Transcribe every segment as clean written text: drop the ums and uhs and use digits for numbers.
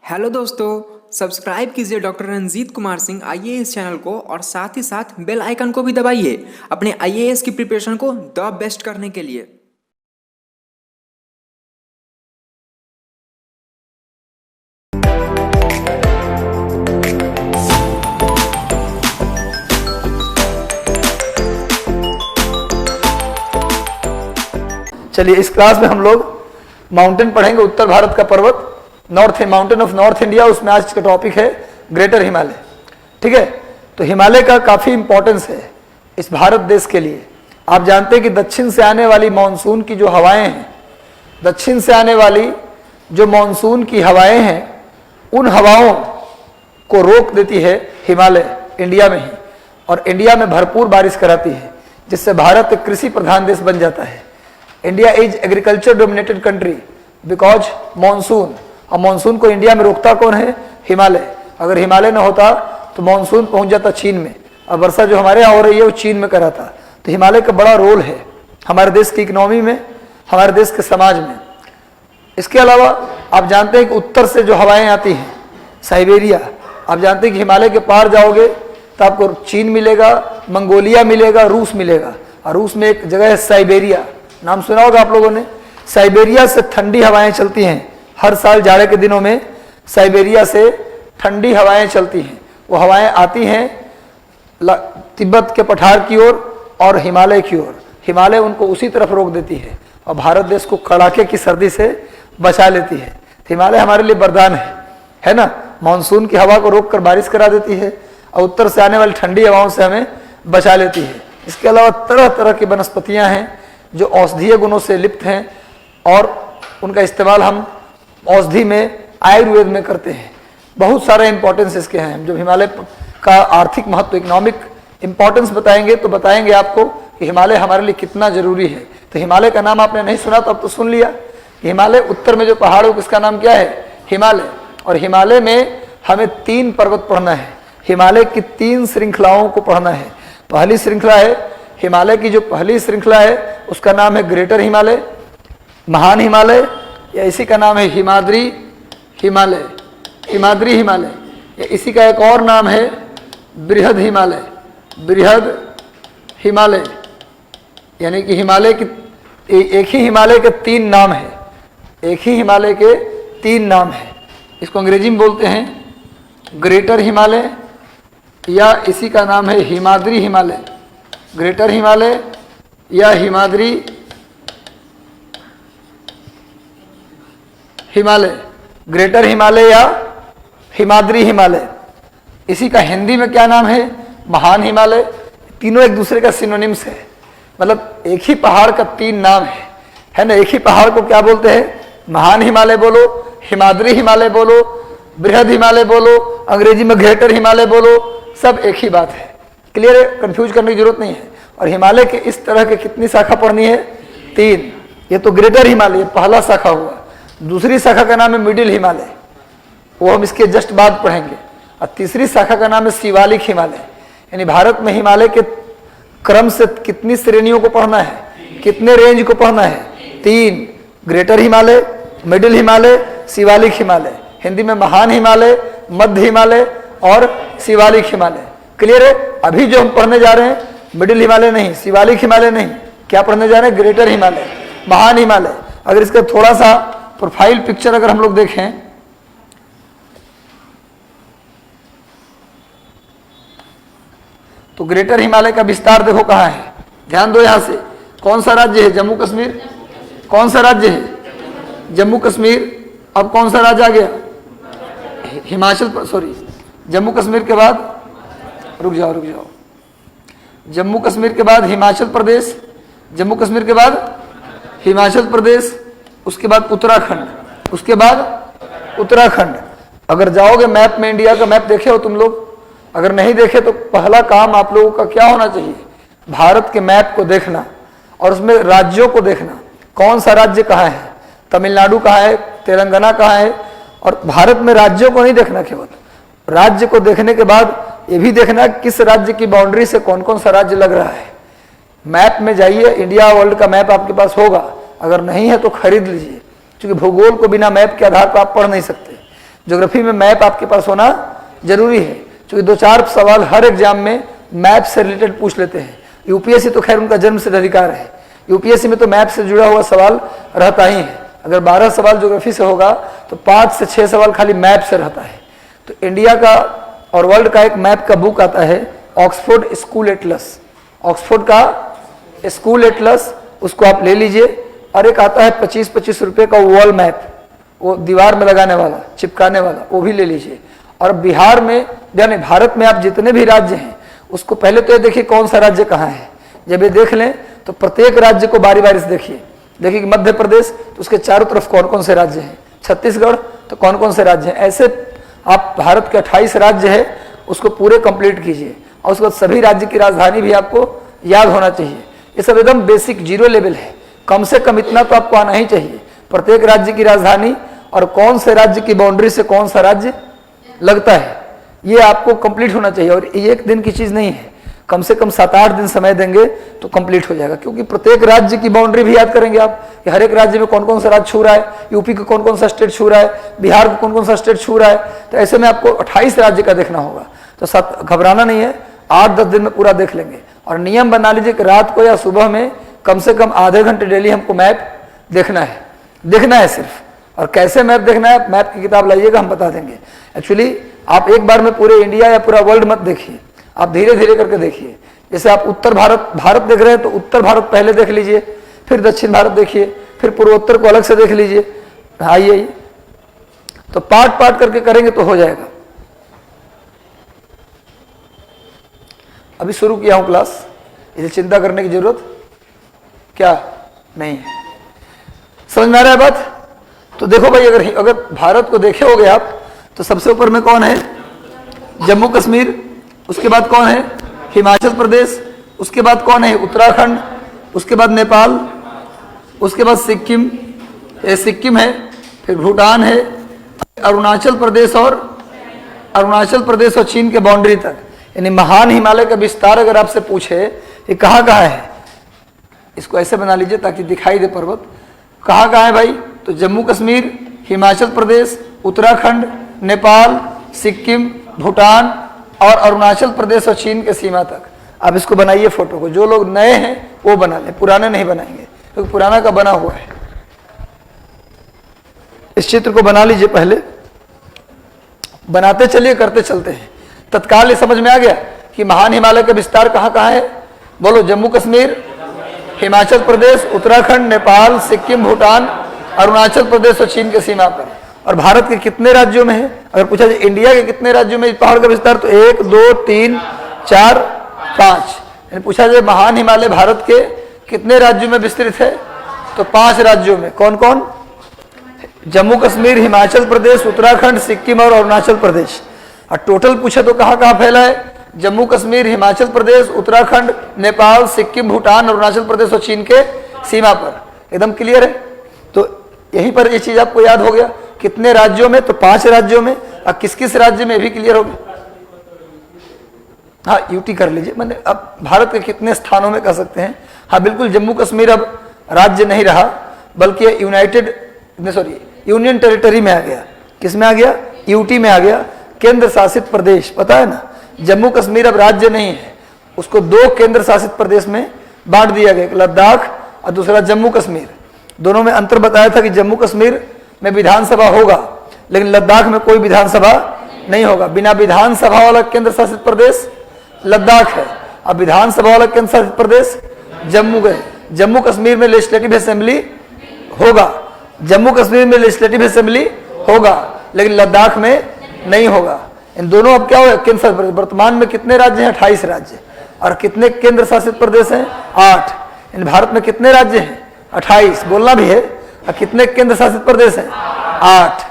Hello दोस्तों, subscribe कीजिए doctor Ranjeet Kumar Singh IAS channel को और साथ ही साथ बेल आइकन को भी दबाइए अपने आईएएस की प्रिपरेशन को द बेस्ट करने के लिए। चलिए, इस क्लास में हम लोग माउंटेन पढ़ेंगे। उत्तर भारत का पर्वत, माउंटेन ऑफ नॉर्थ इंडिया, उसमें आज का टॉपिक है ग्रेटर हिमालय। ठीक है, तो हिमालय का काफ़ी इंपॉर्टेंस है इस भारत देश के लिए। आप जानते हैं कि दक्षिण से आने वाली मानसून की जो हवाएं हैं, दक्षिण से आने वाली जो मानसून की हवाएं हैं, उन हवाओं को रोक देती है हिमालय इंडिया में ही, और इंडिया में भरपूर बारिश कराती है, जिससे भारत एक कृषि प्रधान देश बन जाता है। India is agriculture dominated country because monsoon, और मानसून को इंडिया में रोकता कौन है? हिमालय। अगर हिमालय न होता तो मानसून पहुंच जाता चीन में, और वर्षा जो हमारे यहाँ हो रही है वो चीन में कराता। तो हिमालय का बड़ा रोल है हमारे देश की इकोनॉमी में, हमारे देश के समाज में। इसके अलावा आप जानते हैं कि उत्तर से जो हवाएं आती हैं, साइबेरिया, आप जानते हैं कि हिमालय के पार जाओगे तो आपको चीन मिलेगा, मंगोलिया मिलेगा, रूस मिलेगा, और रूस में एक जगह है साइबेरिया, नाम सुना होगा आप लोगों ने। साइबेरिया से ठंडी हवाएं चलती हैं, हर साल जाड़े के दिनों में साइबेरिया से ठंडी हवाएं चलती हैं। वो हवाएं आती हैं तिब्बत के पठार की ओर और हिमालय की ओर। हिमालय उनको उसी तरफ रोक देती है और भारत देश को कड़ाके की सर्दी से बचा लेती है। हिमालय हमारे लिए वरदान है ना। मानसून की हवा को रोक कर बारिश करा देती है और उत्तर से आने वाली ठंडी हवाओं से हमें बचा लेती है। इसके अलावा तरह तरह की वनस्पतियाँ हैं जो औषधीय गुणों से लिप्त हैं, और उनका इस्तेमाल हम औषधि में, आयुर्वेद में करते हैं। बहुत सारे इंपॉर्टेंस इसके हैं। जब हिमालय का आर्थिक महत्व, इकोनॉमिक इंपॉर्टेंस बताएंगे तो बताएंगे आपको कि हिमालय हमारे लिए कितना जरूरी है। तो हिमालय का नाम आपने नहीं सुना तो अब तो सुन लिया। हिमालय, उत्तर में जो पहाड़ है उसका नाम क्या है? हिमालय। और हिमालय में हमें 3 पर्वत पढ़ना है। हिमालय की 3 श्रृंखलाओं को पढ़ना है। पहली श्रृंखला है, हिमालय की जो पहली श्रृंखला है उसका नाम है ग्रेटर हिमालय, महान हिमालय, या इसी का नाम है हिमाद्री हिमालय, हिमाद्री हिमालय, या इसी का एक और नाम है बृहद हिमालय, बृहद हिमालय। यानी कि हिमालय की एक ही हिमालय के 3 नाम है, एक ही हिमालय के 3 नाम है। इसको अंग्रेजी में बोलते हैं ग्रेटर हिमालय, या इसी का नाम है हिमाद्री हिमालय, ग्रेटर हिमालय या हिमाद्री हिमालय, ग्रेटर हिमालय या हिमाद्री हिमालय। इसी का हिंदी में क्या नाम है? महान हिमालय। तीनों एक दूसरे का सिनोनिम्स है, मतलब एक ही पहाड़ का 3 नाम है ना। एक ही पहाड़ को क्या बोलते हैं? महान हिमालय बोलो, हिमाद्री हिमालय बोलो, बृहद हिमालय बोलो, अंग्रेजी में ग्रेटर हिमालय बोलो, सब एक ही बात है। क्लियर है? कंफ्यूज करने की जरूरत नहीं है। और हिमालय के इस तरह के कितनी शाखा पढ़नी है? 3। ये तो ग्रेटर हिमालय पहला शाखा हुआ। दूसरी शाखा का नाम है मिडिल हिमालय, वो हम इसके जस्ट बाद पढ़ेंगे। और तीसरी शाखा का नाम है शिवालिक हिमालय। यानी भारत में हिमालय के क्रम से कितनी श्रेणियों को पढ़ना है, कितने रेंज को पढ़ना है? 3। Greater Himalaya, middle Himalaya, Shivalik Himalaya. हिंदी में महान हिमालय, मध्य हिमालय और शिवालिक हिमालय। क्लियर है? अभी जो हम पढ़ने जा रहे हैं मिडिल हिमालय नहीं, शिवालिक हिमालय नहीं, क्या पढ़ने जा रहे हैं? ग्रेटर हिमालय, महान हिमालय। अगर इसका थोड़ा सा प्रोफाइल पिक्चर अगर हम लोग देखें तो ग्रेटर हिमालय का विस्तार देखो कहाँ है। ध्यान दो, यहां से कौन सा राज्य है? जम्मू कश्मीर। कौन सा राज्य है? जम्मू कश्मीर। अब कौन सा राज्य आ गया? हिमाचल, सॉरी, जम्मू कश्मीर के बाद, रुक जाओ, जम्मू कश्मीर के बाद हिमाचल प्रदेश, जम्मू कश्मीर के बाद हिमाचल प्रदेश, उसके बाद उत्तराखंड, उसके बाद उत्तराखंड। अगर जाओगे मैप में, इंडिया का मैप देखे हो तुम लोग? अगर नहीं देखे तो पहला काम आप लोगों का क्या होना चाहिए? भारत के मैप को देखना और उसमें राज्यों को देखना, कौन सा राज्य कहाँ है, तमिलनाडु कहाँ है, तेलंगाना कहाँ है। और भारत में राज्यों को नहीं देखना, केवल राज्य को देखने के बाद ये भी देखना किस राज्य की बाउंड्री से कौन कौन सा राज्य लग रहा है। मैप में जाइए, इंडिया वर्ल्ड का मैप आपके पास होगा, अगर नहीं है तो खरीद लीजिए, क्योंकि भूगोल को बिना मैप के आधार पर आप पढ़ नहीं सकते। ज्योग्राफी में मैप आपके पास होना जरूरी है, क्योंकि 2-4 सवाल हर एग्जाम में मैप से रिलेटेड पूछ लेते हैं। यूपीएससी तो खैर उनका जन्म सिद्ध अधिकार है, यूपीएससी में तो मैप से जुड़ा हुआ सवाल रहता ही है। अगर 12 सवाल ज्योग्राफी से होगा तो 5 से 6 सवाल खाली मैप से रहता है। तो इंडिया का और वर्ल्ड का एक मैप का बुक आता है, ऑक्सफोर्ड स्कूल एटलस, ऑक्सफोर्ड का स्कूल एटलस, उसको आप ले लीजिए। और एक आता है 25-25 रुपये का वॉल मैप, वो दीवार में लगाने वाला, चिपकाने वाला, वो भी ले लीजिए। और बिहार में यानी भारत में आप जितने भी राज्य हैं उसको पहले तो ये देखिए कौन सा राज्य कहाँ है। जब ये देख लें तो प्रत्येक राज्य को बारी बारी से देखिए कि मध्य प्रदेश तो उसके चारों तरफ कौन कौन से राज्य हैं, छत्तीसगढ़ तो कौन कौन से राज्य हैं। ऐसे आप भारत के 28 राज्य है उसको पूरे कंप्लीट कीजिए, और उसके बाद सभी राज्य की राजधानी भी आपको याद होना चाहिए। ये सब एकदम बेसिक जीरो लेवल है, कम से कम इतना तो आपको आना ही चाहिए, प्रत्येक राज्य की राजधानी और कौन से राज्य की बाउंड्री से कौन सा राज्य लगता है, ये आपको कंप्लीट होना चाहिए। और ये एक दिन की चीज़ नहीं है, कम से कम 7-8 दिन समय देंगे तो कंप्लीट हो जाएगा, क्योंकि प्रत्येक राज्य की बाउंड्री भी याद करेंगे आप कि हर एक राज्य में कौन कौन सा राज्य छू रहा है, यूपी को कौन कौन सा स्टेट छू रहा है, बिहार को कौन कौन सा स्टेट छू रहा है। तो ऐसे में आपको 28 राज्य का देखना होगा, तो घबराना नहीं है, 8-10 दिन में पूरा देख लेंगे। और नियम बना लीजिए कि रात को या सुबह में कम से कम आधे घंटे डेली हमको मैप देखना है सिर्फ। और कैसे मैप देखना है, मैप की किताब लाइएगा, हम बता देंगे। एक्चुअली आप एक बार में पूरे इंडिया या पूरा वर्ल्ड मत देखिए, आप धीरे धीरे करके देखिए। जैसे आप उत्तर भारत देख रहे हैं तो उत्तर भारत पहले देख लीजिए, फिर दक्षिण भारत देखिए, फिर पूर्वोत्तर को अलग से देख लीजिए। आइए तो पार्ट करके करेंगे तो हो जाएगा। अभी शुरू किया हूं क्लास, इसे चिंता करने की जरूरत क्या नहीं है। समझ में आ रहा है बात? तो देखो भाई, अगर भारत को देखे होगे आप तो सबसे ऊपर में कौन है? जम्मू कश्मीर, उसके बाद कौन है? हिमाचल प्रदेश, उसके बाद कौन है? उत्तराखंड, उसके बाद नेपाल, उसके बाद सिक्किम है, फिर भूटान है, अरुणाचल प्रदेश और चीन के बाउंड्री तक। यानी महान हिमालय का विस्तार अगर आपसे पूछे ये कहाँ है, इसको ऐसे बना लीजिए ताकि दिखाई दे पर्वत। कहाँ है भाई? तो जम्मू कश्मीर, हिमाचल प्रदेश, उत्तराखंड, नेपाल, सिक्किम, भूटान और अरुणाचल प्रदेश और चीन के सीमा तक। आप इसको बनाइए फोटो को, जो लोग नए हैं वो बना लें, पुराने नहीं बनाएंगे क्योंकि पुराना का बना हुआ है। इस चित्र को बना लीजिए, पहले बनाते चलिए, करते चलते हैं। तत्काल ये समझ में आ गया कि महान हिमालय का विस्तार कहाँ है? बोलो, जम्मू कश्मीर, हिमाचल प्रदेश, उत्तराखंड, नेपाल, सिक्किम, भूटान, अरुणाचल प्रदेश और चीन के सीमा पर। और भारत के कितने राज्यों में है? अगर पूछा जाए इंडिया के कितने राज्यों में पहाड़ का विस्तार, तो 1, 2, 3, 4, 5। पूछा जाए महान हिमालय भारत के कितने राज्यों में विस्तृत है, तो 5 राज्यों में। कौन कौन? जम्मू कश्मीर, हिमाचल प्रदेश, उत्तराखंड, सिक्किम और अरुणाचल प्रदेश। और टोटल पूछे तो कहाँ कहाँ फैला है? जम्मू कश्मीर, हिमाचल प्रदेश, उत्तराखंड, नेपाल, सिक्किम, भूटान, अरुणाचल प्रदेश और चीन के सीमा पर। एकदम क्लियर है? तो यहीं पर ये चीज आपको याद हो गया कितने राज्यों में, तो 5 राज्यों में। और किस किस राज्य में भी क्लियर हो गया? हाँ, यूटी कर लीजिए, मैंने अब भारत के कितने स्थानों में कह सकते हैं। हाँ बिल्कुल, जम्मू कश्मीर अब राज्य नहीं रहा, बल्कि यूनियन टेरिटरी में आ गया। किस में आ गया? यूटी में आ गया, केंद्र शासित प्रदेश। पता है ना, जम्मू कश्मीर अब राज्य नहीं है, उसको 2 केंद्र शासित प्रदेश में बांट दिया गया, लद्दाख और दूसरा जम्मू कश्मीर। दोनों में अंतर बताया था कि जम्मू कश्मीर में विधानसभा होगा, लेकिन लद्दाख में कोई विधानसभा नहीं होगा। बिना विधानसभा वाला केंद्र शासित प्रदेश लद्दाख है, अब विधानसभा वाला केंद्र शासित प्रदेश जम्मू कश्मीर में लेजिस्लेटिव असेंबली होगा, जम्मू कश्मीर में लेजिस्लेटिव असेंबली होगा, लेकिन लद्दाख में नहीं होगा। इन दोनों अब क्या होगा? केंद्र शासित प्रदेश। वर्तमान में कितने राज्य हैं? 28 राज्य। और कितने केंद्र शासित प्रदेश हैं? 8। इन भारत में कितने राज्य हैं? 28। बोलना भी है। और कितने केंद्र शासित प्रदेश हैं? 8।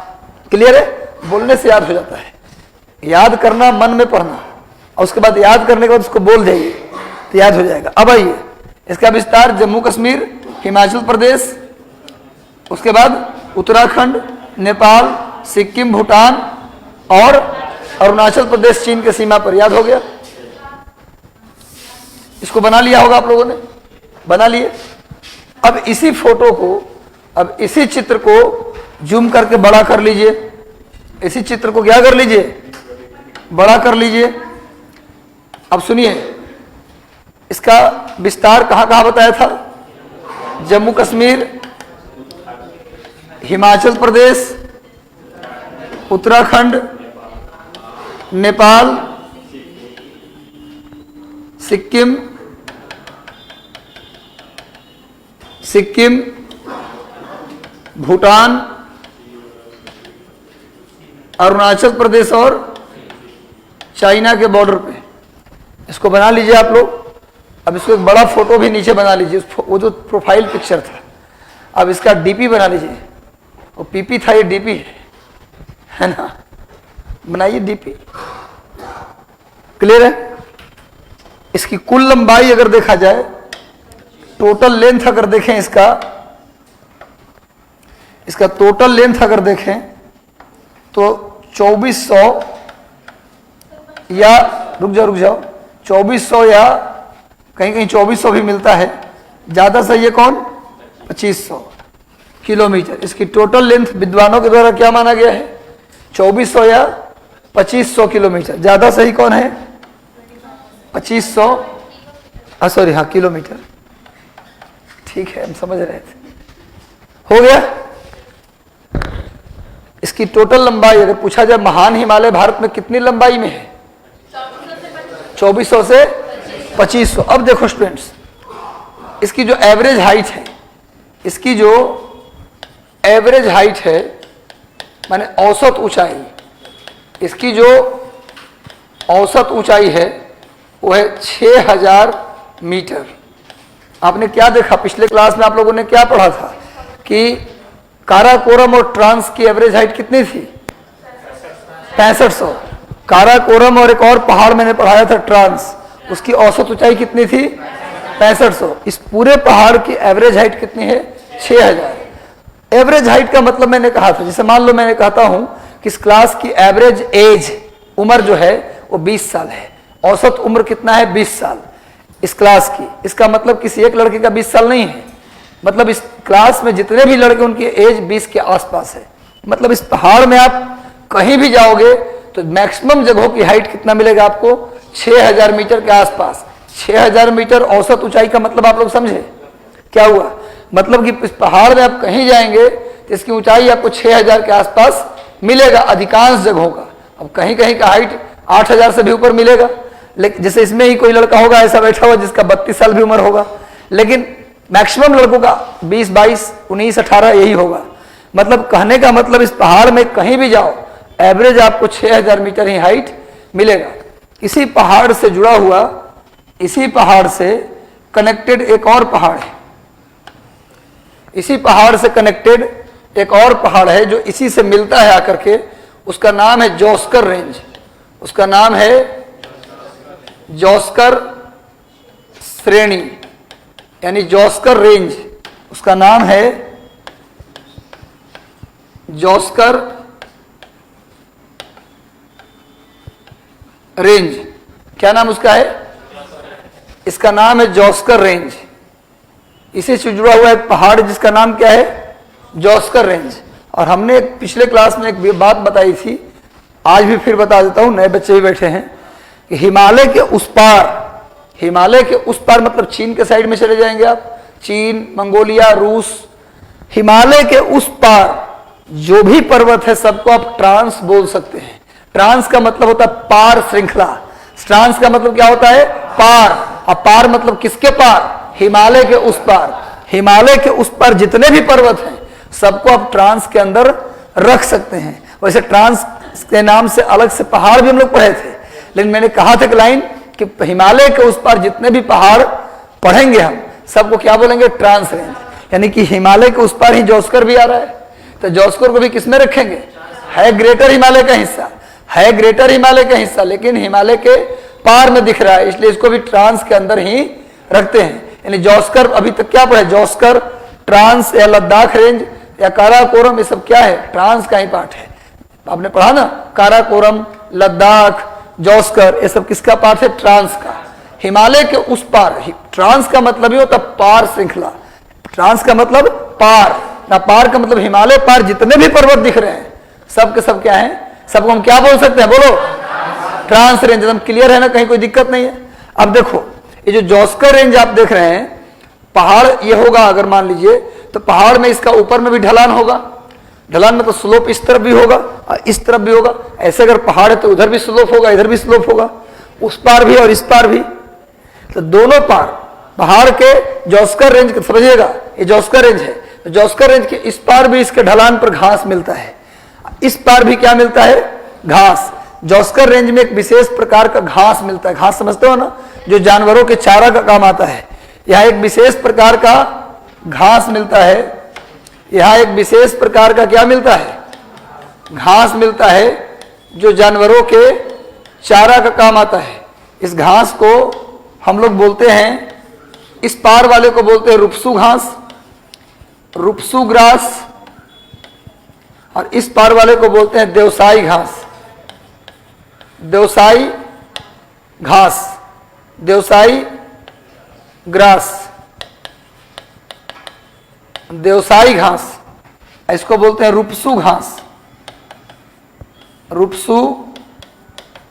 क्लियर है? बोलने से याद हो जाता है, याद करना, मन में पढ़ना, और उसके बाद याद करने के बाद उसको बोल जाइए तो याद हो जाएगा। अब आइए, इसका विस्तार जम्मू कश्मीर, हिमाचल प्रदेश, उसके बाद उत्तराखंड, नेपाल, सिक्किम, भूटान और अरुणाचल प्रदेश चीन के सीमा पर। याद हो गया? इसको बना लिया होगा आप लोगों ने, बना लिए। अब इसी फोटो को, अब इसी चित्र को जूम करके बड़ा कर लीजिए, इसी चित्र को क्या कर लीजिए, बड़ा कर लीजिए। अब सुनिए, इसका विस्तार कहाँ कहाँ बताया था? जम्मू कश्मीर, हिमाचल प्रदेश, उत्तराखंड, नेपाल, सिक्किम, भूटान, अरुणाचल प्रदेश और चाइना के बॉर्डर पे। इसको बना लीजिए आप लोग। अब इसको एक बड़ा फोटो भी नीचे बना लीजिए, वो जो प्रोफाइल पिक्चर था। अब इसका डीपी बना लीजिए, वो पीपी था, ये डीपी है ना, बनाइए डीपी। क्लियर है? इसकी कुल लंबाई अगर देखा जाए, टोटल लेंथ अगर देखें, इसका टोटल लेंथ अगर देखें तो 2400 या रुक जाओ 2400 या कहीं कहीं 2400 भी मिलता है, ज्यादा सही है कौन? 2500 किलोमीटर। इसकी टोटल लेंथ विद्वानों के द्वारा क्या माना गया है? 2400 या 2500 किलोमीटर। ज्यादा सही कौन है? 2500, सॉरी हाँ, किलोमीटर। ठीक है, हम समझ रहे थे। हो गया। इसकी टोटल लंबाई अगर पूछा जाए, महान हिमालय भारत में कितनी लंबाई में है? 2400 से 2500। अब देखो स्टूडेंट्स, इसकी जो एवरेज हाइट है, इसकी जो एवरेज हाइट है माने औसत ऊंचाई, इसकी जो औसत ऊंचाई है वो है 6000 मीटर। आपने क्या देखा पिछले क्लास में? आप लोगों ने क्या पढ़ा था कि काराकोरम और ट्रांस की एवरेज हाइट कितनी थी? 6500। काराकोरम और एक और पहाड़ मैंने पढ़ाया था ट्रांस, उसकी औसत ऊंचाई कितनी थी? 6500। इस पूरे पहाड़ की एवरेज हाइट कितनी है? 6000। एवरेज हाइट का मतलब मैंने कहा था, जैसे मान लो मैंने कहता हूं कि इस क्लास की एवरेज एज, उम्र जो है वो 20 साल है। औसत उम्र कितना है? 20 साल इस क्लास की। इसका मतलब किसी एक लड़के का 20 साल नहीं है, मतलब इस क्लास में जितने भी लड़के उनकी एज 20 के आसपास है। मतलब इस पहाड़ में आप कहीं भी जाओगे तो मैक्सिमम जगहों की हाइट कितना मिलेगा आपको? 6000 मीटर के आसपास। 6000 मीटर औसत ऊंचाई का मतलब आप लोग समझे क्या हुआ? मतलब कि इस पहाड़ में आप कहीं जाएंगे तो इसकी ऊंचाई आपको 6000 के आसपास मिलेगा अधिकांश जगहों का। अब कहीं कहीं का हाइट 8000 से भी ऊपर मिलेगा, लेकिन जैसे इसमें ही कोई लड़का होगा ऐसा बैठा हुआ जिसका 32 साल भी उम्र होगा, लेकिन मैक्सिमम लड़कों का 20, 22, 19, 18 यही होगा। मतलब कहने का मतलब इस पहाड़ में कहीं भी जाओ एवरेज आपको 6000 मीटर ही हाइट मिलेगा। इसी पहाड़ से जुड़ा हुआ, इसी पहाड़ से कनेक्टेड एक और पहाड़ है, इसी पहाड़ से कनेक्टेड एक और पहाड़ है जो इसी से मिलता है आकर के। उसका नाम है जोस्कर रेंज। उसका नाम है जोस्कर श्रेणी यानी जोस्कर रेंज। उसका नाम है जोस्कर रेंज। क्या नाम उसका है? इसका नाम है जोस्कर रेंज। इसी से जुड़ा हुआ एक पहाड़ जिसका नाम क्या है? जोस्कर रेंज। और हमने पिछले क्लास में एक बात बताई थी, आज भी फिर बता देता हूं, नए बच्चे भी बैठे हैं, कि हिमालय के उस पार, हिमालय के उस पार मतलब चीन के साइड में चले जाएंगे आप, चीन, मंगोलिया, रूस, हिमालय के उस पार जो भी पर्वत है सबको आप ट्रांस बोल सकते हैं। ट्रांस का मतलब होता है पार श्रृंखला। ट्रांस का मतलब क्या होता है? पार। अब पार मतलब किसके पार? हिमालय के उस पार। हिमालय के उस पार जितने भी पर्वत हैं सबको आप ट्रांस के अंदर रख सकते हैं। वैसे ट्रांस के नाम से अलग से पहाड़ भी हम लोग पढ़े थे, लेकिन मैंने कहा था कि लाइन कि हिमालय के उस पार जितने भी पहाड़ पढ़ेंगे हम सबको क्या बोलेंगे? Trans range. यानी कि हिमालय के उस पार ही जोस्कर भी आ रहा है, तो जोस्कर को भी किसमें रखेंगे? है ग्रेटर हिमालय का हिस्सा, है ग्रेटर हिमालय का हिस्सा, लेकिन हिमालय के पार में दिख रहा है, इसलिए इसको भी ट्रांस के अंदर ही रखते हैं। यानी जोस्कर अभी तक क्या पढ़े? जोस्कर, ट्रांस या लद्दाख रेंज या काराकोरम, ये सब क्या है? ट्रांस का ही पार्ट है। आपने पढ़ा ना, काराकोरम, लद्दाख, जोस्कर, ये सब किसका पार्ट है? ट्रांस का। हिमालय के उस पार, ट्रांस का मतलब ही होता पार श्रृंखला। ट्रांस का मतलब पार, ना पार का मतलब हिमालय पार जितने भी पर्वत दिख रहे हैं सब के सब क्या है? सबको हम क्या बोल सकते हैं, बोलो, ट्रांस रेंज। एकदम क्लियर है ना, कहीं कोई दिक्कत नहीं है। अब देखो ये जो जॉस्कर रेंज आप देख रहे हैं, पहाड़ ये होगा अगर मान लीजिए, तो पहाड़ में इसका ऊपर में भी ढलान होगा, ढलान में तो स्लोप इस तरफ भी होगा और इस तरफ भी होगा। ऐसे अगर पहाड़ है तो उधर भी स्लोप होगा, इधर भी स्लोप होगा, उस पार भी और इस पार भी। तो दोनों पार पहाड़ के जॉस्कर रेंज, समझिएगा ये जॉस्कर रेंज है, तो जॉस्कर रेंज के इस पार भी इसके ढलान पर घास मिलता है, इस पार भी क्या मिलता है, घास। जॉस्कर रेंज में एक विशेष प्रकार का घास मिलता है, घास समझते हो ना, जो जानवरों के चारा का काम आता है। यहाँ एक विशेष प्रकार का घास मिलता है, यहाँ एक विशेष प्रकार का क्या मिलता है, घास मिलता है, जो जानवरों के चारा का काम आता है। इस घास को हम लोग बोलते हैं, इस पार वाले को बोलते हैं रुपसू घास, रुपसू ग्रास, और इस पार वाले को बोलते हैं देवसाई घास, देवसाई घास, देवसाई ग्रास, देवसाई घास। इसको बोलते हैं रुपसू घास, रुपसू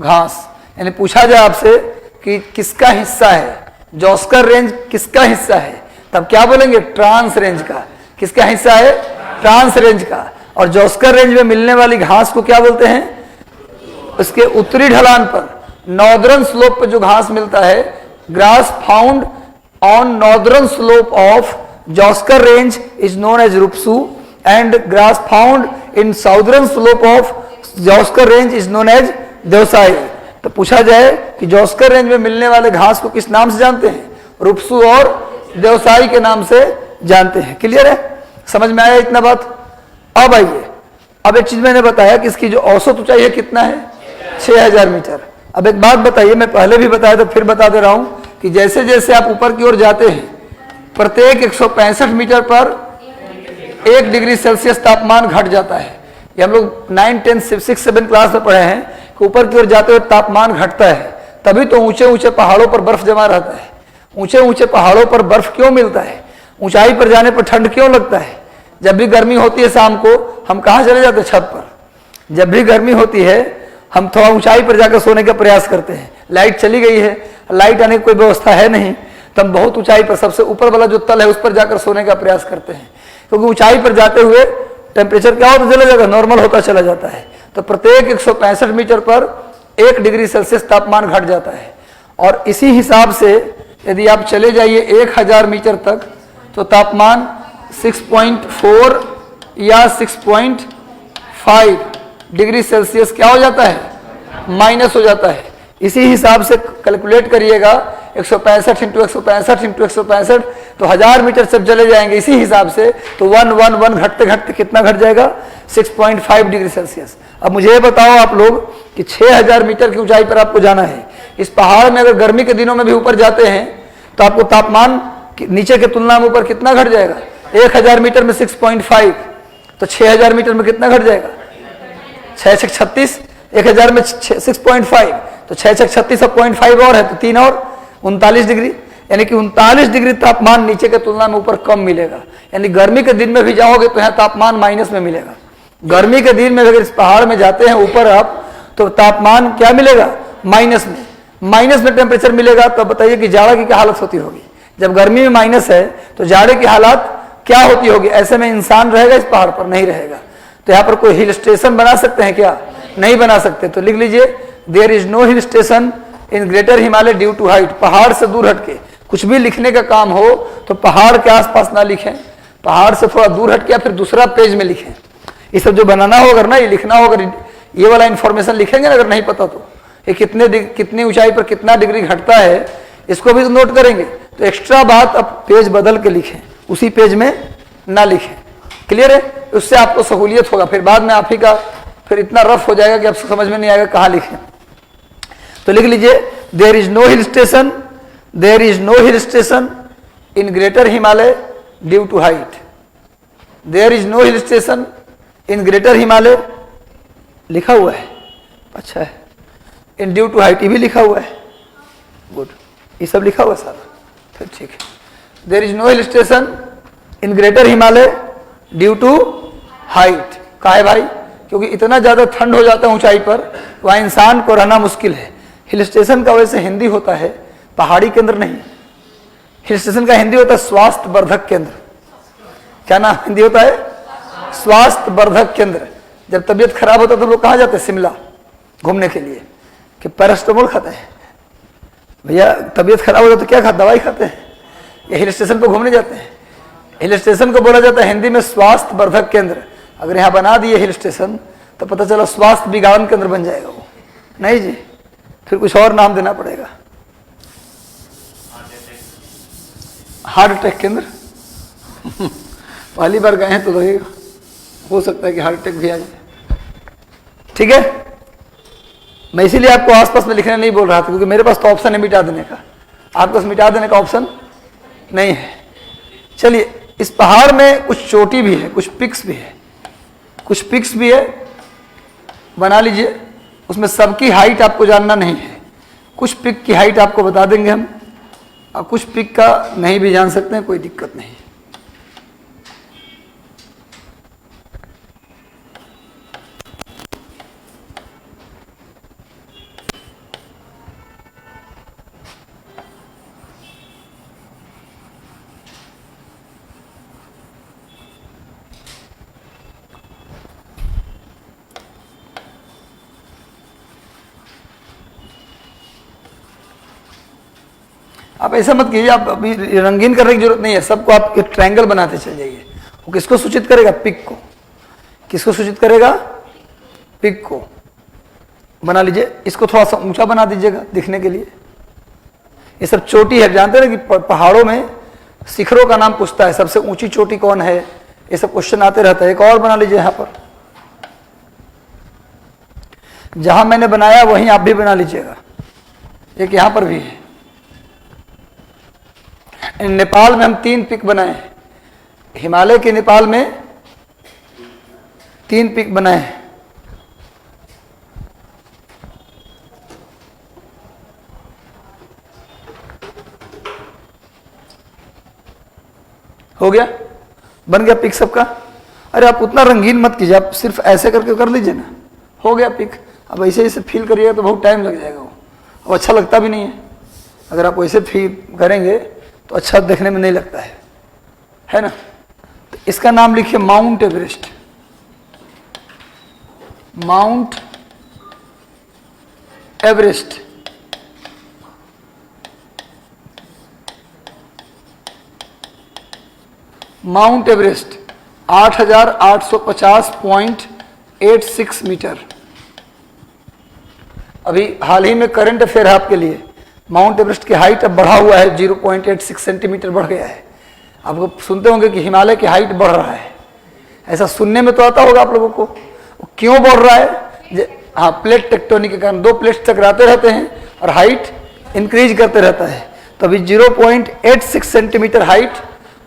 घास। यानी पूछा जाए आपसे कि किसका हिस्सा है, जॉस्कर रेंज किसका हिस्सा है, तब क्या बोलेंगे, ट्रांस रेंज का। किसका हिस्सा है, ट्रांस रेंज का। और जॉस्कर रेंज में मिलने वाली घास को क्या बोलते हैं, उसके उत्तरी ढलान पर, नॉर्दर्न स्लोप पर जो घास मिलता है, grass found on northern slope of Zanskar range is known as Rupshu, and grass found in southern slope of Zanskar range is known as Deosai. तो पूछा जाए कि जॉस्कर रेंज में मिलने वाले घास को किस नाम से जानते हैं, रुपसू और देवसाई के नाम से जानते हैं। क्लियर है, समझ में आया इतना बात। अब आइए, अब एक चीज मैंने बताया कि इसकी जो औसत ऊंचाई है कितना है, 6000 मीटर। अब एक बात बताइए, मैं पहले भी बताया तो फिर बता दे रहा हूं कि जैसे जैसे आप ऊपर की ओर जाते हैं, प्रत्येक 165 मीटर पर 1 डिग्री सेल्सियस तापमान घट जाता है। ये हम लोग 9, 10, 6, 7 क्लास में पढ़े हैं कि ऊपर की ओर जाते हुए तापमान घटता है, तभी तो ऊंचे ऊंचे पहाड़ों पर बर्फ जमा रहता है। ऊंचे ऊंचे पहाड़ों पर बर्फ क्यों मिलता है, ऊंचाई पर जाने पर ठंड क्यों लगता है। जब भी गर्मी होती है शाम को हम कहाँ चले जाते हैं, छत पर। जब भी गर्मी होती है हम थोड़ा ऊंचाई पर जाकर सोने का प्रयास करते हैं। लाइट चली गई है, लाइट आने की कोई व्यवस्था है नहीं, तो हम बहुत ऊंचाई पर, सबसे ऊपर वाला जो तल है उस पर जाकर सोने का प्रयास करते हैं, क्योंकि ऊंचाई पर जाते हुए टेम्परेचर क्या होता चला जाएगा, नॉर्मल होता चला जाता है। तो प्रत्येक 165 मीटर पर 1 डिग्री सेल्सियस तापमान घट जाता है। और इसी हिसाब से यदि आप चले जाइए 1000 मीटर तक, तो तापमान 6.4 या 6.5 डिग्री सेल्सियस क्या हो जाता है, माइनस हो जाता है। इसी हिसाब से कैलकुलेट करिएगा, 165 इंटू 165 इंटू 165, तो 1000 मीटर से चले जाएंगे इसी हिसाब से, तो 1 घटते घटते कितना घट जाएगा, 6.5 डिग्री सेल्सियस। अब मुझे बताओ आप लोग कि 6000 मीटर की ऊंचाई पर आपको जाना है, इस पहाड़ में अगर गर्मी के दिनों में भी ऊपर जाते हैं तो आपको तापमान नीचे के तुलना में ऊपर कितना घट जाएगा, 1000 मीटर में 6.5, तो 6000 मीटर में कितना घट जाएगा, 6 36, 1000 में 6.5, तो 6 36 अब 0.5 और है, तो 3 और 39 डिग्री, यानी कि 39 डिग्री तापमान नीचे के तुलना में ऊपर कम मिलेगा। यानी गर्मी के दिन में भी जाओगे तो यहाँ तापमान माइनस में मिलेगा। गर्मी के दिन में अगर इस पहाड़ में जाते हैं ऊपर आप, तो तापमान क्या मिलेगा, माइनस में। माइनस में टेम्परेचर मिलेगा, तो बताइए कि जाड़ा की क्या हालत होती होगी। जब गर्मी में माइनस है तो जाड़े की हालत क्या होती होगी। ऐसे में इंसान रहेगा इस पहाड़ पर, नहीं रहेगा। तो यहाँ पर कोई हिल स्टेशन बना सकते हैं क्या, नहीं बना सकते। तो लिख लीजिए, there is no hill station in Greater Himalaya due to height. पहाड़ से दूर हटके कुछ भी लिखने का काम हो तो पहाड़ के आसपास ना लिखें, पहाड़ से थोड़ा दूर हटके या फिर दूसरा पेज में लिखें। ये सब जो बनाना होगा ना, ये लिखना होगा, ये वाला इंफॉर्मेशन लिखेंगे ना, अगर नहीं पता तो ये कितनी ऊंचाई पर कितना डिग्री घटता है, इसको भी तो नोट करेंगे। तो एक्स्ट्रा बात अब पेज बदल के लिखें, उसी पेज में ना लिखें। क्लियर है, उससे आपको सहूलियत होगा। फिर बाद में आप ही का फिर इतना रफ हो जाएगा कि आपको समझ में नहीं आएगा कहाँ लिखें। तो लिख लीजिए, there is no hill station, there is no hill station in Greater Himalaya due to height. There is no hill station in Greater Himalaya लिखा हुआ है, अच्छा है, इन ड्यू टू हाइट ये भी लिखा हुआ है, गुड, ये सब लिखा हुआ है सारा, फिर ठीक है। There is no hill station in Greater Himalaya due to height. कहा है भाई क्योंकि इतना ज़्यादा ठंड हो जाता है ऊंचाई पर, वहाँ इंसान को रहना मुश्किल है। हिल स्टेशन का वैसे हिंदी होता है पहाड़ी केंद्र नहीं, हिल स्टेशन का हिंदी होता है स्वास्थ्य वर्धक केंद्र। क्या नाम हिंदी होता है? स्वास्थ्य वर्धक केंद्र। जब तबीयत खराब होता तो लोग कहाँ जाते हैं? शिमला घूमने के लिए, कि पैरास्टामोल खाते हैं। भैया तबीयत खराब होता तो क्या खाते? दवाई खाते हैं। ये हिल स्टेशन पर घूमने जाते हैं। हिल स्टेशन को बोला जाता है हिंदी में स्वास्थ्य वर्धक केंद्र। अगर यहाँ बना दिए हिल स्टेशन तो पता चला स्वास्थ्य विज्ञान केंद्र बन जाएगा वो। नहीं जी, फिर कुछ और नाम देना पड़ेगा। हार्ट अटैक केंद्र पहली बार गए हैं तो लगेगा, हो सकता है कि हार्ट अटैक भी आ जाए। ठीक है, मैं इसीलिए आपको आसपास में लिखने नहीं बोल रहा था, क्योंकि मेरे पास तो ऑप्शन है मिटा देने का, आपके पास मिटा देने का ऑप्शन नहीं है। चलिए, इस पहाड़ में कुछ चोटी भी है, कुछ पिक्स भी है, कुछ पिक्स भी है, बना लीजिए। उसमें सबकी हाइट आपको जानना नहीं है, कुछ पिक की हाइट आपको बता देंगे हम, और कुछ पिक का नहीं भी जान सकते हैं, कोई दिक्कत नहीं। आप ऐसा मत कीजिए, आप अभी रंगीन करने की जरूरत नहीं है, सबको आप एक ट्रायंगल बनाते चल जाइए। वो किसको सूचित करेगा? पिक को। किसको सूचित करेगा? पिक को। बना लीजिए, इसको थोड़ा सा ऊंचा बना दीजिएगा दिखने के लिए। ये सब चोटी है, जानते हैं कि पहाड़ों में शिखरों का नाम पूछता है, सबसे ऊंची चोटी कौन है, ये सब क्वेश्चन आते रहता है। एक और बना लीजिए यहां पर, जहां मैंने बनाया वहीं आप भी बना लीजिएगा। एक यहां पर भी है। नेपाल में हम 3 पिक बनाए हैं, हिमालय के नेपाल में 3 पिक बनाए हैं। हो गया, बन गया पिक सबका। अरे आप उतना रंगीन मत कीजिए, आप सिर्फ ऐसे करके कर लीजिए ना, हो गया पिक। अब ऐसे ऐसे फील करिएगा तो बहुत टाइम लग जाएगा, वो अब अच्छा लगता भी नहीं है। अगर आप वैसे फील करेंगे तो अच्छा देखने में नहीं लगता है ना। तो इसका नाम लिखिए Mount Everest. Mount Everest. Mount Everest 8,850.86 metre. अभी हाल ही में करंट अफेयर है आपके लिए, माउंट एवरेस्ट की हाइट अब बढ़ा हुआ है, 0.86 सेंटीमीटर बढ़ गया है। आपको सुनते होंगे कि हिमालय की हाइट बढ़ रहा है, ऐसा सुनने में तो आता होगा आप लोगों को। क्यों बढ़ रहा है? हाँ, प्लेट टेक्टोनिक के कारण 2 प्लेट्स टकराते रहते हैं और हाइट इंक्रीज करते रहता है। तो अभी 0.86 सेंटीमीटर हाइट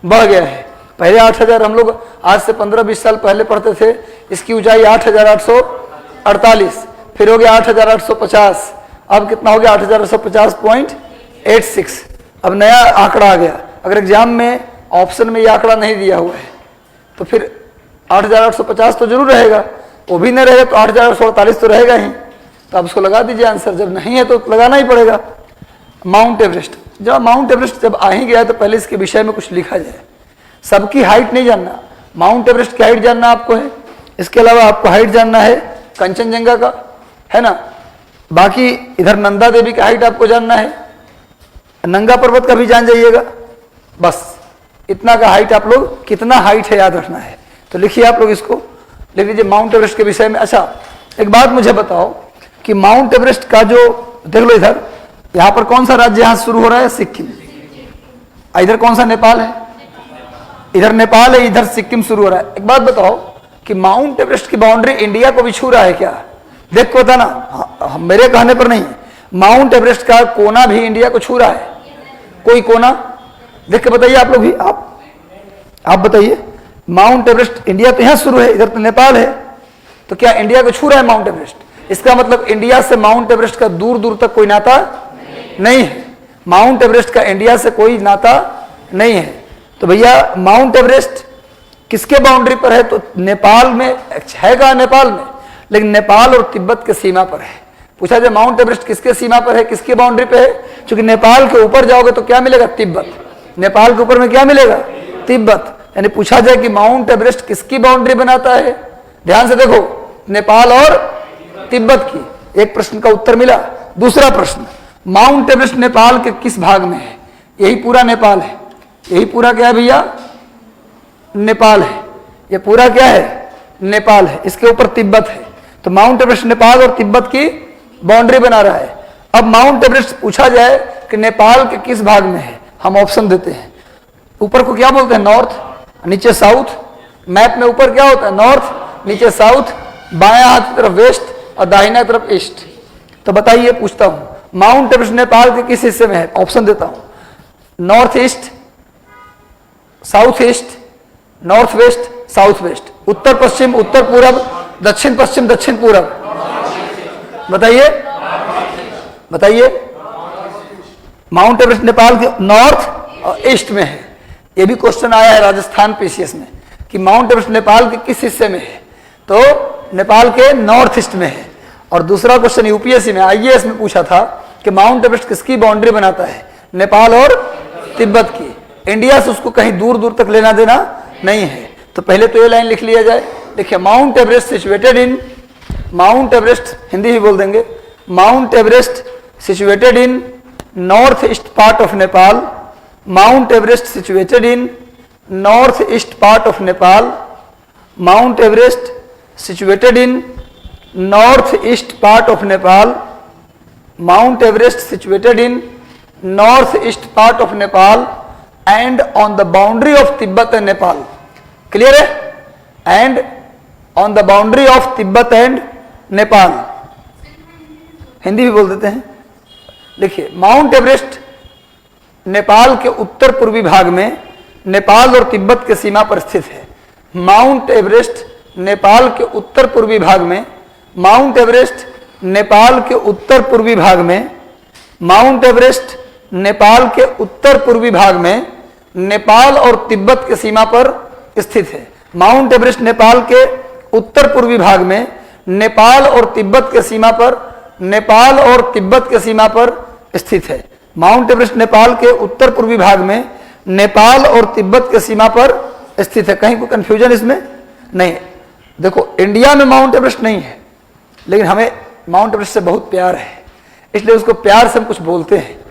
बढ़ गया है। पहले 8,000, हम लोग आज से 15-20 साल पहले पढ़ते थे, इसकी ऊंचाई 8,848, फिर हो गया 8,850, अब कितना हो गया? 8,850.86। अब नया आंकड़ा आ गया। अगर एग्जाम में ऑप्शन में ये आंकड़ा नहीं दिया हुआ है तो फिर 8,850 तो जरूर रहेगा, वो भी नहीं रहेगा तो 8,848 तो रहेगा ही। तो आप उसको लगा दीजिए आंसर, जब नहीं है तो लगाना ही पड़ेगा। माउंट एवरेस्ट, जब माउंट एवरेस्ट जब आ ही गया तो पहले इसके विषय में कुछ लिखा जाए। सबकी हाइट नहीं जानना, माउंट एवरेस्ट की हाइट जानना आपको है, इसके अलावा आपको हाइट जानना है कंचनजंगा का, है ना। बाकी इधर नंदा देवी की हाइट आपको जानना है, नंगा पर्वत का भी जान जाइएगा। बस इतना का हाइट आप लोग, कितना हाइट है याद रखना है। तो लिखिए आप लोग, इसको लिख लीजिए माउंट एवरेस्ट के विषय में। अच्छा, एक बात मुझे बताओ कि माउंट एवरेस्ट का जो, देख लो इधर, यहाँ पर कौन सा राज्य यहाँ शुरू हो रहा है? सिक्किम। इधर कौन सा? नेपाल है। इधर नेपाल है, इधर सिक्किम शुरू हो रहा है। एक बात बताओ कि माउंट एवरेस्ट की बाउंड्री इंडिया को भी छू रहा है क्या? देख को था ना, मेरे कहने पर नहीं, माउंट एवरेस्ट का कोना भी इंडिया को छू रहा है। कोई कोना देख के बताइए आप लोग भी, आप बताइए। माउंट एवरेस्ट इंडिया तो यहां शुरू है, इधर तो नेपाल है, तो क्या इंडिया को छू रहा है माउंट एवरेस्ट? इसका मतलब इंडिया से माउंट एवरेस्ट का दूर दूर तक कोई नाता नहीं है। माउंट एवरेस्ट का इंडिया से कोई नाता नहीं है। तो भैया माउंट एवरेस्ट किसके बाउंड्री पर है? तो नेपाल में है। नेपाल में लेकिन नेपाल और तिब्बत के सीमा पर है। पूछा जाए माउंट एवरेस्ट किसके सीमा पर है, किसकी बाउंड्री पे है? क्योंकि नेपाल के ऊपर जाओगे तो क्या मिलेगा? तिब्बत। नेपाल के ऊपर में क्या मिलेगा? तिब्बत। यानी पूछा जाए कि माउंट एवरेस्ट किसकी बाउंड्री बनाता है, ध्यान से देखो, नेपाल और तिब्बत की। एक प्रश्न का उत्तर मिला। दूसरा प्रश्न, माउंट एवरेस्ट नेपाल के किस भाग में है? यही पूरा नेपाल है। यही पूरा क्या है भैया? नेपाल है। ये पूरा क्या है? नेपाल है। इसके ऊपर तिब्बत है। तो माउंट एवरेस्ट नेपाल और तिब्बत की बाउंड्री बना रहा है। अब माउंट एवरेस्ट पूछा जाए कि नेपाल के किस भाग में है, हम ऑप्शन देते हैं। ऊपर को क्या बोलते हैं? नॉर्थ, नीचे साउथ। मैप में ऊपर क्या होता है? नॉर्थ, नीचे साउथ, बायां हाथ की तरफ वेस्ट और दाहिना तरफ ईस्ट। तो बताइए, पूछता हूं माउंट एवरेस्ट नेपाल के किस हिस्से में है? ऑप्शन देता हूं, north east, south east, north west, south west, उत्तर पश्चिम, उत्तर पूरब, दक्षिण पश्चिम, दक्षिण पूरब। बताइए बताइए। माउंट एवरेस्ट नेपाल के नॉर्थ और ईस्ट में है। यह भी क्वेश्चन आया है राजस्थान पीसीएस में कि माउंट एवरेस्ट नेपाल के किस हिस्से में है, तो नेपाल के नॉर्थ ईस्ट में है। और दूसरा क्वेश्चन यूपीएससी में, आईएएस में पूछा था कि माउंट एवरेस्ट किसकी बाउंड्री बनाता है? नेपाल और तिब्बत की। इंडिया से उसको कहीं दूर दूर तक लेना देना नहीं है। तो पहले तो ये लाइन लिख लिया जाए। देखिए, Mount Everest situated in, Mount Everest Hindi भी बोल देंगे, Mount Everest situated in north east part of Nepal, Mount Everest situated in north east part of Nepal, Mount Everest situated in north east part of Nepal, Mount Everest situated in north east part of Nepal and on the boundary of Tibet and Nepal. Clear है? And on the boundary of Tibet and Nepal, Hindi भी बोल देते हैं। लिखिए, Mount Everest Nepal के उत्तर पूर्वी भाग में नेपाल और तिब्बत के सीमा पर स्थित है। माउंट एवरेस्ट नेपाल के उत्तर पूर्वी भाग में, माउंट एवरेस्ट नेपाल के उत्तर पूर्वी भाग में, माउंट एवरेस्ट नेपाल के उत्तर पूर्वी भाग में नेपाल और तिब्बत के सीमा पर स्थित है। माउंट एवरेस्ट नेपाल के उत्तर पूर्वी भाग में नेपाल और तिब्बत के सीमा पर, नेपाल और तिब्बत के सीमा पर स्थित है। माउंट एवरेस्ट नेपाल के उत्तर पूर्वी भाग में नेपाल और तिब्बत के सीमा पर स्थित है। कहीं कोई कंफ्यूजन इसमें नहीं है। देखो, इंडिया में माउंट एवरेस्ट नहीं है, लेकिन हमें माउंट एवरेस्ट से बहुत प्यार है, इसलिए उसको प्यार से हम कुछ बोलते हैं।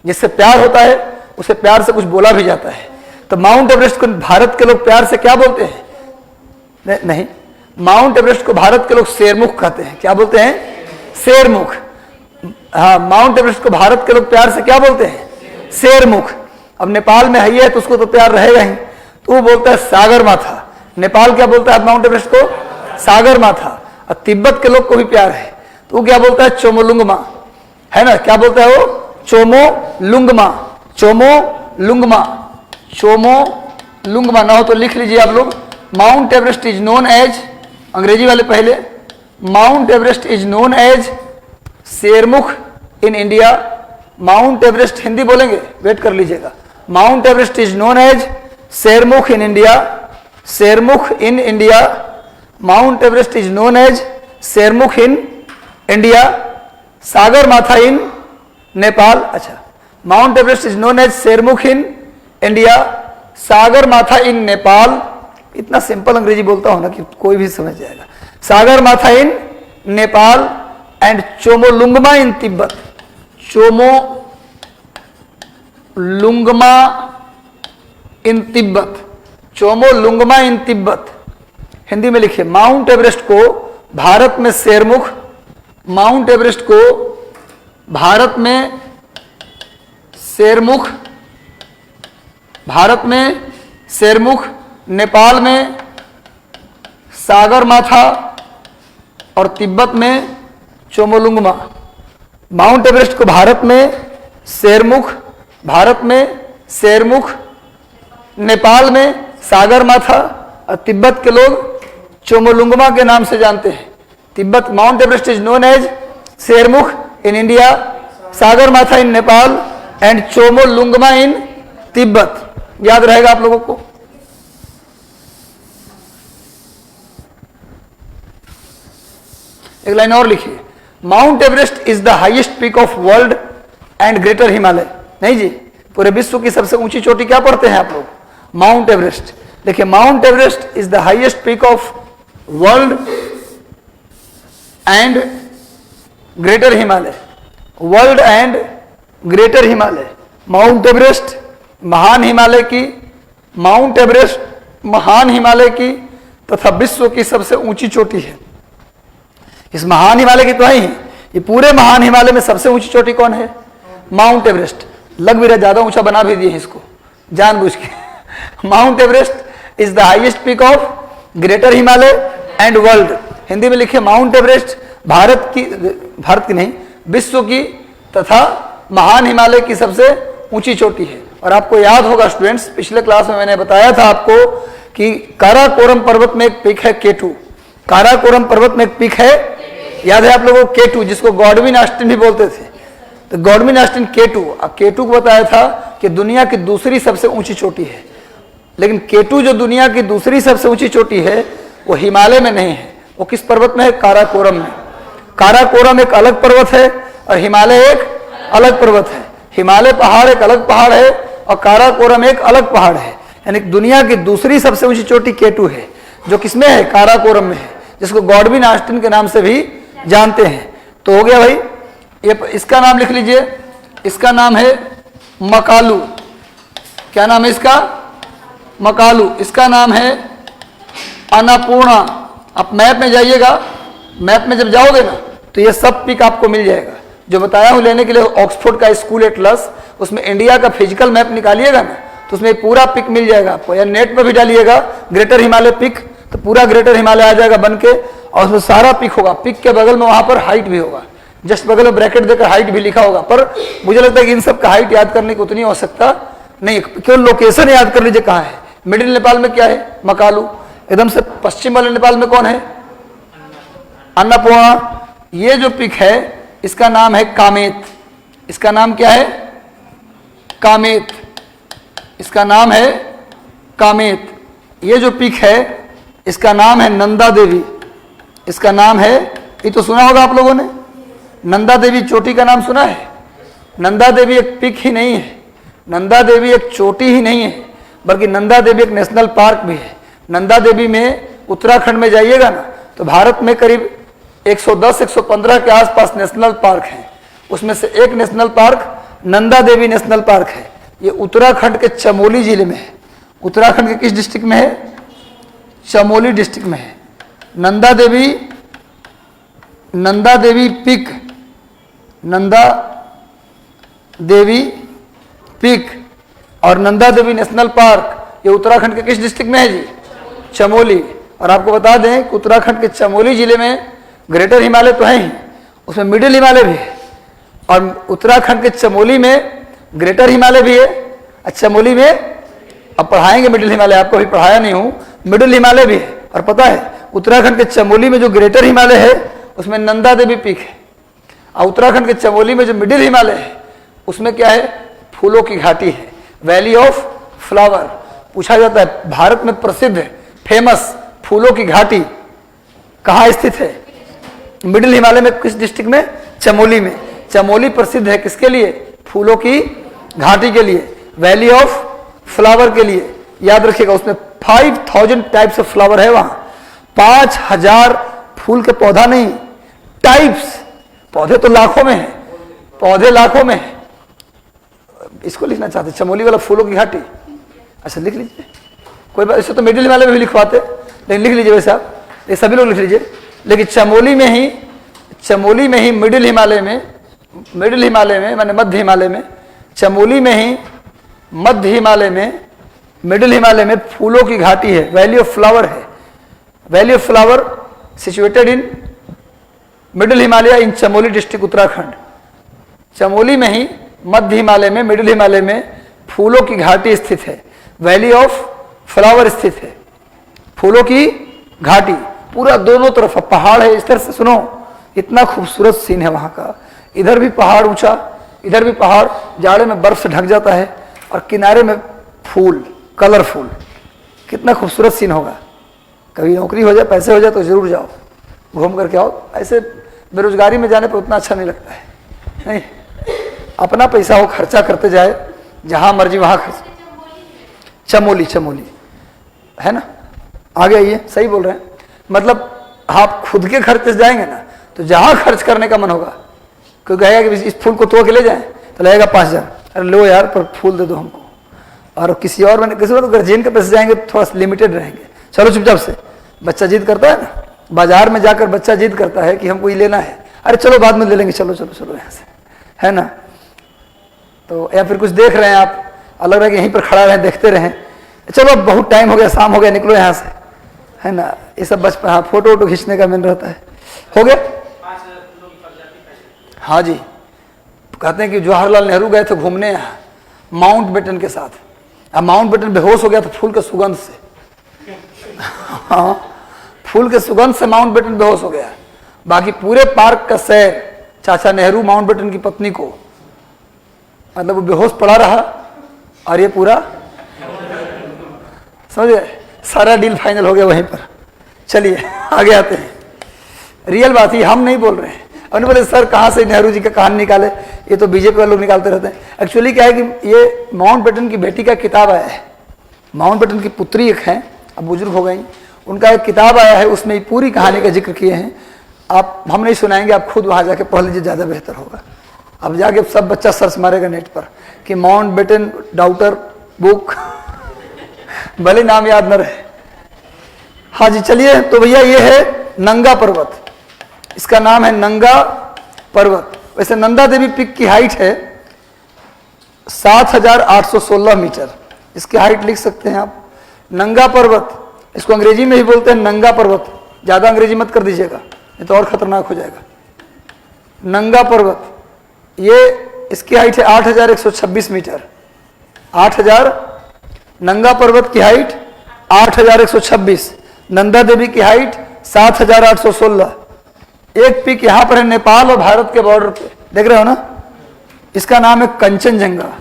जिससे प्यार होता है उसे प्यार से कुछ बोला भी जाता है। तो माउंट एवरेस्ट को भारत के लोग प्यार से क्या बोलते हैं? नहीं, माउंट एवरेस्ट को भारत के लोग शेरमुख कहते हैं। क्या बोलते हैं? शेरमुख। हाँ, माउंट एवरेस्ट को भारत के लोग प्यार से क्या बोलते हैं? शेरमुख। अब नेपाल में है तो उसको तो प्यार रहेगा ही, तो वो बोलता है सागर माथा। नेपाल क्या बोलता है माउंट एवरेस्ट को? सागर माथा। और तिब्बत के लोग को भी प्यार है, तो वो क्या बोलता है? चोमोलुंगमा, है ना? क्या बोलता है वो? चोमोलुंगमा, चोमोलुंगमा, चोमोलुंगमा। ना हो तो लिख लीजिए आप लोग। Mount Everest is known as, अंग्रेजी वाले पहले, Mount Everest is known as Shermukh in India. Mount Everest Hindi बोलेंगे, वेट कर लीजिएगा। Mount Everest is known as Shermukh in India, Shermukh in India. Mount Everest is known as Shermukh in India, Sagarmatha in Nepal. अच्छा, Mount Everest is known as Shermukh in India, Sagarmatha in Nepal. इतना simple अंग्रेजी बोलता हूं ना कि कोई भी समझ जाएगा। Sagarmatha in Nepal and Chomolungma in Tibet, Chomolungma in Tibet, Chomolungma in Tibet. Hindi में लिखिए, माउंट एवरेस्ट को भारत में शेरमुख, माउंट एवरेस्ट को भारत में शेरमुख, भारत में शेरमुख, नेपाल में सागर माथा और तिब्बत में चोमोलुंगमा। माउंट एवरेस्ट को भारत में शेरमुख, भारत में शेरमुख, नेपाल में सागर माथा और तिब्बत के लोग चोमोलुंगमा के नाम से जानते हैं। Tibet, Mount Everest is known as Shermukh in India, Sagarmatha in Nepal and Chomolungma in Tibet. याद रहेगा आप लोगों को। एक लाइन और लिखिए, Mount Everest is the highest peak of world and greater Himalaya. नहीं जी, पूरे विश्व की सबसे ऊंची चोटी क्या पढ़ते हैं आप लोग? Mount Everest. देखिए, Mount Everest is the highest peak of world and greater Himalaya. World and greater Himalaya, Mount Everest महान हिमालय की, माउंट एवरेस्ट महान हिमालय की तथा विश्व की सबसे ऊंची चोटी है। इस महान हिमालय की तो है ही, ये पूरे महान हिमालय में सबसे ऊंची चोटी कौन है? Mount Everest. लग भी रहा, ज्यादा ऊंचा बना भी दिए इसको जानबूझ के। Mount Everest is the highest peak of Greater Himalaya and world. Hindi में लिखे, माउंट एवरेस्ट भारत की नहीं, विश्व की तथा महान हिमालय की सबसे ऊंची चोटी है। और आपको याद होगा स्टूडेंट्स, पिछले क्लास में मैंने बताया था आपको कि काराकोरम पर्वत में एक पीक है K2। काराकोरम पर्वत में एक पीक है, याद है आप लोगों को, K2, जिसको गॉडविन ऑस्टिन भी बोलते थे। तो गॉडविन ऑस्टिन K2, अब K2 को बताया था कि दुनिया की दूसरी सबसे ऊंची चोटी है। लेकिन K2 जो दुनिया की दूसरी सबसे ऊंची चोटी है वो हिमालय में नहीं है। वो किस पर्वत में है? काराकोरम में। काराकोरम एक अलग पर्वत है और हिमालय एक अलग पर्वत है। हिमालय पहाड़ एक अलग पहाड़ है और काराकोरम एक अलग पहाड़ है। यानी दुनिया की दूसरी सबसे ऊंची चोटी K2 है, जो किसमें है? काराकोरम में है, जिसको गॉडविन ऑस्टिन के नाम से भी जानते हैं। तो हो गया भाई, ये इसका नाम लिख लीजिए, इसका नाम है मकालू। क्या नाम है इसका? मकालू। इसका नाम है अन्नपूर्णा। आप मैप में जाइएगा, मैप में जब जाओगे ना तो ये सब पिक आपको मिल जाएगा जो बताया हूं लेने के लिए। ऑक्सफोर्ड का स्कूल एटलस, उसमें इंडिया का फिजिकल मैप निकालिएगा ना तो उसमें पूरा पिक मिल जाएगा आपको। या नेट पर भी डालिएगा ग्रेटर हिमालय पिक, तो पूरा ग्रेटर हिमालय आ जाएगा बन के, और उसमें सारा पिक होगा। पिक के बगल में वहां पर हाइट भी होगा, जस्ट बगल में ब्रैकेट देकर हाइट भी लिखा होगा। पर मुझे लगता है कि इन सब का हाइट याद करने की उतनी आवश्यकता नहीं, केवल लोकेशन याद कर लीजिए कहाँ है। मिडिल नेपाल में क्या है? मकालू। एकदम से पश्चिम वाले नेपाल में कौन है? अन्नपूर्णा। ये जो पिक है इसका नाम है कामेत। इसका नाम क्या है? कामेत। इसका नाम है कामेत। ये जो पिक है इसका नाम है नंदा देवी। इसका नाम है, ये तो सुना होगा आप लोगों ने, नंदा देवी चोटी का नाम सुना है? नंदा देवी एक पिक ही नहीं है, नंदा देवी एक चोटी ही नहीं है, बल्कि नंदा देवी एक नेशनल पार्क भी है। नंदा देवी में उत्तराखंड में जाइएगा ना तो भारत में करीब 110-115 के आसपास नेशनल पार्क हैं। उसमें से एक national park Nanda Devi national park है। ये उत्तराखंड के चमोली जिले में है। उत्तराखंड के किस डिस्ट्रिक्ट में है? चमोली डिस्ट्रिक्ट में है। नंदा देवी पिक, नंदा देवी पिक और नंदा देवी नेशनल पार्क, ये उत्तराखंड के किस डिस्ट्रिक्ट में है जी? चमोली। और आपको बता दें कि उत्तराखंड के चमोली जिले में ग्रेटर हिमालय तो है ही, उसमें मिडिल हिमालय भी है। और उत्तराखंड के चमोली में ग्रेटर हिमालय भी है। चमोली में अब पढ़ाएंगे मिडिल हिमालय, आपको भी पढ़ाया नहीं हूं, मिडिल हिमालय भी है। और पता है उत्तराखंड के चमोली में जो ग्रेटर हिमालय है उसमें नंदा देवी पीक है। और उत्तराखंड के चमोली में जो मिडिल हिमालय है उसमें क्या है? फूलों की घाटी है, वैली ऑफ फ्लावर। पूछा जाता है भारत में प्रसिद्ध फेमस फूलों की घाटी कहाँ स्थित है? मिडिल हिमालय में। किस डिस्ट्रिक्ट में? चमोली में। चमोली प्रसिद्ध है किसके लिए? फूलों की घाटी के लिए, वैली ऑफ फ्लावर के लिए। याद रखिएगा उसमें 5000 टाइप्स ऑफ फ्लावर है वहां। 5000 फूल के पौधा नहीं, टाइप्स। पौधे तो लाखों में है, पौधे लाखों में है। इसको लिखना चाहते चमोली वाला फूलों की घाटी? अच्छा लिख लीजिए, कोई बात। इसे तो मिडिल हिमालय में भी लिखवाते, लेकिन लिख लीजिए वैसे आप, ये सभी लोग लिख लीजिए। लेकिन चमोली में ही मिडिल हिमालय में माने मध्य हिमालय में, चमोली में ही मध्य हिमालय में, मिडिल हिमालय में फूलों की घाटी है, वैली ऑफ फ्लावर है। Valley of flower situated in middle Himalaya in Chamoli district Uttarakhand. Chamoli में ही मध्य हिमालय में, मिडिल हिमालय में फूलों की घाटी स्थित है, वैली ऑफ फ्लावर स्थित है। फूलों की घाटी, पूरा दोनों तरफ पहाड़ है। इस तरह से सुनो, इतना खूबसूरत सीन है वहां का। इधर भी पहाड़ ऊंचा, इधर भी पहाड़, जाड़े में बर्फ से ढक जाता है और किनारे में फूल, कलरफुल। कितना खूबसूरत सीन होगा। कभी नौकरी हो जाए, पैसे हो जाए तो जरूर जाओ, घूम करके आओ। ऐसे बेरोजगारी में जाने पर उतना अच्छा नहीं लगता है, नहीं, अपना पैसा हो खर्चा करते जाए, जहां मर्जी वहां खर्च। चमोली, चमोली है ना, आगे आइए, सही बोल रहे हैं। मतलब आप खुद के खर्चे से जाएंगे ना, तो जहां खर्च करने का मन होगा, कोई कहेगा कि इस फूल को तोड़ के ले जाएं, तो लगेगा 5,000, अरे लो यार पर फूल दे दो हमको। और किसी और में किसी और गार्जियन के पैसे जाएंगे तो थोड़ा लिमिटेड रहेंगे, चलो चुपचाप से। बच्चा जिद करता है ना, बाजार में जाकर बच्चा जिद करता है कि हमको ये लेना है, अरे चलो बाद में ले लेंगे, चलो चलो चलो यहाँ से, है ना। तो या फिर कुछ देख रहे हैं आप, अलग रहा कि यहीं पर खड़ा रहें, देखते रहें, चलो अब बहुत टाइम हो गया, शाम हो गया, निकलो यहाँ से, है ना। ये सब बचपन, हाँ, फोटो वोटो खींचने का मन रहता है। हो गया, हाँ जी। कहते हैं कि जवाहरलाल नेहरू गए थे घूमने यहाँ माउंट बेटन के साथ, अब माउंट बेटन बेहोश हो गया था फूल के सुगंध से। हाँ, फूल के सुगंध से माउंट बेटन बेहोश हो गया। बाकी पूरे पार्क का सैर चाचा नेहरू माउंट बेटन की पत्नी को, मतलब वो बेहोश पड़ा रहा, और ये पूरा समझे, सारा डील फाइनल हो गया वहीं पर। चलिए आगे आते हैं, रियल बात ही हम नहीं बोल रहे हैं। और बोले सर कहाँ से नेहरू जी का कहानी निकाले, ये तो बीजेपी वाले लोग निकालते रहते हैं। एक्चुअली क्या है कि ये माउंट बेटन की बेटी का किताब आया है, माउंट बेटन की पुत्री एक हैं, अब बुजुर्ग हो गई, उनका एक किताब आया है, उसमें पूरी कहानी का जिक्र किए हैं। आप, हम नहीं सुनाएंगे, आप खुद वहाँ जाके पढ़ लीजिए, ज़्यादा बेहतर होगा। अब जाके सब बच्चा सर्च मारेगा नेट पर कि माउंट बेटन डाउटर बुक, भले नाम याद न रहे। हाँ जी, चलिए, तो भैया ये है नंगा पर्वत, इसका नाम है नंगा पर्वत। वैसे नंदा देवी पिक की हाइट है 7,816 मीटर, इसकी हाइट लिख सकते हैं आप। नंगा पर्वत, इसको अंग्रेजी में ही बोलते हैं नंगा पर्वत, ज़्यादा अंग्रेजी मत कर दीजिएगा, नहीं तो और खतरनाक हो जाएगा। नंगा पर्वत, ये इसकी हाइट है 8,126 मीटर। 8,000, नंगा पर्वत की हाइट 8,126, नंदा देवी की हाइट 7,816। एक पिक यहां पर है नेपाल और भारत के बॉर्डर पे, देख रहे हो ना, इसका नाम है कंचनजंगा।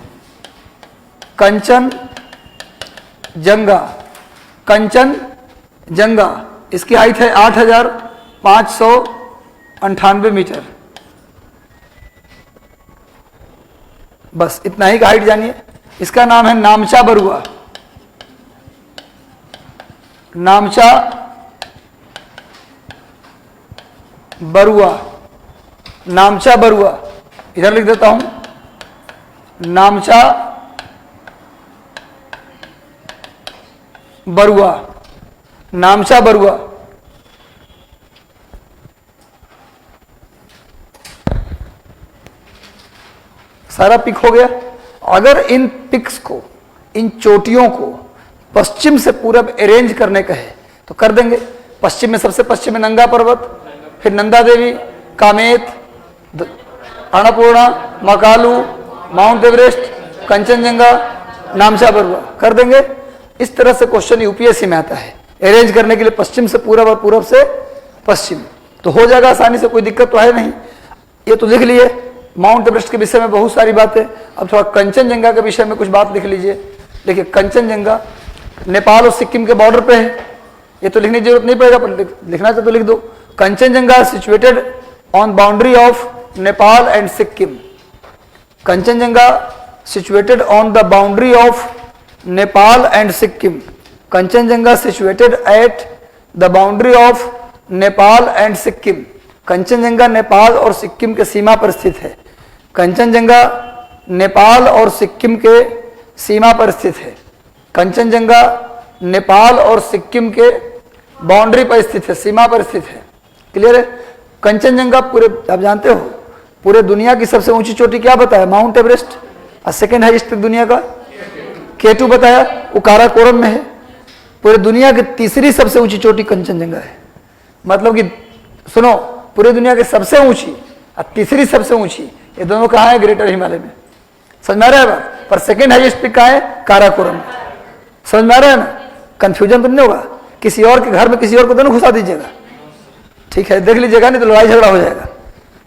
कंचनजंगा, कंचनजंगा, इसकी हाइट है 8,598 मीटर। बस इतना ही का हाइट जानिए। इसका नाम है नामचा बरुआ, नामचा बरुआ, नामचा बरुआ, इधर लिख देता हूं, नामचा बरुआ, नामचा बरुआ। सारा पिक हो गया। अगर इन पिक्स को, इन चोटियों को पश्चिम से पूरब अरेंज करने का है तो कर देंगे। पश्चिम में, सबसे पश्चिम में नंगा पर्वत, फिर नंदा देवी, कामेत, अन्नपूर्णा, मकालू, माउंट एवरेस्ट, कंचनजंगा, नामचा बरुआ, कर देंगे। इस तरह से क्वेश्चन यूपीएससी में आता है, अरेंज करने के लिए पश्चिम से पूरब और पूरब से पश्चिम, तो हो जाएगा आसानी से, कोई दिक्कत तो है नहीं। ये तो लिख लिए माउंट एवरेस्ट के विषय में बहुत सारी बातें। अब थोड़ा कंचनजंगा के विषय में कुछ बात लिख लीजिए। देखिए कंचनजंगा नेपाल और सिक्किम के बॉर्डर पे है, ये तो लिखने की जरूरत नहीं पड़ेगा, पर लिखना चाहे तो लिख दो। Kanchenjunga situated on boundary of Nepal and Sikkim. Kanchenjunga situated on the boundary of Nepal and Sikkim. Kanchenjunga situated at the boundary of Nepal and Sikkim. Kanchenjunga Nepal और सिक्किम के सीमा पर स्थित है। कंचनजंगा नेपाल और सिक्किम के सीमा पर स्थित है। कंचनजंगा नेपाल और सिक्किम के बाउंड्री पर स्थित है, सीमा पर स्थित है। क्लियर है। कंचनजंगा पूरे, आप जानते हो, पूरे दुनिया की सबसे ऊंची चोटी क्या बताया? Mount Everest. और सेकेंड हाईएस्ट पिक दुनिया का K2 बताया, वो काराकोरम में है। पूरे दुनिया की तीसरी सबसे ऊंची चोटी कंचनजंगा है। मतलब कि सुनो, पूरी दुनिया की सबसे ऊंची और तीसरी सबसे ऊंची, ये दोनों कहाँ है? ग्रेटर हिमालय में। समझ में आ रहा है बात? पर सेकेंड हाईएस्ट पिक कहाँ है? काराकोरम में। समझ में आ रहा है ना? कंफ्यूजन तो नहीं होगा? किसी और के घर में किसी और को दोनों घुसा दीजिएगा, ठीक है? देख लीजिएगा, नहीं तो लड़ाई झगड़ा हो जाएगा।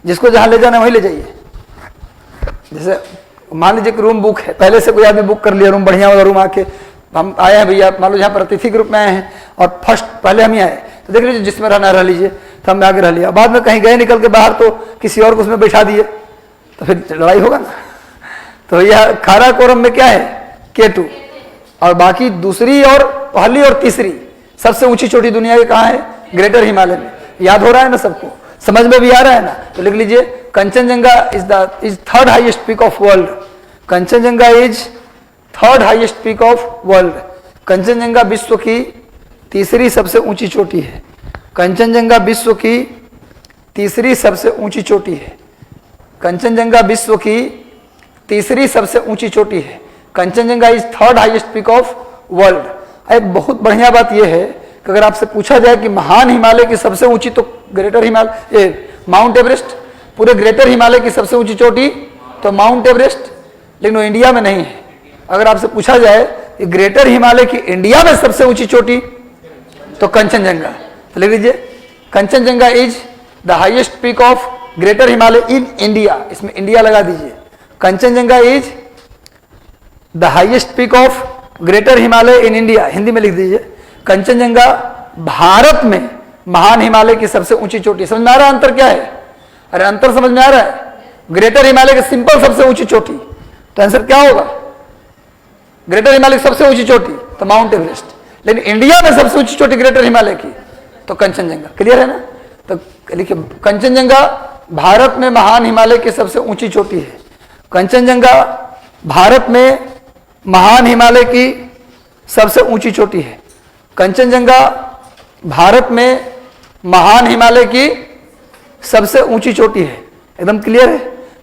जिसको जहां ले जाना वहीं ले जाइए। जैसे मान लीजिए कि रूम बुक है, पहले से कोई आदमी बुक कर लिया रूम, बढ़िया वाला रूम, आके हम आए हैं भैया, मान लो यहाँ पर अतिथि ग्रुप में आए हैं और फर्स्ट पहले हम ही आए, तो देख लीजिए जिसमें रहना रह लीजिए। तो हमने आगे रह लिया। बाद में कहीं गए निकल के बाहर तो किसी और को उसमें बैठा दिए तो फिर लड़ाई होगा ना। तो यह काराकोरम में क्या है, K2। और बाकी दूसरी और पहली और तीसरी सबसे ऊंची चोटी दुनिया की कहाँ है, ग्रेटर हिमालय में। याद हो रहा है ना सबको, समझ में भी आ रहा है ना। तो लिख लीजिए Kanchenjunga is third highest peak of world. Kanchenjunga is third highest peak of world. Kanchenjunga विश्व की तीसरी सबसे ऊंची चोटी है। कंचनजंगा विश्व की तीसरी सबसे ऊंची चोटी है। कंचनजंगा विश्व की तीसरी सबसे ऊंची चोटी है। Kanchenjunga is third highest peak of world. एक बहुत बढ़िया बात यह है कि अगर आपसे पूछा जाए कि महान हिमालय की सबसे ऊंची, तो ग्रेटर हिमालय, माउंट एवरेस्ट। पूरे ग्रेटर हिमालय की सबसे ऊंची चोटी तो माउंट एवरेस्ट, लेकिन वो इंडिया में नहीं है। अगर आपसे पूछा जाए कि ग्रेटर हिमालय की इंडिया में सबसे ऊंची चोटी तो कंचनजंगा। तो लिख लीजिए Kanchenjunga is the highest peak of Greater Himalaya in India. इसमें इंडिया लगा दीजिए। Kanchenjunga is the highest peak of Greater Himalaya in India. Hindi में लिख दीजिए कंचनजंगा भारत में महान हिमालय की सबसे ऊंची चोटी। समझ में आ रहा है अंतर क्या है? अरे अंतर समझ में आ रहा है? ग्रेटर हिमालय की सिंपल सबसे ऊंची चोटी, तो आंसर क्या होगा? ग्रेटर हिमालय की सबसे ऊंची चोटी तो माउंट एवरेस्ट, लेकिन इंडिया में सबसे ऊंची चोटी ग्रेटर हिमालय की तो कंचनजंगा। क्लियर है ना? तो लिखिए कंचनजंगा भारत में महान हिमालय की सबसे ऊंची चोटी है। कंचनजंगा भारत में महान हिमालय की सबसे ऊंची चोटी है। कंचनजंगा भारत में महान हिमालय की सबसे ऊंची चोटी है। एकदम क्लियर है,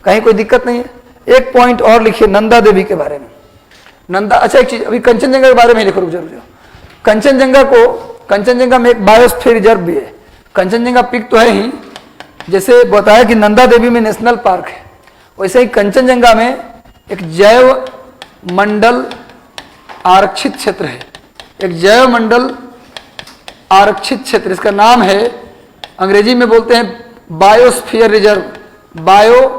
कहीं कोई दिक्कत नहीं है। एक पॉइंट और लिखिए नंदा देवी के बारे में। नंदा, अच्छा एक चीज अभी कंचनजंगा के बारे में लिखो, रुक जाओ। कंचनजंगा में एक बायोस्फीयर रिजर्व भी है। कंचनजंगा पीक तो है ही, जैसे बताया कि नंदा देवी में नेशनल पार्क है, वैसे ही कंचनजंगा में एक जैव मंडल आरक्षित क्षेत्र है। एक जैव मंडल आरक्षित क्षेत्र, इसका नाम है, अंग्रेजी में बोलते हैं बायोस्फीयर रिजर्व। बायोस्फीयर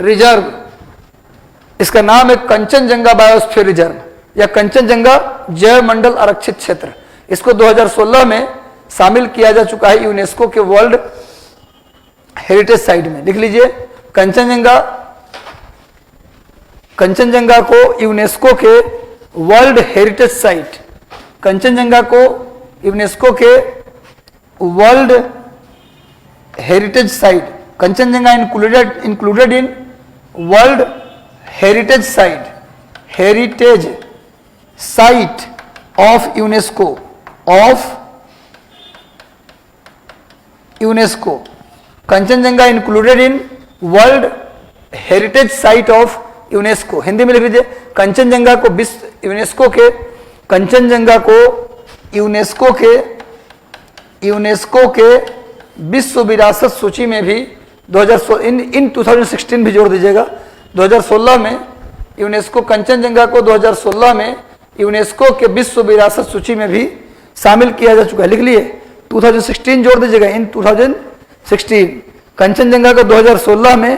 रिजर्व, इसका नाम है कंचनजंगा बायोस्फीयर रिजर्व या कंचनजंगा जैव मंडल आरक्षित क्षेत्र। इसको 2016 में शामिल किया जा चुका है यूनेस्को के वर्ल्ड हेरिटेज साइट में। लिख लीजिए कंचनजंगा को यूनेस्को के वर्ल्ड हेरिटेज साइट, कंचनजंगा को यूनेस्को के world heritage site, Kanchenjunga included in world heritage site of UNESCO. Kanchenjunga included in world heritage site of UNESCO. Hindi में लिख लीजिए कंचनजंगा को यूनेस्को के विश्व विरासत सूची में भी 2016 भी जोड़ दीजिएगा। 2016 में यूनेस्को कंचनजंगा को 2016 में यूनेस्को के विश्व विरासत सूची में भी शामिल किया जा चुका है। लिख लिए 2016 जोड़ दीजिएगा, इन 2016 कंचनजंगा को 2016 में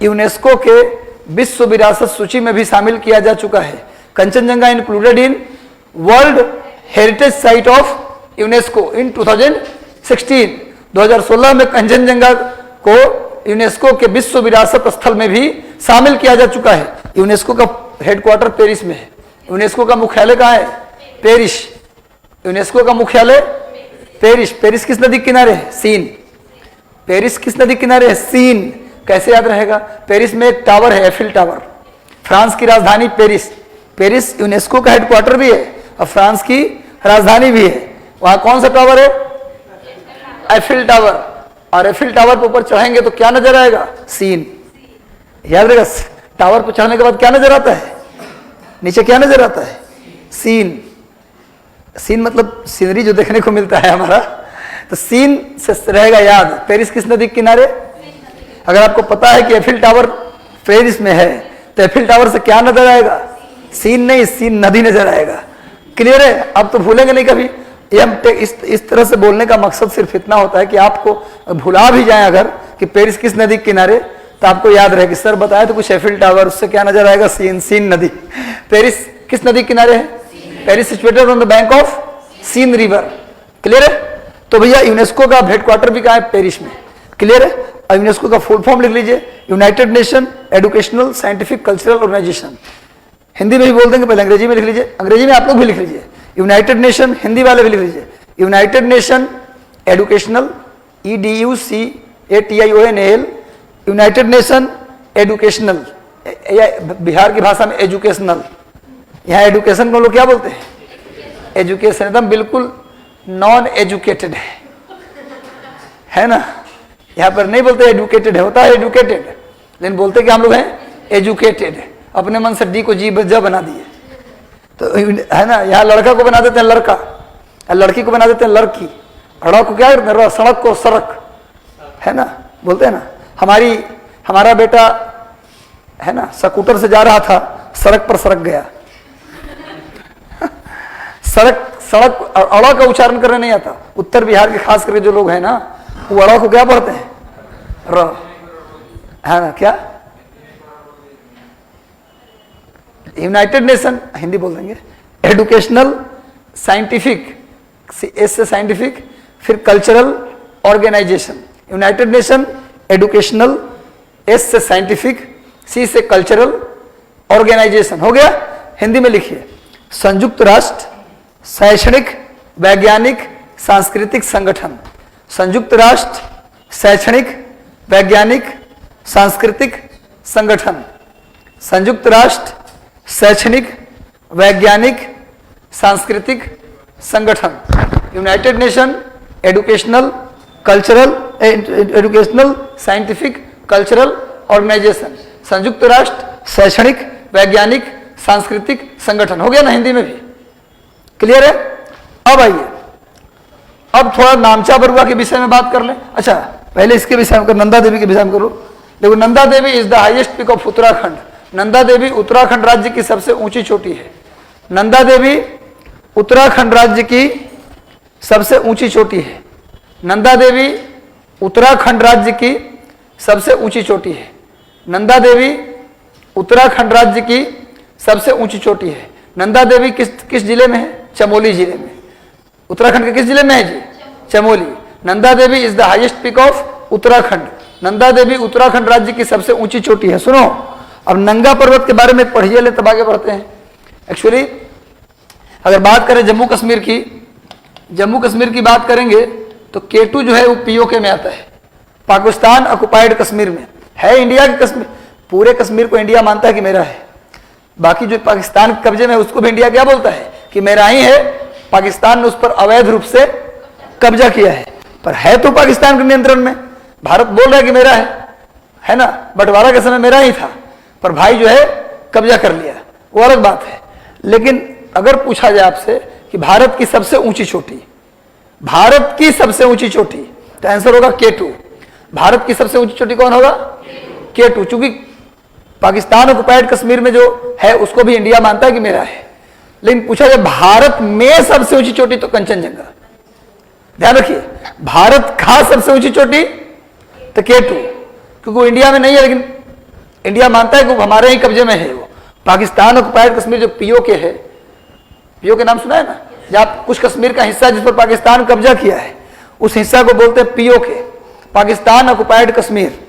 यूनेस्को के विश्व विरासत सूची में भी शामिल किया जा चुका है। Kanchenjunga included in world heritage site of UNESCO इन 2016। 2016 में कंचनजंगा को यूनेस्को के विश्व विरासत स्थल में भी शामिल किया जा चुका है। यूनेस्को का हेडक्वार्टर पेरिस में है। यूनेस्को का मुख्यालय कहाँ है? पेरिस। यूनेस्को का मुख्यालय पेरिस। पेरिस किस नदी के किनारे है? सीन। पेरिस किस नदी के किनारे है? सीन। कैसे याद रहेगा? पेरिस में एक टावर है, एफिल टावर। फ्रांस की राजधानी पेरिस। पेरिस यूनेस्को का हेडक्वार्टर भी है और फ्रांस की राजधानी भी है। वहां कौन सा टावर है? Eiffel tower. और एफिल टावर पर ऊपर चढ़ेंगे तो क्या नजर आएगा? सीन। याद रहेगा, टावर पर चढ़ने के बाद क्या नजर आता है? नीचे क्या नजर आता है? सीन। सीन मतलब सीनरी जो देखने को मिलता है हमारा, तो सीन से रहेगा याद। पेरिस किस नदी के किनारे? अगर आपको पता है कि एफिल टावर पेरिस में है तो एफिल टावर से क्या नजर आएगा? सीन नहीं, सीन नदी नजर आएगा। क्लियर है? अब तो भूलेंगे नहीं कभी। इस तरह से बोलने का मकसद सिर्फ इतना होता है कि आपको भुला भी जाए अगर कि पेरिस किस नदी के किनारे, तो आपको याद रहे कि सर बताया तो कुछ एफिल टावर, उससे क्या नजर आएगा? सीन। सीन नदी। पेरिस किस नदी के किनारे है? Paris situated on the bank of Seine river. Clear है? तो भैया यूनेस्को का हेडक्वार्टर भी कहाँ है? पेरिस में। क्लियर है? अब यूनेस्को का फुल फॉर्म लिख लीजिए, United Nation Educational Scientific Cultural Organization. Hindi में भी बोल देंगे, पहले अंग्रेजी में लिख लीजिए, अंग्रेजी में आप लोग भी लिख लीजिए, यूनाइटेड नेशन, हिंदी वाले भी लिख लीजिए, United Nation educational, EDUCATIONAL, United Nation educational, Bihar की भाषा में एजुकेशनल, यहाँ एजुकेशन को लोग क्या बोलते हैं? एजुकेशन। एकदम बिल्कुल नॉन एजुकेटेड है ना, यहाँ पर नहीं बोलते एजुकेटेड है, होता है एजुकेटेड, लेकिन बोलते कि हम लोग हैं एजुकेटेड। अपने मन से डी को जी ज बना दिए, तो है ना, यहाँ लड़का को बना देते हैं लड़का, लड़की को बना देते हैं लड़की, अड़ा को क्या करते हैं? सड़क को सड़क, है ना, बोलते हैं ना। हमारा बेटा है ना, स्कूटर से जा रहा था, सड़क पर सड़क गया। सड़क अड़ा का उच्चारण करने नहीं आता। उत्तर बिहार के खास करके जो लोग हैं ना, वो अड़ा को क्या पढ़ते हैं? र, है ना, क्या? यूनाइटेड नेशन, हिंदी बोल देंगे, एजुकेशनल साइंटिफिक, एस से साइंटिफिक, फिर Cultural Organization. United Nation Educational, S से साइंटिफिक, सी से कल्चरल ऑर्गेनाइजेशन। हो गया? हिंदी में लिखिए, संयुक्त राष्ट्र शैक्षणिक वैज्ञानिक सांस्कृतिक संगठन। संयुक्त राष्ट्र शैक्षणिक वैज्ञानिक सांस्कृतिक संगठन। संयुक्त राष्ट्र शैक्षणिक वैज्ञानिक सांस्कृतिक संगठन। United Nation Educational Cultural, Educational Scientific Cultural Organization. संयुक्त राष्ट्र शैक्षणिक वैज्ञानिक सांस्कृतिक संगठन। हो गया ना हिंदी में भी? क्लियर है? अब आइए, अब थोड़ा नामचा बरुआ के विषय में बात कर लें। अच्छा, पहले इसके विषय में, नंदा देवी के विषय में करो। देखो, Nanda Devi is the highest peak of Uttarakhand. Nanda Devi Uttarakhand राज्य की सबसे ऊंची चोटी है। नंदा देवी उत्तराखंड राज्य की सबसे ऊंची चोटी है। नंदा देवी उत्तराखंड राज्य की सबसे ऊंची चोटी है। नंदा देवी उत्तराखंड राज्य की सबसे ऊंची चोटी है। नंदा देवी किस जिले में है? चमोली जिले में। उत्तराखंड के किस जिले में है जी? Chamoli. Nanda Devi is the highest peak of Uttarakhand. Nanda Devi Uttarakhand राज्य की सबसे ऊंची चोटी है। सुनो, अब नंगा पर्वत के बारे में पढ़िए, ले तब आगे बढ़ते हैं। एक्चुअली अगर बात करें जम्मू कश्मीर की बात करेंगे तो केटू जो है वो पीओके में आता है, पाकिस्तान ऑक्युपाइड कश्मीर में है। इंडिया के कश्मीर, पूरे कश्मीर को इंडिया मानता है कि मेरा है। बाकी जो पाकिस्तान के कब्जे में है उसको भी इंडिया क्या बोलता है कि मेरा ही है। पाकिस्तान ने उस पर अवैध रूप से कब्जा किया है, पर है तो पाकिस्तान के नियंत्रण में। भारत बोल रहा है कि मेरा है ना, बंटवारा के समय मेरा ही था, पर भाई जो है कब्जा कर लिया, वो अलग बात है। लेकिन अगर पूछा जाए आपसे कि भारत की सबसे ऊंची चोटी, भारत की सबसे ऊंची चोटी, तो आंसर होगा केटू। भारत की सबसे ऊंची चोटी कौन होगा? केटू। चूंकि पाकिस्तान ऑक्युपाइड कश्मीर में जो है उसको भी इंडिया मानता है कि मेरा है। लेकिन पूछा जाए भारत में सबसे ऊंची चोटी, तो कंचनजंगा। ध्यान रखिए, भारत का सबसे ऊंची चोटी तो केटू, क्योंकि वो इंडिया में नहीं है, लेकिन इंडिया मानता है कि वो हमारे ही कब्जे में है। वो पाकिस्तान ऑक्युपाइड कश्मीर जो पीओके है, पीओके नाम सुना है ना, जहाँ कुछ कश्मीर का हिस्सा जिस पर पाकिस्तान कब्जा किया है, उस हिस्सा को बोलते हैं पीओके, पाकिस्तान ऑक्युपाइड कश्मीर।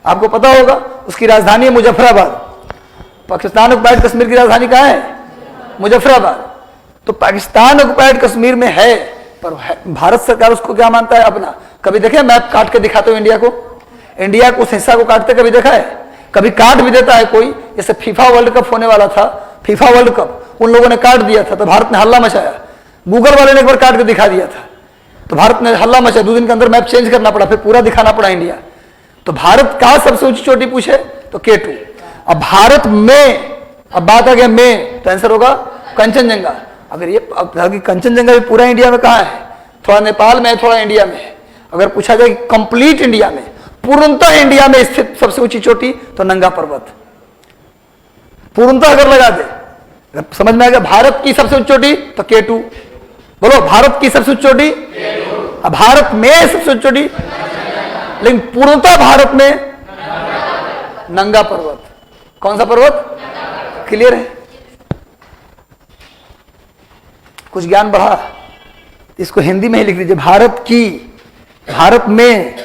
आपको पता होगा उसकी राजधानी है मुजफ्फराबाद। पाकिस्तान ऑक्युपाइड कश्मीर की राजधानी कहाँ है? मुजफ्फराबाद। तो पाकिस्तान ऑक्युपाइड कश्मीर में है, पर भारत सरकार उसको क्या मानता है? अपना। कभी देखे मैप काट के दिखाते हो इंडिया को? इंडिया को उस हिस्सा को काटते कभी देखा है? कभी काट भी देता है कोई। जैसे फीफा वर्ल्ड कप होने वाला था, फीफा वर्ल्ड कप उन लोगों ने काट दिया था, तो भारत ने हल्ला मचाया। गूगल वाले ने एक बार काट के दिखा दिया था, तो भारत ने हल्ला मचाया। 2 दिन के अंदर मैप चेंज करना पड़ा, फिर पूरा दिखाना पड़ा इंडिया। तो भारत का सबसे ऊंची चोटी पूछे तो केटू। अब भारत में, अब बात आ गया में, तो आंसर होगा कंचनजंगा। अगर ये कंचनजंगा भी पूरा इंडिया में कहाँ है? थोड़ा नेपाल में है, थोड़ा इंडिया में है। अगर पूछा जाए कंप्लीट इंडिया में, पूर्णतः इंडिया में स्थित सबसे ऊंची चोटी, तो नंगा पर्वत। पूर्णतः अगर लगा दे, अगर समझ में आ गया भारत की सबसे ऊंची चोटी तो केटू। बोलो, भारत की सबसे ऊंची चोटी, भारत में सबसे ऊंची चोटी, लेकिन पूर्णतः भारत में नंगा पर्वत। कौन सा पर्वत? क्लियर है? कुछ ज्ञान बढ़ा? इसको हिंदी में ही लिख लीजिए, भारत की, भारत में,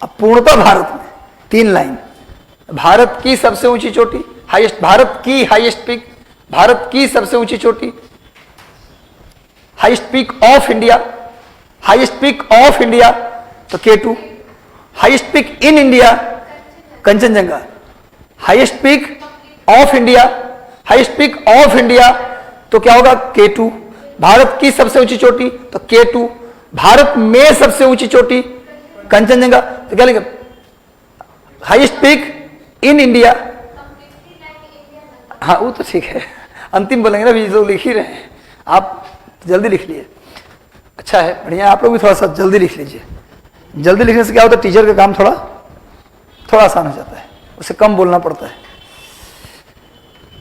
अब पूर्णतः भारत में, 3 लाइन। भारत की सबसे ऊंची चोटी, हाईएस्ट, भारत की हाईएस्ट पीक, भारत की सबसे ऊंची चोटी, highest peak of India, highest peak of India तो K2, highest peak in India Kanchenjunga, highest peak of India, highest peak of India तो क्या होगा K2, भारत की सबसे ऊंची चोटी तो K2, भारत में सबसे ऊंची चोटी कंचनजंगा तो क्या लिखेगा, हाईएस्ट पीक इन इंडिया, हाँ वो तो ठीक है, अंतिम बोलेंगे ना, अभी लोग लिख ही रहे हैं, आप जल्दी लिख लिए, अच्छा है, बढ़िया, आप लोग भी थोड़ा सा जल्दी लिख लीजिए। जल्दी लिखने से क्या होता है, टीचर का काम थोड़ा आसान हो जाता है, उसे कम बोलना पड़ता है।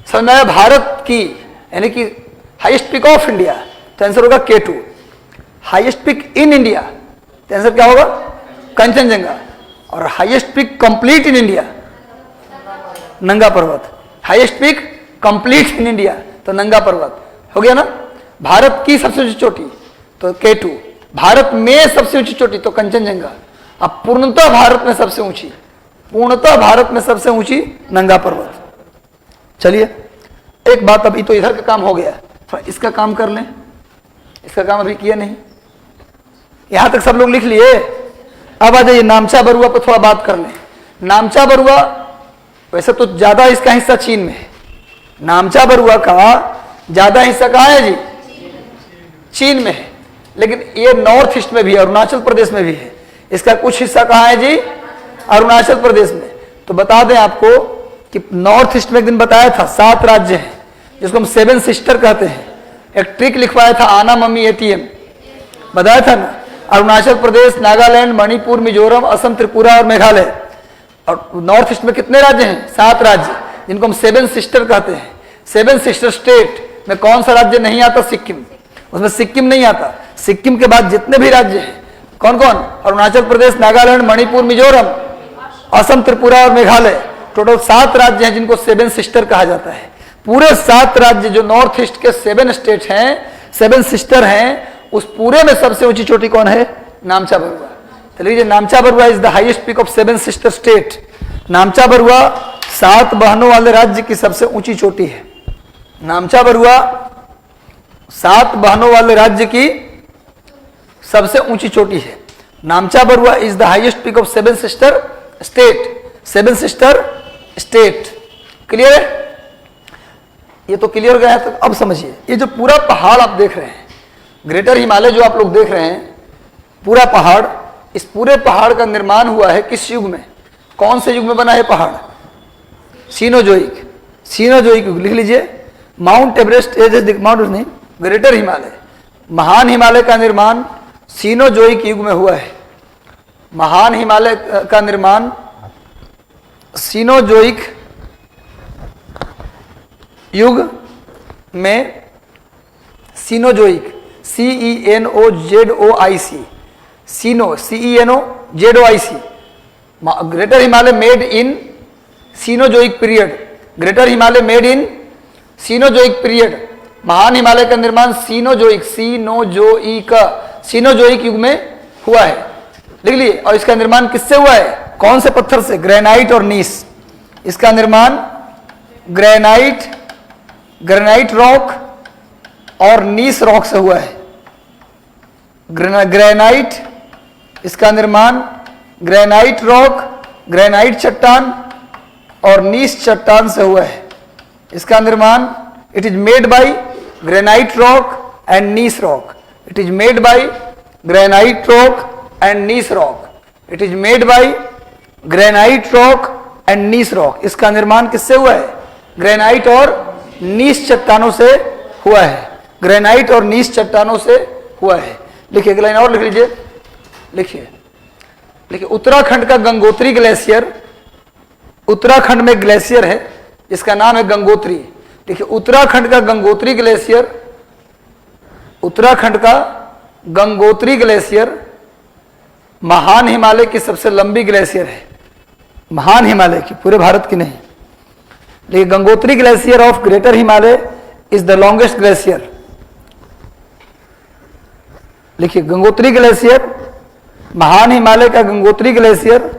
समझ में आया? भारत की यानी कि हाईएस्ट पीक ऑफ इंडिया तो आंसर होगा K2, highest peak in India तो आंसर क्या होगा कंचनजंगा, और highest peak complete in India नंगा पर्वत, highest peak complete in India तो नंगा पर्वत हो गया ना। भारत की सबसे ऊंची चोटी तो K2, भारत में सबसे ऊंची चोटी तो कंचनजंगा, अब पूर्णतः भारत में सबसे ऊंची, पूर्णतः भारत में सबसे ऊंची नंगा पर्वत। चलिए एक बात, अभी तो इधर का काम हो गया, थोड़ा इसका काम कर लें, इसका काम अभी किया नहीं, यहां तक सब लोग लिख लिए। अब आ जाइए नामचा बरुआ पर थोड़ा बात कर लें। नामचा बरुआ वैसे तो ज्यादा इसका हिस्सा चीन में है, नामचा बरुआ का ज्यादा हिस्सा कहाँ है जी, चीन में है, लेकिन ये नॉर्थ ईस्ट में भी है, अरुणाचल प्रदेश में भी है, इसका कुछ हिस्सा कहाँ है जी, अरुणाचल प्रदेश में। तो बता दें आपको कि नॉर्थ ईस्ट में एक दिन बताया था 7 राज्य हैं जिसको हम 7 सिस्टर कहते हैं, एक ट्रिक लिखवाया था, आना मम्मी ATM बताया था ना, अरुणाचल प्रदेश, नागालैंड, मणिपुर, मिजोरम, असम, त्रिपुरा और मेघालय। और नॉर्थ ईस्ट में कितने राज्य हैं, 7 राज्य जिनको हम 7 सिस्टर कहते हैं। 7 सिस्टर स्टेट में कौन सा राज्य नहीं आता, सिक्किम, उसमें सिक्किम नहीं आता। सिक्किम के बाद जितने भी राज्य हैं कौन कौन, अरुणाचल प्रदेश, नागालैंड, मणिपुर, मिजोरम, असम, त्रिपुरा और मेघालय, टोटल 7 राज्य हैं जिनको 7 सिस्टर कहा जाता है। पूरे 7 राज्य जो नॉर्थ ईस्ट के 7 स्टेट हैं, 7 सिस्टर हैं, उस पूरे में सबसे ऊंची चोटी कौन है, नामचा बरुआ। तो लीजिए, नामचा Barua is the highest peak of 7 sister state. नामचा Barua 7 बहनों वाले राज्य की सबसे ऊंची चोटी है। नामचा बरुआ 7 बहनों वाले राज्य की सबसे ऊंची चोटी है। नामचा Barua is the highest peak of 7 sister state, 7 sister state. Clear है? ये तो क्लियर गया है। तो अब समझिए, ये जो पूरा पहाड़ आप देख रहे हैं, ग्रेटर हिमालय जो आप लोग देख रहे हैं, पूरा पहाड़, इस पूरे पहाड़ का निर्माण हुआ है किस युग में, कौन से युग में बना है पहाड़, सीनोजोइक। सीनोजोइक युग लिख लीजिए। माउंट एवरेस्ट एज माउंट नहीं, ग्रेटर हिमालय, महान हिमालय का निर्माण सीनोजोइक युग में हुआ है। महान हिमालय का निर्माण सीनोजोइक युग में, Cenozoic, CENOZOIC, Sino, CENOZOIC, greater Himalaya made in Cenozoic period, greater Himalaya made in Cenozoic period. महान हिमालय का निर्माण सीनोजोइक, सीनोजोइक युग में हुआ है, लिख लिए। और इसका निर्माण किससे हुआ है, कौन से पत्थर से, ग्रेनाइट और नीस। इसका निर्माण ग्रेनाइट रॉक और नीस रॉक से हुआ है। ग्रेनाइट, इसका निर्माण ग्रेनाइट रॉक, ग्रेनाइट चट्टान और नीस चट्टान से हुआ है। इसका निर्माण, it is made by granite rock and gneiss rock, it is made by granite rock and gneiss rock, it is made by granite rock and gneiss rock. इसका निर्माण किससे हुआ है, ग्रेनाइट और नीस चट्टानों से हुआ है, ग्रेनाइट और नीस चट्टानों से हुआ है। लिखिए, एक लाइन और लिख लीजिए, लिखिए लिखिए। उत्तराखंड का गंगोत्री ग्लेशियर, उत्तराखंड में ग्लेशियर है इसका नाम है गंगोत्री। देखिए, उत्तराखंड का गंगोत्री ग्लेशियर, उत्तराखंड का गंगोत्री ग्लेशियर महान हिमालय की सबसे लंबी ग्लेशियर है, महान हिमालय की, पूरे भारत की नहीं। लेकिन Gangotri glacier of Greater Himalaya is the longest glacier. लिखिए गंगोत्री ग्लेशियर, महान हिमालय का गंगोत्री ग्लेशियर,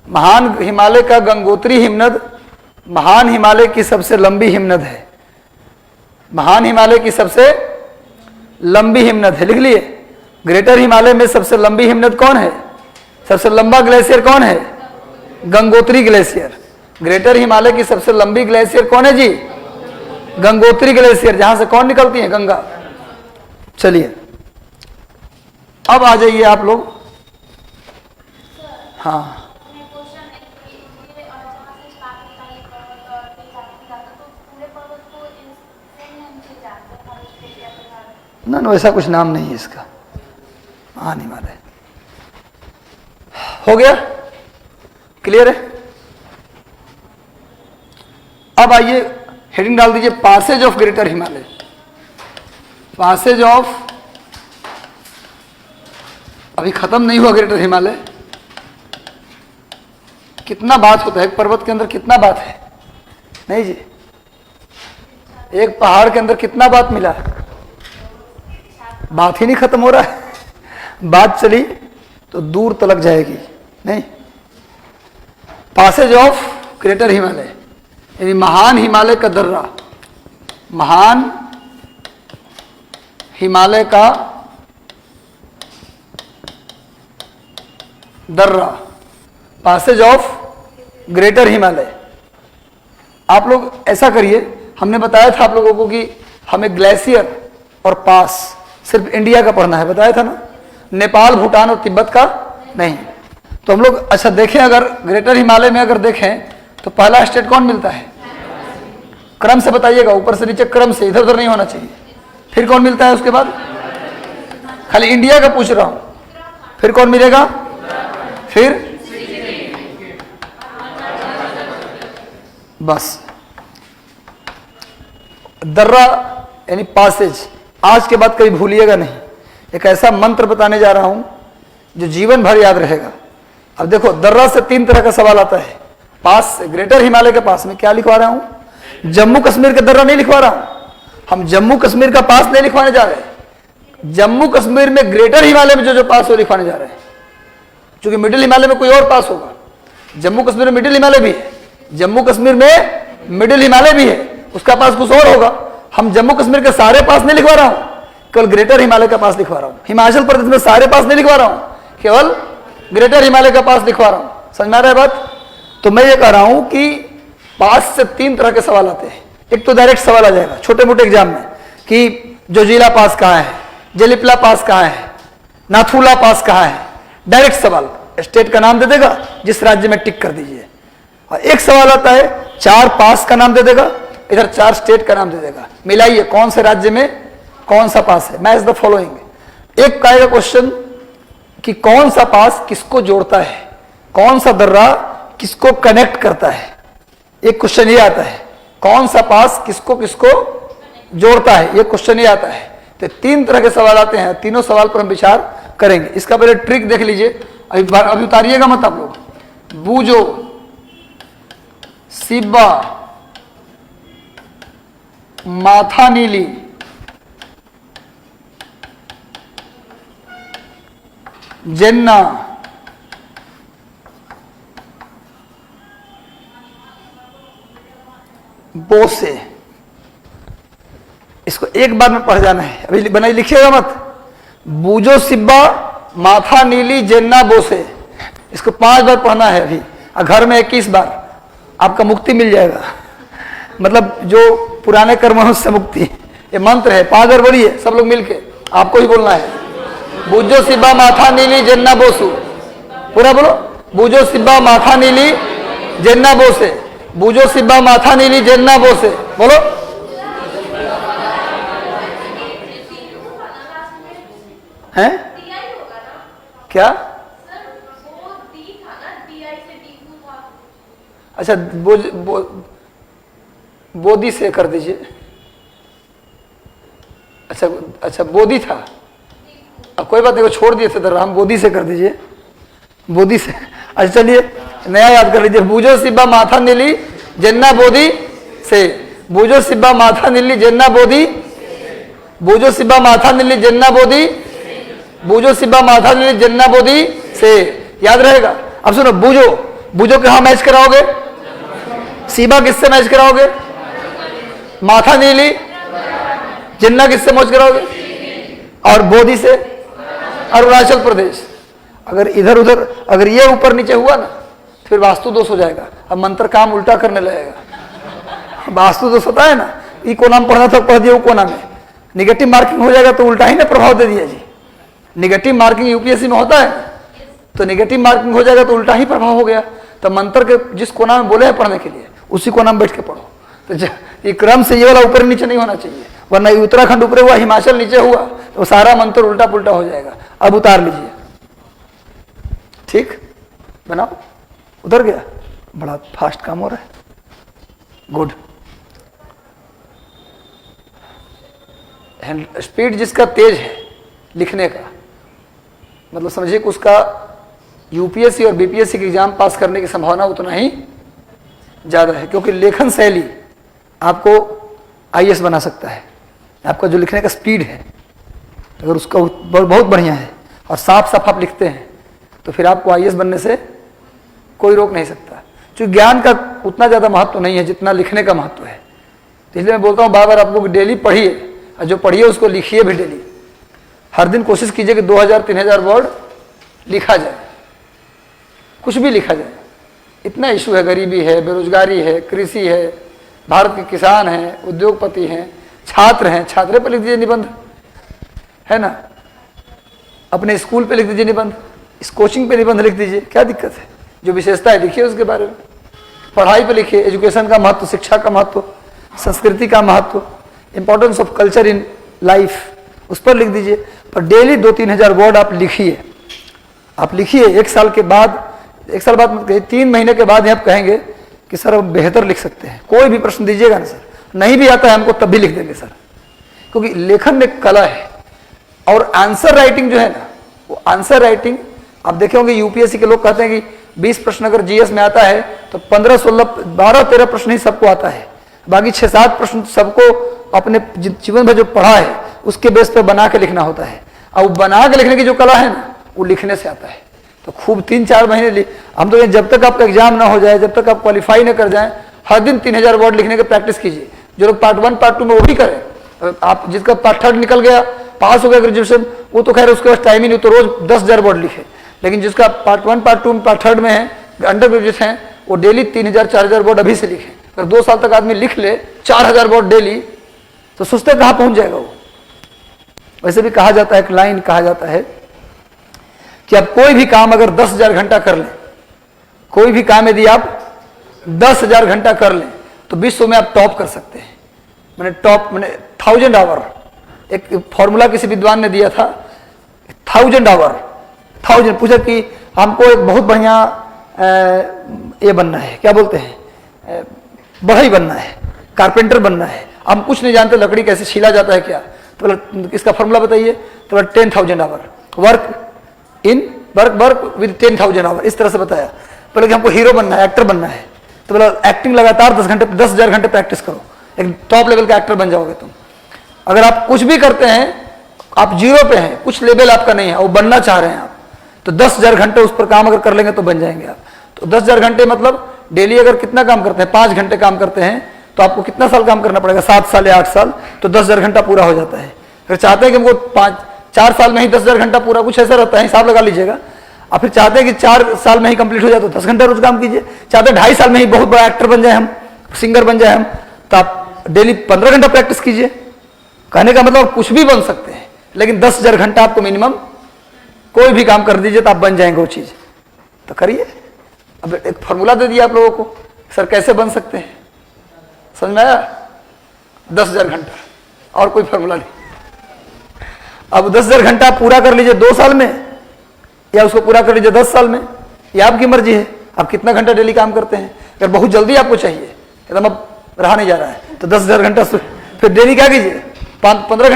महान हिमालय का गंगोत्री हिमनद महान हिमालय की सबसे लंबी हिमनद है। महान हिमालय की सबसे लंबी हिमनद है, लिख लिए। ग्रेटर हिमालय में सबसे लंबी हिमनद कौन है? सबसे लंबा ग्लेशियर कौन है? गंगोत्री ग्लेशियर। ग्रेटर हिमालय की सबसे लंबी ग्लेशियर कौन है जी? गंगोत्री ग्लेशियर, जहां से कौन निकलती है? गंगा। चलिए अब आ जाइए आप लोग। हाँ ना ना, ऐसा कुछ नाम नहीं है इसका, महान हिमालय। हो गया? क्लियर है? अब आइए हेडिंग डाल दीजिए passes of Greater Himalaya. Passes of, अभी खत्म नहीं हुआ ग्रेटर हिमालय। कितना बात होता है एक पर्वत के अंदर, कितना बात है? नहीं जी, एक पहाड़ के अंदर कितना बात मिला? बात ही नहीं खत्म हो रहा है। बात चली तो दूर तलक जाएगी। नहीं, पासेज ऑफ ग्रेटर हिमालय यानी महान हिमालय का दर्रा, महान हिमालय का दर्रा, पासेज ऑफ ग्रेटर हिमालय। आप लोग ऐसा करिए, हमने बताया था आप लोगों को कि हमें ग्लेशियर और पास सिर्फ इंडिया का पढ़ना है, बताया था ना, नेपाल, भूटान और तिब्बत का नहीं। तो हम लोग अच्छा देखें, अगर ग्रेटर हिमालय में अगर देखें तो पहला स्टेट कौन मिलता है? क्रम से बताइएगा, ऊपर से नीचे क्रम से, इधर उधर नहीं होना चाहिए। फिर कौन मिलता है उसके बाद? खाली इंडिया का पूछ रहा हूं। फिर कौन मिलेगा? फिर बस दर्रा यानी पासेज। आज के बाद कभी भूलिएगा नहीं, एक ऐसा मंत्र बताने जा रहा हूं जो जीवन भर याद रहेगा। अब देखो, दर्रा से 3 तरह का सवाल आता है। पास से, ग्रेटर हिमालय के पास में क्या लिखवा रहा हूं? जम्मू कश्मीर का दर्रा नहीं लिखवा रहा हूं। हम जम्मू कश्मीर का पास नहीं लिखवाने जा रहे। जम्मू कश्मीर में ग्रेटर हिमालय में जो जो पास वो लिखवाने जा रहे हैं, क्योंकि मिडिल हिमालय में कोई और पास होगा। जम्मू कश्मीर में मिडिल हिमालय भी है, जम्मू कश्मीर में मिडिल हिमालय भी है, उसका पास कुछ और होगा। हम जम्मू कश्मीर के सारे पास नहीं लिखवा रहा हूं, केवल ग्रेटर हिमालय का पास लिखवा रहा हूं। हिमाचल प्रदेश में सारे पास नहीं लिखवा रहा हूं, केवल ग्रेटर हिमालय का पास लिखवा रहा हूं। समझ में आ रहा है बात? तो मैं ये कह रहा हूं कि पास से 3 तरह के सवाल आते हैं। एक तो डायरेक्ट सवाल आ जाएगा छोटे मोटे एग्जाम में कि जोजिला पास कहाँ है, जेलिपला पास कहाँ है, नाथुला पास कहाँ है। डायरेक्ट सवाल, स्टेट का नाम दे देगा, जिस राज्य में टिक कर दीजिए। और एक सवाल आता है 4 पास का नाम दे देगा, इधर 4 स्टेट का नाम दे देगा, मिलाइए कौन से राज्य में कौन सा पास है। Match the following. एक का आएगा क्वेश्चन कि कौन सा पास किसको जोड़ता है, कौन सा दर्रा किसको कनेक्ट करता है। एक क्वेश्चन ये आता है, कौन सा पास किसको किसको जोड़ता है, ये क्वेश्चन ये आता है। तो 3 तरह के सवाल आते हैं, तीनों सवाल पर हम विचार करेंगे। इसका पहले ट्रिक देख लीजिए, अभी उतारिएगा मत आप लोग। बूजो, सिब्बा, माथा नीली, जेन्ना, बोसे। इसको एक बार में पढ़ जाना है, अभी बनाई लिखिएगा मत। बूजो, सिब्बा, माथा नीली, जेन्ना, बोसे। इसको 5 बार पढ़ना है अभी, और घर में 21 बार। आपका मुक्ति मिल जाएगा, मतलब जो पुराने कर्मों से मुक्ति। ये मंत्र है, 5 बार बोलिए सब लोग मिलके, आपको ही बोलना है। बूजो, सिब्बा, माथा नीली, जेन्ना, बोसु। पूरा बोलो। बूजो, सिब्बा, माथा नीली, जेन्ना, बोसे। बूजो, सिब्बा, माथा नीली, जेन्ना, बोसे। बोलो। हैं? क्या? अच्छा, बोधी से कर दीजिए। अच्छा बोधी था, अब कोई बात नहीं, वो छोड़ दिए थे दर्रा, हम बोधी से कर दीजिए। बोधी से। अच्छा चलिए नया याद कर लीजिए। बूजो, सिब्बा, माथा नीली, जेन्ना, बोधी से। बूजो, सिब्बा, माथा नीली, जेन्ना, बोधी। बूजो, सिब्बा, माथा नीली, जेन्ना, बोधी। बूझो सिब्बा माथा जन्ना बोधी से, याद रहेगा। अब सुनो, बूझो, बूझो कहाँ मैच कराओगे? सीबा किससे मैच कराओगे? माथा नीली। जिन्ना किससे मैच कराओगे? और बोधी से अरुणाचल प्रदेश। अगर इधर उधर, अगर ये ऊपर नीचे हुआ ना, फिर वास्तु दोष हो जाएगा। अब मंत्र काम उल्टा करने लगेगा। वास्तु दोष होता है ना, ई कोना में पढ़ना था, पढ़ दिया वो कोना में, निगेटिव मार्किंग हो जाएगा तो उल्टा ही ना प्रभाव दे दिया जी। निगेटिव मार्किंग यूपीएससी में होता है, तो निगेटिव मार्किंग हो जाएगा तो उल्टा ही प्रभाव हो गया। तो मंत्र के जिस कोना में बोले हैं पढ़ने के लिए, उसी कोना में बैठ के पढ़ो। तो ये क्रम से ये वाला ऊपर नीचे नहीं होना चाहिए, वरना उत्तराखंड ऊपर हुआ, हिमाचल नीचे हुआ, तो सारा मंत्र उल्टा पुल्टा हो जाएगा। अब उतार लीजिए, ठीक बनाओ। उतर गया, बड़ा फास्ट काम हो रहा है, गुड। स्पीड जिसका तेज है लिखने का, मतलब समझिए कि उसका यूपीएससी और बीपीएससी के एग्जाम पास करने की संभावना उतना ही ज़्यादा है, क्योंकि लेखन शैली आपको आईएएस बना सकता है। आपका जो लिखने का स्पीड है, अगर उसका बहुत बढ़िया है और साफ साफ आप लिखते हैं, तो फिर आपको आईएएस बनने से कोई रोक नहीं सकता। क्योंकि ज्ञान का उतना ज़्यादा महत्व नहीं है जितना लिखने का महत्व है। तो इसलिए मैं बोलता हूँ बार बार, आप लोग डेली पढ़िए, और जो पढ़िए उसको लिखिए भी डेली। हर दिन कोशिश कीजिए कि 2000-3000 वर्ड लिखा जाए, कुछ भी लिखा जाए। इतना इशू है, गरीबी है, बेरोजगारी है, कृषि है, भारत के किसान हैं, उद्योगपति हैं, छात्र हैं, छात्रे पर लिख दीजिए निबंध, है ना। अपने स्कूल पे लिख दीजिए निबंध, इस कोचिंग पे निबंध लिख दीजिए, क्या दिक्कत है। जो विशेषता है लिखिए उसके बारे में। पढ़ाई पे लिखिए, एजुकेशन का महत्व, शिक्षा का महत्व, संस्कृति का महत्व, importance of culture in life, उस पर लिख दीजिए। पर डेली 2-3000 वर्ड आप लिखिए। आप लिखिए, एक साल के बाद, एक साल बाद मत कहिए, 3 महीने के बाद ही आप कहेंगे कि सर अब बेहतर लिख सकते हैं। कोई भी प्रश्न दीजिएगा ना सर, नहीं भी आता है हमको तब भी लिख देंगे सर, क्योंकि लेखन में कला है। और आंसर राइटिंग जो है ना, वो आंसर राइटिंग आप देखे होंगे, यूपीएससी के लोग कहते हैं कि 20 प्रश्न अगर जीएस में आता है तो 15-16-12-13 प्रश्न ही सबको आता है, बाकी 6-7 प्रश्न सबको अपने जीवन में जो पढ़ा है उसके बेस पर बना के लिखना होता है। और बना के लिखने की जो कला है ना, वो लिखने से आता है। तो खूब 3-4 महीने हम तो जब तक आपका एग्जाम ना हो जाए, जब तक आप क्वालिफाई ना कर जाए, हर दिन 3000 वर्ड लिखने की प्रैक्टिस कीजिए। जो लोग पार्ट 1 पार्ट 2 में वो भी करें। आप जिसका पार्ट 3 निकल गया, पास हो गया ग्रेजुएशन, वो तो खैर उसके पास टाइम ही नहीं, तो रोज 10,000 वर्ड लिखे। लेकिन जिसका पार्ट 1 पार्ट 2 पार्ट 3 में है, अंडर ग्रेजुएट हैं, वो डेली 3000-4000 वर्ड अभी से लिखे। अगर 2 साल तक आदमी लिख ले 4000 वर्ड डेली, तो सोचते कहाँ पहुंच जाएगा वो। वैसे भी कहा जाता है, एक लाइन कहा जाता है कि आप कोई भी काम अगर 10,000 घंटा कर लें, कोई भी काम यदि आप 10,000 घंटा कर लें, तो विश्व में आप टॉप कर सकते हैं। मैंने टॉप, मैंने 1000 आवर, एक फॉर्मूला किसी विद्वान ने दिया था, 1000 आवर, 1000 पूछा कि हमको एक बहुत बढ़िया ये बनना है, क्या बोलते हैं, बढ़ई बनना है, कारपेंटर बनना है, हम कुछ नहीं जानते लकड़ी कैसे छीला जाता है क्या, तो बोला इसका फॉर्मूला बताइए, तो बोला 10,000 आवर, वर्क विद 10,000 आवर, इस तरह से बताया। बोले कि हमको हीरो बनना है, एक्टर बनना है, तो बोला एक्टिंग लगातार 10,000 घंटे प्रैक्टिस करो, एक टॉप लेवल का एक्टर बन जाओगे तुम। अगर आप कुछ भी करते हैं, आप जीरो पे हैं, कुछ लेवल आपका नहीं है, वो बनना चाह रहे हैं आप, तो 10,000 घंटे उस पर काम अगर कर लेंगे तो बन जाएंगे आप। तो 10,000 घंटे मतलब डेली अगर कितना काम करते हैं, 5 घंटे काम करते हैं, तो आपको कितना साल काम करना पड़ेगा, 7 साल या 8 साल, तो 10,000 घंटा पूरा हो जाता है। अगर चाहते हैं कि हमको 4 साल में ही 10,000 घंटा पूरा, कुछ ऐसा रहता है, हिसाब लगा लीजिएगा। और फिर चाहते हैं कि 4 साल में ही कंप्लीट हो जाए तो 10 घंटा रोज काम कीजिए। चाहते हैं 2.5 साल में ही बहुत बड़ा एक्टर बन जाए हम, सिंगर बन जाए हम, तो आप डेली 15 घंटा प्रैक्टिस कीजिए। कहने का मतलब कुछ भी बन सकते हैं, लेकिन 10,000 घंटा आपको मिनिमम कोई भी काम कर दीजिए तो आप बन जाएंगे वो चीज़। तो करिए। अब एक फॉर्मूला दे दिया आप लोगों को, सर कैसे बन सकते हैं, समझ में आया? 10,000 घंटा, और कोई फॉर्मूला नहीं। अब 10,000 घंटा पूरा कर लीजिए 2 साल में, या उसको पूरा कर लीजिए 10 साल में, ये आपकी मर्जी है। आप कितना घंटा डेली काम करते हैं। अगर बहुत जल्दी आपको चाहिए, एकदम अब रहा नहीं जा रहा है, तो 10,000 घंटा फिर डेली क्या कीजिए, 15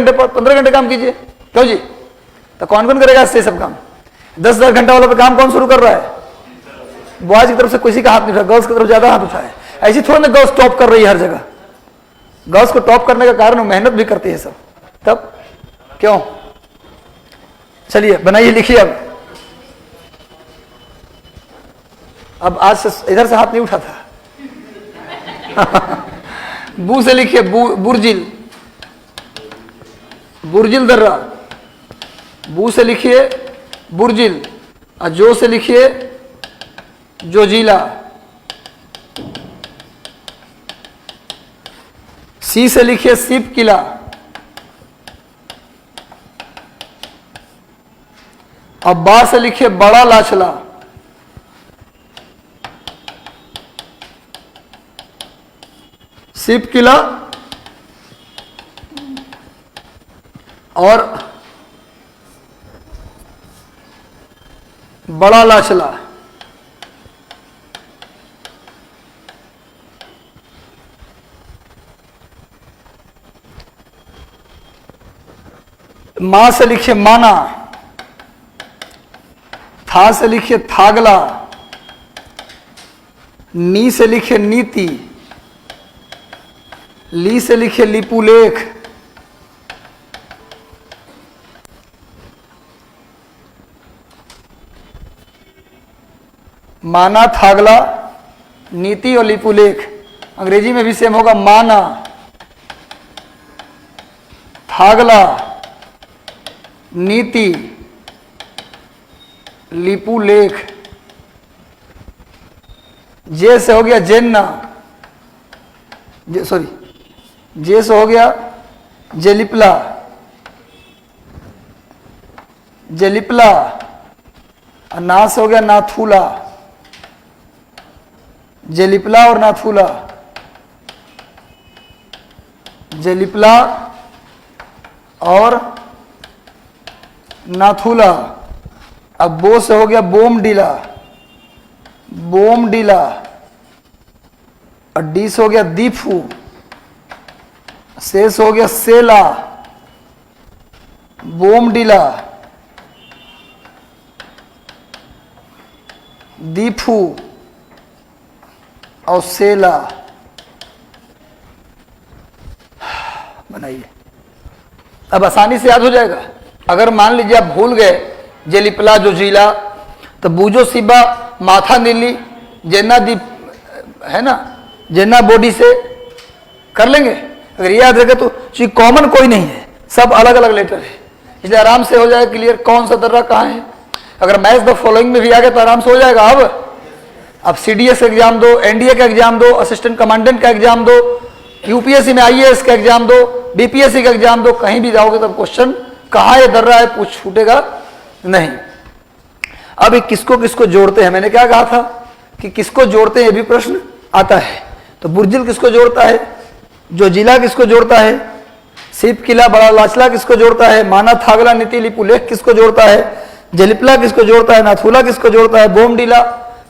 घंटे काम कीजिए। क्यों जी? तो कौन कौन करेगा इससे सब काम? 10,000 घंटा वाला पे काम कौन शुरू कर रहा है? बॉयज की तरफ से किसी का हाथ नहीं उठा, गर्ल्स की तरफ ज्यादा हाथ उठा है। ऐसी थोड़ा ना गर्ल्स टॉप कर रही है हर जगह। गर्ल्स को टॉप करने का कारण वो मेहनत भी करती है सब। तब क्यों? चलिए बनाइए, लिखिए। अब आज से इधर से हाथ नहीं उठा था। बू से लिखिए, बुर्जिल, बुर्जिल दर्रा। बू से लिखिए बुर्जिल, और जो से लिखिए जोजिला। सी से लिखिए सिप किला। अब बा से लिखिए बड़ा लाचला। सिप किला और बड़ा लाचला। मां से लिखिए माना। था से लिखिए थागला। नी से लिखिए नीति। ली से लिखिए लिपुलेख। माना, थागला, नीति और लिपुलेख। अंग्रेजी में भी सेम होगा, माना, थागला, नीति, लिपुलेख। जे से हो गया जेन्ना, सॉरी, जे से हो गया जेलिपला, जेलिपला। और ना से हो गया नाथुला, जेलिपला और नाथुला, जेलिपला और नाथुला। अब बो से हो गया बोमडीला, बोमडीला। और डी से हो गया दीफू। से हो गया सेला, बोमडीला, दीफू और सेला। बनाइए। अब आसानी से याद हो जाएगा। अगर मान लीजिए आप भूल गए जेलिपला जोजिला, तो बूजो सिबा माथा नीली जेना दीप है ना, जेना बॉडी से कर लेंगे। अगर याद रखेगा तो चीज कॉमन कोई नहीं है, सब अलग अलग लेटर है, इसलिए आराम से हो जाएगा क्लियर कौन सा दर्रा कहाँ है। अगर मैच द फॉलोइंग में भी आ गया तो आराम से हो जाएगा। अब सीडीएस एग्जाम दो, एनडीए का एग्जाम दो, असिस्टेंट कमांडेंट का एग्जाम दो, यूपीएससी में आईएएस का एग्जाम दो, बीपीएससी का एग्जाम दो, कहीं भी जाओगे तब क्वेश्चन कहाँ ये दर्रा है पूछ छूटेगा नहीं। अब ये किसको किसको जोड़ते हैं, मैंने क्या कहा था कि किसको जोड़ते हैं ये भी प्रश्न आता है। तो बुर्जिल किसको जोड़ता है, जोजिला किसको जोड़ता है, सिप किला बड़ा लाचला किसको जोड़ता है, माना थागला नीति लिपुलेख किसको जोड़ता है, जेलिपला किसको जोड़ता है, नाथुला किसको जोड़ता है, बोमडीला,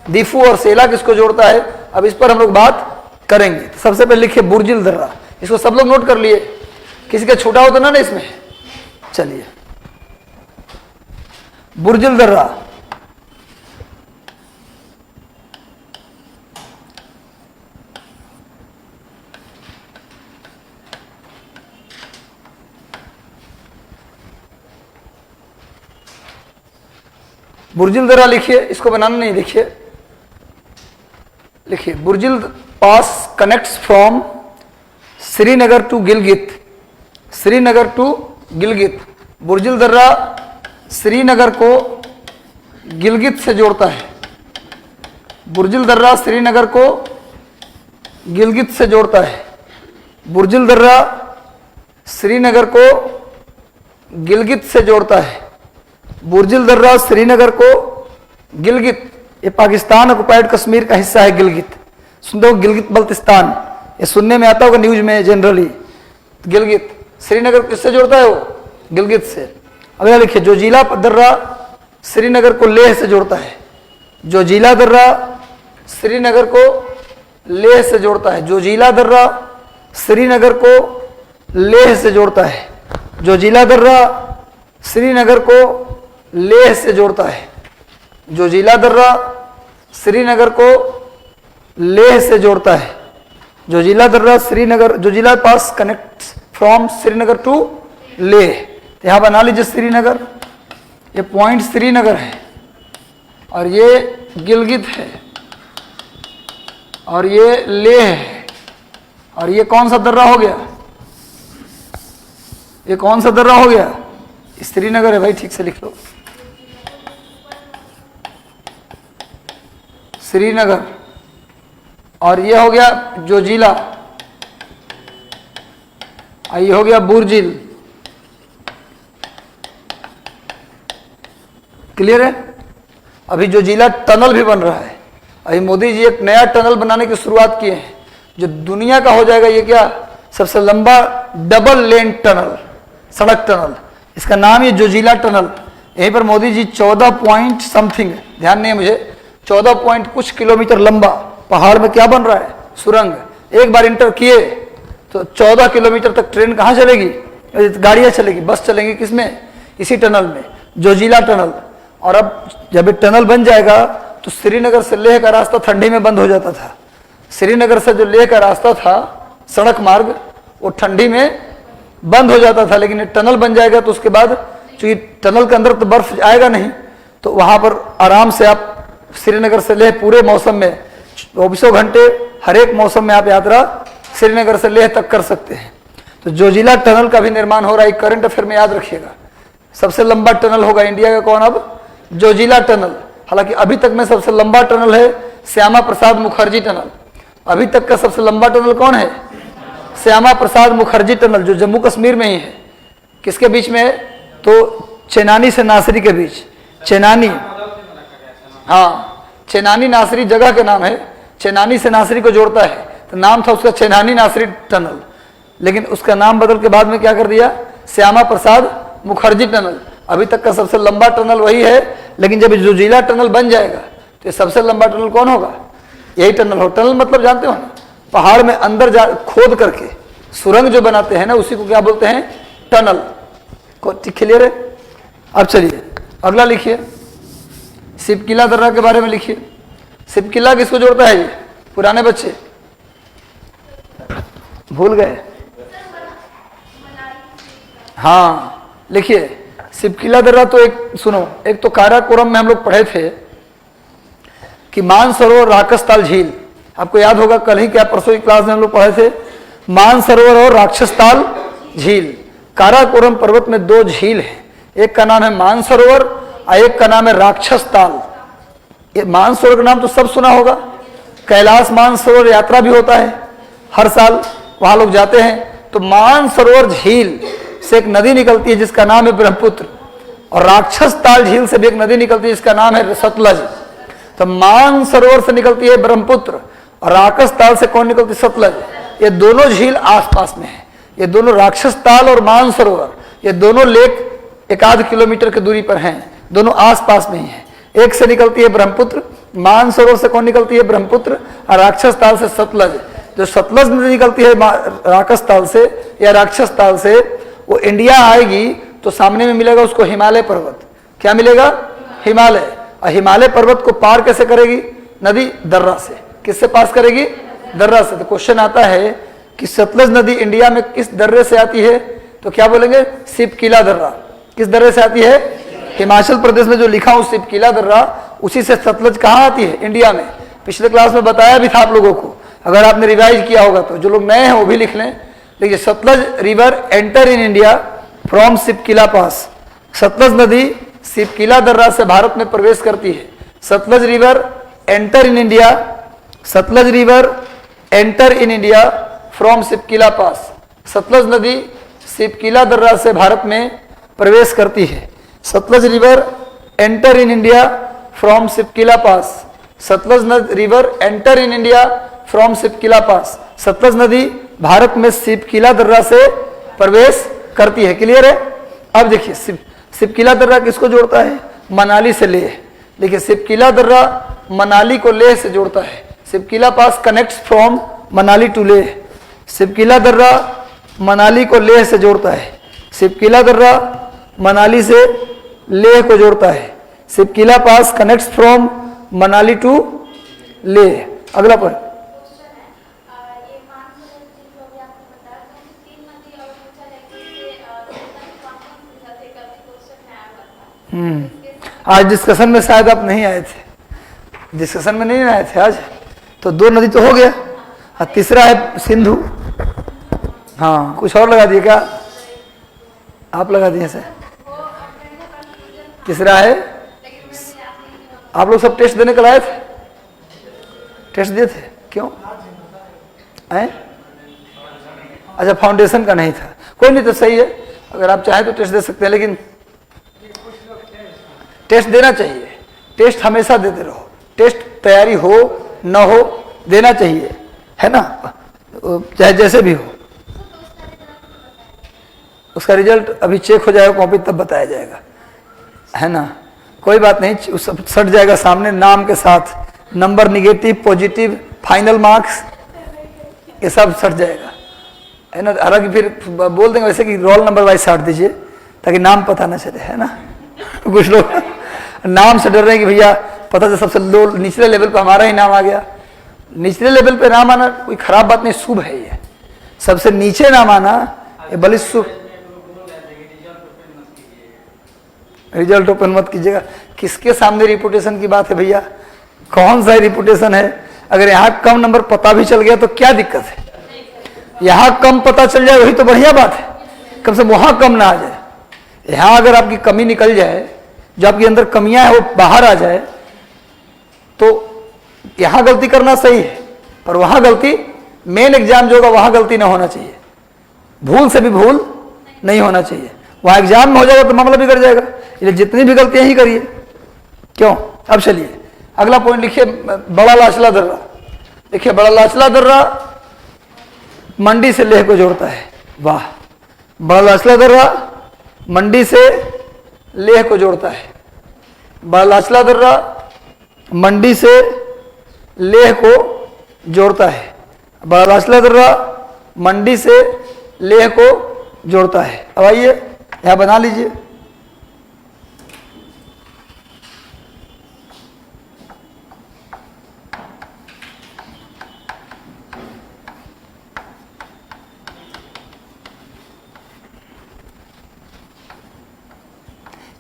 दीफू और सेला किसको जोड़ता है। अब इस पर हम लोग बात करेंगे। तो सबसे पहले लिखिए बुर्जिल दर्रा, इसको सब लोग नोट कर लिए, किसी का छूटा हो तो ना इसमें। चलिए बुर्जिल दर्रा, बुर्जिल दर्रा लिखिए, इसको बनाना नहीं, लिखिए Burzil pass connects from Srinagar to Gilgit, Srinagar to Gilgit. Burzil दर्रा श्रीनगर को गिलगित से जोड़ता है, बुर्जिल दर्रा श्रीनगर को गिलगित से जोड़ता है, बुर्जिल दर्रा श्रीनगर को गिलगित से जोड़ता है, बुर्जिल दर्रा श्रीनगर को गिलगित। ये पाकिस्तान ऑक्युपाइड कश्मीर का हिस्सा है गिलगित, सुनते हो गिलगित बल्तिस्तान, ये सुनने में आता होगा न्यूज में जनरली। गिलगित श्रीनगर किससे जोड़ता है, वो गिलगित से। अगला लिखिए जोजिला दर्रा श्रीनगर को लेह से जोड़ता है, जोजिला दर्रा श्रीनगर को लेह से जोड़ता है, जोजिला दर्रा श्रीनगर को लेह से जोड़ता है, जोजिला दर्रा श्रीनगर को लेह से जोड़ता है, जोजिला दर्रा श्रीनगर को लेह से जोड़ता है, जोजिला दर्रा Srinagar, Zojila pass connect from Srinagar to Leh. यहां बना लीजिए श्रीनगर, ये पॉइंट श्रीनगर है और ये गिलगित है और ये लेह है और ये कौन सा दर्रा हो गया, ये कौन सा दर्रा हो गया, श्रीनगर है भाई, ठीक से लिख लो, श्रीनगर। और ये हो गया जोजिला, और ये हो गया बुर्जिल। क्लियर है। अभी जोजिला टनल भी बन रहा है, अभी मोदी जी एक नया टनल बनाने की शुरुआत किए हैं जो दुनिया का हो जाएगा, ये क्या, सबसे लंबा डबल लेन टनल, सड़क टनल, इसका नाम ये जोजिला टनल। यहीं पर मोदी जी 14 पॉइंट समथिंग, ध्यान नहीं है मुझे, 14 पॉइंट कुछ किलोमीटर लंबा पहाड़ में क्या बन रहा है, सुरंग। एक बार इंटर किए तो 14 किलोमीटर तक ट्रेन कहाँ चलेगी, गाड़ियाँ चलेगी, बस चलेंगी, किसमें, इसी टनल में, जोजिला टनल। और अब जब ये टनल बन जाएगा तो श्रीनगर से लेह का रास्ता ठंडी में बंद हो जाता था। श्रीनगर से जो लेह का रास्ता था सड़क मार्ग, वो ठंडी में बंद हो जाता था, लेकिन ये टनल बन जाएगा तो उसके बाद चूंकि टनल के अंदर तो बर्फ आएगा नहीं, तो वहां पर आराम से आप श्रीनगर से लेह पूरे मौसम में 24 घंटे हर एक मौसम में आप यात्रा श्रीनगर से लेह तक कर सकते हैं। तो जोजिला टनल का भी निर्माण हो रहा है, करंट अफेयर में याद रखिएगा। सबसे लंबा टनल होगा इंडिया का कौन, अब जोजिला टनल। हालांकि अभी तक में सबसे लंबा टनल है श्यामा प्रसाद मुखर्जी टनल। अभी तक का सबसे लंबा टनल कौन है, श्यामा प्रसाद मुखर्जी टनल, जो जम्मू कश्मीर में ही है। किसके बीच में है, तो चेनानी से नासरी के बीच, चेनानी, हाँ, चेनानी नासरी जगह के नाम है, चेनानी से नासरी को जोड़ता है, तो नाम था उसका चेनानी नासरी टनल, लेकिन उसका नाम बदल के बाद में क्या कर दिया, श्यामा प्रसाद मुखर्जी टनल। अभी तक का सबसे लंबा टनल वही है, लेकिन जब जोजिला टनल बन जाएगा तो ये सबसे लंबा टनल कौन होगा, यही टनल हो। टनल मतलब जानते हो ना, पहाड़ में अंदर जा खोद करके सुरंग जो बनाते हैं ना, उसी को क्या बोलते हैं, टनल। क्लियर है। अब चलिए अगला लिखिए, सिपकिला दर्रा के बारे में लिखिए। सिपकिला किसको जोड़ता है, ये पुराने बच्चे भूल गए, हाँ लिखिए। सिपकिला दर्रा तो एक सुनो, एक तो काराकोरम में हम लोग पढ़े थे कि मानसरोवर राक्षसताल झील, आपको याद होगा, कल ही क्या परसों की क्लास में हम लोग पढ़े थे, मानसरोवर और राक्षसताल झील। काराकोरम पर्वत में 2 झील हैं, एक का नाम है मानसरोवर और एक का नाम है राक्षसताल। ये मानसरोवर का नाम तो सब सुना होगा, कैलाश मानसरोवर यात्रा भी होता है, हर साल वहां लोग जाते हैं। तो मानसरोवर झील से एक नदी निकलती है जिसका नाम है ब्रह्मपुत्र, और राक्षसताल झील से भी एक नदी निकलती है जिसका नाम है सतलज। तो मानसरोवर से निकलती है ब्रह्मपुत्र और राक्षसताल से कौन निकलती है, सतलज। ये दोनों झील आसपास में है, ये दोनों राक्षसताल और मानसरोवर, ये दोनों लेक 1-8 किलोमीटर की दूरी पर हैं, दोनों आसपास में ही हैं। एक से निकलती है ब्रह्मपुत्र, मानसरोवर से कौन निकलती है, ब्रह्मपुत्र, और राक्षसताल से सतलज। जो सतलज नदी निकलती है राक्षसताल से या राक्षसताल से, वो इंडिया आएगी तो सामने में मिलेगा उसको हिमालय पर्वत। क्या मिलेगा, हिमालय। और हिमालय पर्वत को पार कैसे करेगी नदी, दर्रा से। किससे पास करेगी, दर्रा से। तो क्वेश्चन आता है कि सतलज नदी इंडिया में किस दर्रे से आती है, तो क्या बोलेंगे, सिपकिला दर्रा। किस दर्रे से आती है, हिमाचल प्रदेश में जो लिखा हूं सिपकिला दर्रा, उसी से सतलज कहाँ आती है, इंडिया में। पिछले क्लास में बताया भी था आप लोगों को, अगर आपने रिवाइज किया होगा तो। जो लोग नए हैं वो भी लिख लें। देखिए, Sutlej river enter in India from Shipki La pass. Sutlej नदी सिपकिला दर्रा से भारत में प्रवेश करती है। Sutlej river enter in India, Sutlej river enter in India from Shipki La pass. Sutlej नदी सिपकिला दर्रा से भारत में प्रवेश करती है। Sutlej river enter in India from Shipki La pass. Sutlej river enter in India from Shipki La pass. Sutlej नदी भारत में सिपकिला दर्रा से प्रवेश करती है। क्लियर है। अब देखिए, सिपकिला दर्रा किसको जोड़ता है, मनाली से लेह। देखिए, सिपकिला दर्रा मनाली को लेह से जोड़ता है। Shipki La pass connects from Manali to Leh. Shipki La दर्रा मनाली को लेह से जोड़ता है। सिपकिला दर्रा मनाली से लेह को जोड़ता है। Shipki La pass connects from Manali to Leh. अगला पॉइंट, आज डिस्कशन में शायद आप नहीं आए थे, डिस्कशन में नहीं आए थे आज, तो 2 नदी तो हो गया, और तीसरा है सिंधु। हाँ, कुछ और लगा दिए क्या? आप लगा दिए सर। तीसरा है, आप लोग सब टेस्ट देने कल आए थे? टेस्ट दिए थे? क्यों हैं? अच्छा, फाउंडेशन का नहीं था, कोई नहीं, तो सही है, अगर आप चाहें तो टेस्ट दे सकते हैं, लेकिन टेस्ट देना चाहिए। टेस्ट हमेशा देते रहो, टेस्ट तैयारी हो न हो देना चाहिए, है ना, चाहे जैसे भी हो। उसका रिजल्ट अभी चेक हो जाएगा कॉपी, तब बताया जाएगा, है ना, कोई बात नहीं, सट जाएगा सामने नाम के साथ, number, negative, positive, final marks, ये सब सट जाएगा, है ना। हालांकि फिर बोल देंगे वैसे कि रोल नंबर वाइज साट दीजिए, ताकि नाम पता ना चले, है ना। कुछ लोग नाम से डर रहे हैं कि भैया पता चले सबसे लो निचले लेवल पे हमारा ही नाम आ गया। निचले लेवल पे नाम आना कोई खराब बात नहीं, शुभ है ये। सबसे नीचे नाम आना ये बड़ी शुभ। रिजल्ट ओपन मत कीजिएगा, किसके सामने रिपोर्टेशन की बात है भैया, कौन सा रिपोर्टेशन है? अगर यहाँ कम नंबर पता भी चल गया तो क्या दिक्कत है? यहाँ कम पता चल जाए वही तो बढ़िया बात है, कम से वहां कम ना आ जाए। यहाँ अगर आपकी कमी निकल जाए, जो आपके अंदर कमियां है वो बाहर आ जाए, तो यहाँ गलती करना सही है, पर वहां गलती, मेन एग्जाम जो होगा वहां गलती ना होना चाहिए, भूल से भी भूल नहीं होना चाहिए। वहां एग्जाम में हो जाएगा तो मामला बिगड़ जाएगा, इसलिए जितनी भी गलतियां ही करिए। क्यों? अब चलिए अगला पॉइंट लिखिए, बड़ा लाचला दर्रा। देखिए, बड़ा लाचला दर्रा मंडी से लेह को जोड़ता है। वाह, बड़ा लाचला दर्रा मंडी से लेह को जोड़ता है। बड़ा लाचला दर्रा मंडी से लेह को जोड़ता है। बड़ा लाचला दर्रा मंडी से लेह को जोड़ता है। अब आइए यहां बना लीजिए,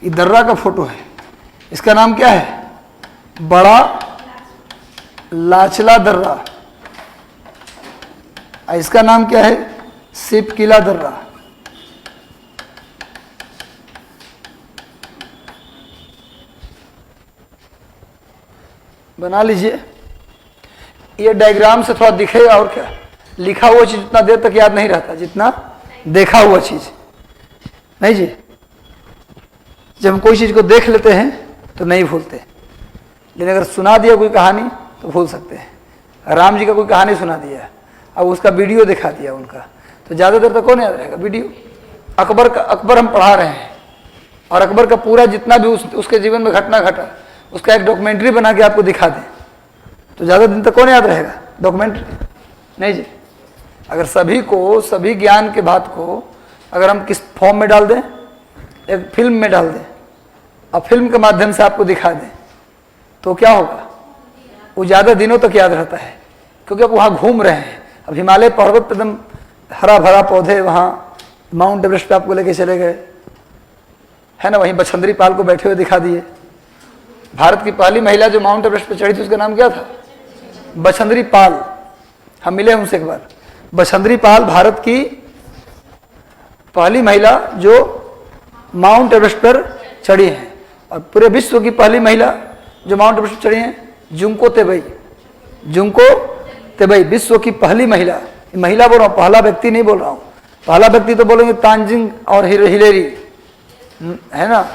ये दर्रा का फोटो है, इसका नाम क्या है? बड़ा लाचला दर्रा। इसका नाम क्या है? सिप किला दर्रा। बना लीजिए, ये डायग्राम से थोड़ा दिखेगा, और क्या, लिखा हुआ चीज उतना देर तक याद नहीं रहता जितना देखा हुआ चीज, नहीं जी। जब हम कोई चीज को देख लेते हैं तो नहीं भूलते, लेकिन अगर सुना दिया कोई कहानी तो भूल सकते हैं। राम जी का कोई कहानी सुना दिया, अब उसका वीडियो दिखा दिया उनका, तो ज़्यादा देर तक कौन याद रहेगा वीडियो? अकबर हम पढ़ा रहे हैं, और अकबर का पूरा जितना भी उसके जीवन में घटना घटा, उसका एक डॉक्यूमेंट्री बना के आपको दिखा दें, तो ज़्यादा दिन तक कौन याद रहेगा? डॉक्यूमेंट्री नहीं जी। अगर सभी ज्ञान के बात को अगर हम किस फॉर्म में डाल दें, एक फिल्म में डाल दें, और फिल्म के माध्यम से आपको दिखा दें, तो क्या होगा? वो ज़्यादा दिनों तक याद रहता है, क्योंकि आप वहाँ घूम रहे हैं। अब हिमालय पर्वत पर एकदम हरा भरा पौधे, वहाँ माउंट एवरेस्ट पे आपको लेके चले गए, है ना, वहीं बछंदरी पाल को बैठे हुए दिखा दिए। भारत की पहली महिला जो माउंट एवरेस्ट पे चढ़ी थी उसका नाम क्या था? बछंदरी पाल। हम मिले उनसे एक बार। बछंदरी पाल भारत की पहली महिला जो माउंट एवरेस्ट पर चढ़ी हैं, और पूरे विश्व की पहली महिला जो माउंट एवरेस्ट पर चढ़ी हैं जुंको तेबई। जुंको तेबई विश्व की पहली महिला। महिला बोल रहा हूँ, पहला व्यक्ति नहीं बोल रहा हूँ। पहला व्यक्ति तो बोलेंगे तांजिंग और हिलेरी, है ना,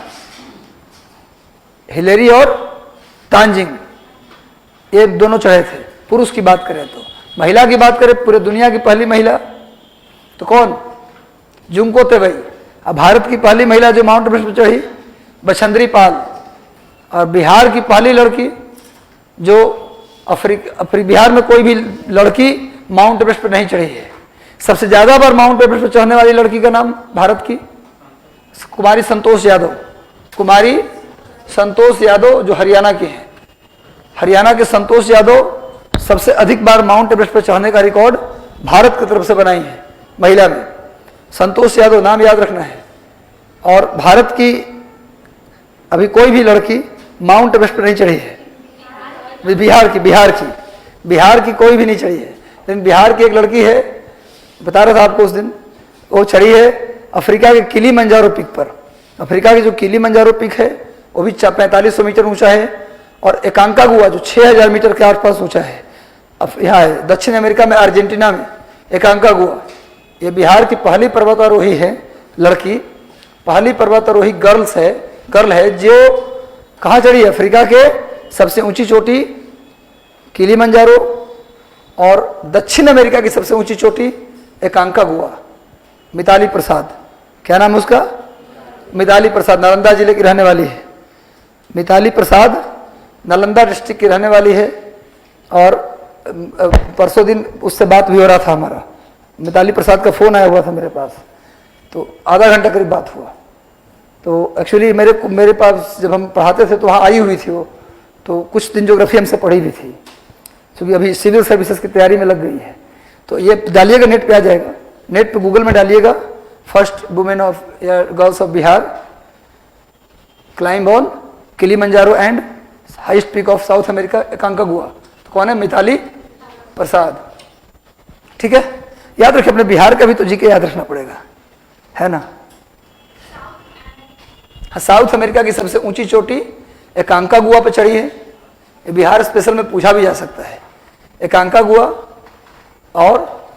हिलेरी और तांजिंग, ये दोनों चढ़े थे। पुरुष की बात करें तो, महिला की बात करें पूरे दुनिया की पहली महिला तो कौन? Junko Tabei. अब भारत की पहली महिला जो माउंट एवरेस्ट पर चढ़ी, बछंदरी पाल। और बिहार की पहली लड़की जो बिहार में कोई भी लड़की माउंट एवरेस्ट पर नहीं चढ़ी है। सबसे ज्यादा बार माउंट एवरेस्ट पर चढ़ने वाली लड़की का नाम भारत की कुमारी संतोष यादव। कुमारी संतोष यादव जो हरियाणा की हैं। हरियाणा के संतोष यादव सबसे अधिक बार माउंट एवरेस्ट पर चढ़ने का रिकॉर्ड भारत की तरफ से बनाई है महिला में। संतोष यादव नाम याद रखना है। और भारत की अभी कोई भी लड़की माउंट एवरेस्ट पर नहीं चढ़ी है। बिहार की कोई भी नहीं चढ़ी है, लेकिन बिहार की एक लड़की है, बता रहा था आपको उस दिन, वो चढ़ी है अफ्रीका के किलीमंजारो पीक पर। अफ्रीका की जो किलीमंजारो पीक है वो भी 4500 मीटर ऊंचा है, और एकांकागुआ जो 6000 मीटर के आसपास ऊंचा है, यहाँ है दक्षिण अमेरिका में, अर्जेंटीना में एकांकागुआ। ये बिहार की पहली पर्वतारोही है लड़की, पहली पर्वतारोही गर्ल है जो कहाँ चढ़ी है? अफ्रीका के सबसे ऊंची चोटी किलीमंजारो, और दक्षिण अमेरिका की सबसे ऊंची चोटी एकांकागुआ। मिताली प्रसाद, क्या नाम है उसका? मिताली प्रसाद, नालंदा जिले की रहने वाली है। मिताली प्रसाद नालंदा डिस्ट्रिक्ट की रहने वाली है, और परसों दिन उससे बात भी हो रहा था हमारा। मिताली प्रसाद का फ़ोन आया हुआ था मेरे पास, तो आधा घंटा करीब बात हुआ। तो एक्चुअली मेरे पास जब हम पढ़ाते थे तो वहाँ आई हुई थी वो, तो कुछ दिन ज्योग्राफी हमसे पढ़ी भी थी, क्योंकि अभी सिविल सर्विसेज की तैयारी में लग गई है। तो ये डालिएगा, नेट पे आ जाएगा, नेट पे गूगल में डालिएगा, first women of girls of Bihar climb on Kilimanjaro and highest peak of south America एकांकागुआ। तो कौन है? मिताली प्रसाद। ठीक है, याद रखिए, अपने बिहार का भी तो जीके याद रखना पड़ेगा, है ना। साउथ अमेरिका की सबसे ऊंची चोटी एकांकागुआ पे चढ़ी है, ये बिहार स्पेशल में पूछा भी जा सकता है। एकांकागुआ और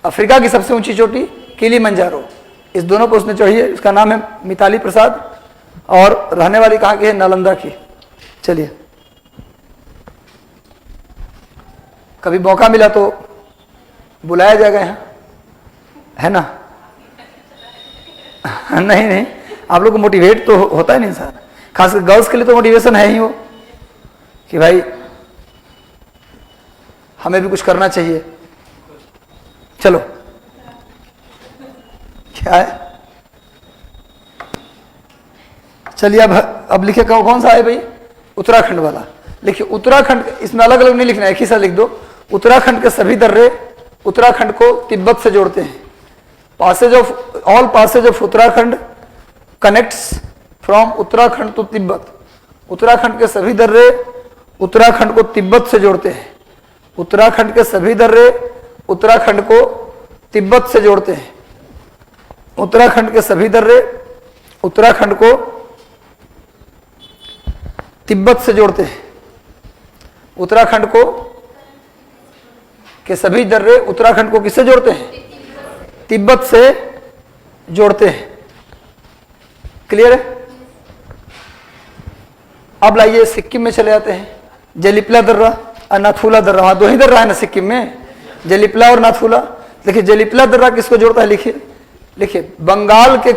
अफ्रीका की सबसे ऊंची चोटी किलीमंजारो, इस दोनों पर उसने चढ़ी है। इसका नाम है मिताली प्रसाद, और रहने वाली कहाँ की है? नालंदा की। चलिए, कभी मौका मिला तो बुलाया जाएगा यहाँ, है ना। नहीं, आप लोग को मोटिवेट तो होता है नहीं इंसान, खासकर गर्ल्स के लिए तो मोटिवेशन है ही वो, कि भाई हमें भी कुछ करना चाहिए। चलो, क्या है? चलिए, अब लिखे कौन सा है भाई? उत्तराखंड वाला लिखिए। उत्तराखंड, इसमें अलग अलग नहीं लिखना है, एक ही सा लिख दो। उत्तराखंड के सभी दर्रे उत्तराखंड को तिब्बत से जोड़ते हैं। All passes of Uttarakhand connects from Uttarakhand to Tibet. Uttarakhand के सभी दर्रे उत्तराखंड को तिब्बत से जोड़ते हैं। उत्तराखंड के सभी दर्रे उत्तराखंड को तिब्बत से जोड़ते हैं। उत्तराखंड के सभी दर्रे उत्तराखंड को तिब्बत से जोड़ते हैं। उत्तराखंड को के सभी दर्रे उत्तराखंड को किससे जोड़ते हैं? तिब्बत से जोड़ते हैं। क्लियर है? अब लाइए सिक्किम में चले जाते हैं। जेलिपला दर्रा और नाथुला दर्रा, वहां दो ही दर्रा है ना सिक्किम में, जेलिपला और नाथुला। देखिए, जेलिपला दर्रा किसको जोड़ता है? लिखिए, बंगाल के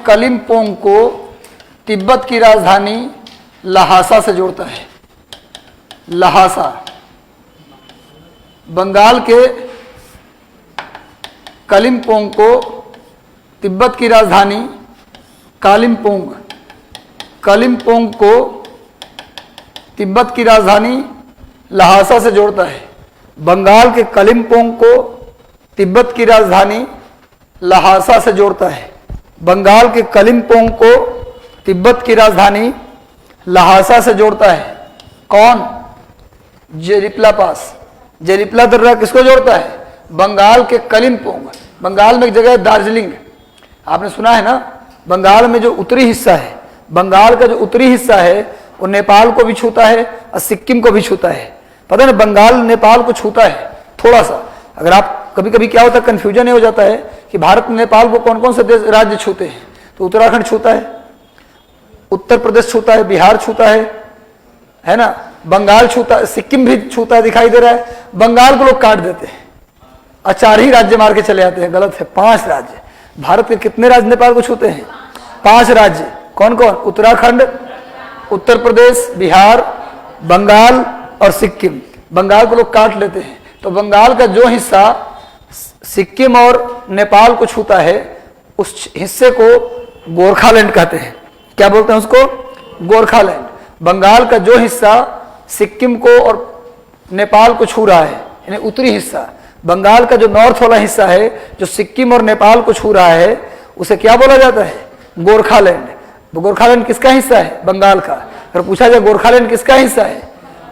कलिम्पोंग को तिब्बत की राजधानी लहासा से जोड़ता है। लहासा, बंगाल के कलिम्पोंग को तिब्बत की राजधानी कालिम्पोंग को तिब्बत की राजधानी लहासा से जोड़ता है। बंगाल के कलिम्पोंग को तिब्बत की राजधानी लहासा से जोड़ता है। बंगाल के कलिम्पोंग को तिब्बत की राजधानी लहासा से जोड़ता है। कौन? जेलिपला पास। जेलिपला दर्रा किसको जोड़ता है? बंगाल के कलिम्पोंग। बंगाल में एक जगह है दार्जिलिंग, आपने सुना है ना। बंगाल में जो उत्तरी हिस्सा है, बंगाल का जो उत्तरी हिस्सा है वो नेपाल को भी छूता है और सिक्किम को भी छूता है। पता है ना, बंगाल नेपाल को छूता है थोड़ा सा। अगर आप कभी कभी क्या होता है, कंफ्यूजन ये हो जाता है कि भारत में नेपाल को कौन कौन से देश राज्य छूते हैं, तो उत्तराखंड छूता है, उत्तर प्रदेश छूता है, बिहार छूता है ना, बंगाल छूता है, सिक्किम भी छूता है, दिखाई दे रहा है। बंगाल को लोग काट देते हैं और 4 ही राज्य मार के चले आते हैं। गलत है, 5 राज्य। भारत के कितने राज्य नेपाल को छूते हैं? 5 राज्य। कौन कौन? उत्तराखंड, उत्तर प्रदेश, बिहार, बंगाल और सिक्किम। बंगाल को लोग काट लेते हैं। तो बंगाल का जो हिस्सा सिक्किम और नेपाल को छूता है उस हिस्से को गोरखालैंड कहते हैं। क्या बोलते हैं उसको? गोरखालैंड। बंगाल का जो हिस्सा सिक्किम को और नेपाल को छू रहा है, यानी उत्तरी हिस्सा, बंगाल का जो नॉर्थ वाला हिस्सा है जो सिक्किम और नेपाल को छू रहा है, उसे क्या बोला जाता है? गोरखालैंड। तो गोरखालैंड किसका हिस्सा है? बंगाल का। अगर पूछा जाए गोरखालैंड किसका हिस्सा है?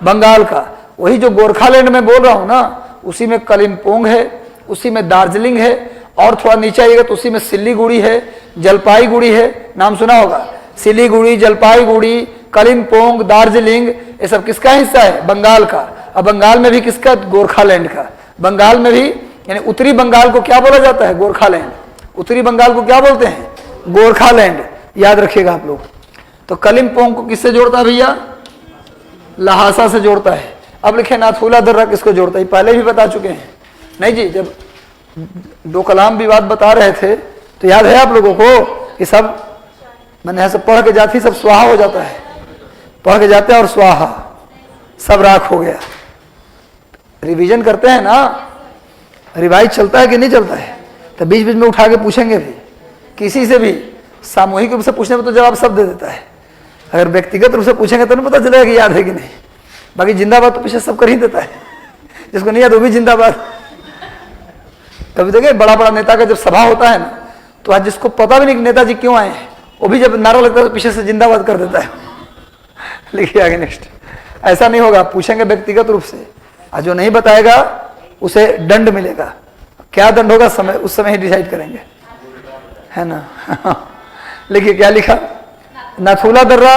बंगाल का। वही जो गोरखालैंड में बोल रहा हूं ना, उसी में कलिम्पोंग है, उसी में दार्जिलिंग है, और थोड़ा नीचे आइएगा तो उसी में सिलीगुड़ी है, जलपाईगुड़ी है, नाम सुना होगा। सिलीगुड़ी, जलपाईगुड़ी, कलिम्पोंग, दार्जिलिंग, ये सब किसका हिस्सा है? बंगाल का। अब बंगाल में भी किसका? गोरखालैंड का। बंगाल में भी, यानी उत्तरी बंगाल को क्या बोला जाता है? गोरखालैंड। उत्तरी बंगाल को क्या बोलते हैं? गोरखालैंड। याद रखिएगा आप लोग। तो कलिम्पोंग को किससे जोड़ता है भैया? लहासा से जोड़ता है। अब लिखे नाथुला दर्रा किसको जोड़ता है? पहले भी बता चुके हैं। नहीं जी, जब दो कलाम विवाद बता रहे थे तो याद है आप लोगों को कि सब मैंने ऐसे पढ़ के जाती सब स्वाहा हो जाता है, पढ़ के जाते हैं और स्वाहा, सब राख हो गया। रिवीजन करते हैं ना, रिवाइज चलता है कि नहीं चलता है? तो बीच बीच में उठा के पूछेंगे भी, किसी से भी सामूहिक रूप से पूछने में तो जवाब सब दे देता है। अगर व्यक्तिगत रूप से पूछेंगे तो नहीं पता चलेगा कि याद है कि नहीं। बाकी जिंदाबाद तो पीछे सब कर ही देता है, जिसको नहीं याद वो भी जिंदाबाद। कभी देखिए बड़ा बड़ा नेता का जब सभा होता है ना, तो आज जिसको पता भी नहीं कि नेताजी क्यों आए हैं, वो भी जब नारा लगता है तो पीछे से जिंदाबाद कर देता है। लिखिए आगे नेक्स्ट। ऐसा नहीं होगा, पूछेंगे व्यक्तिगत रूप से, आज जो नहीं बताएगा उसे दंड मिलेगा। क्या दंड होगा समय उस समय ही डिसाइड करेंगे, है ना। लिखिए क्या लिखा? नाथुला दर्रा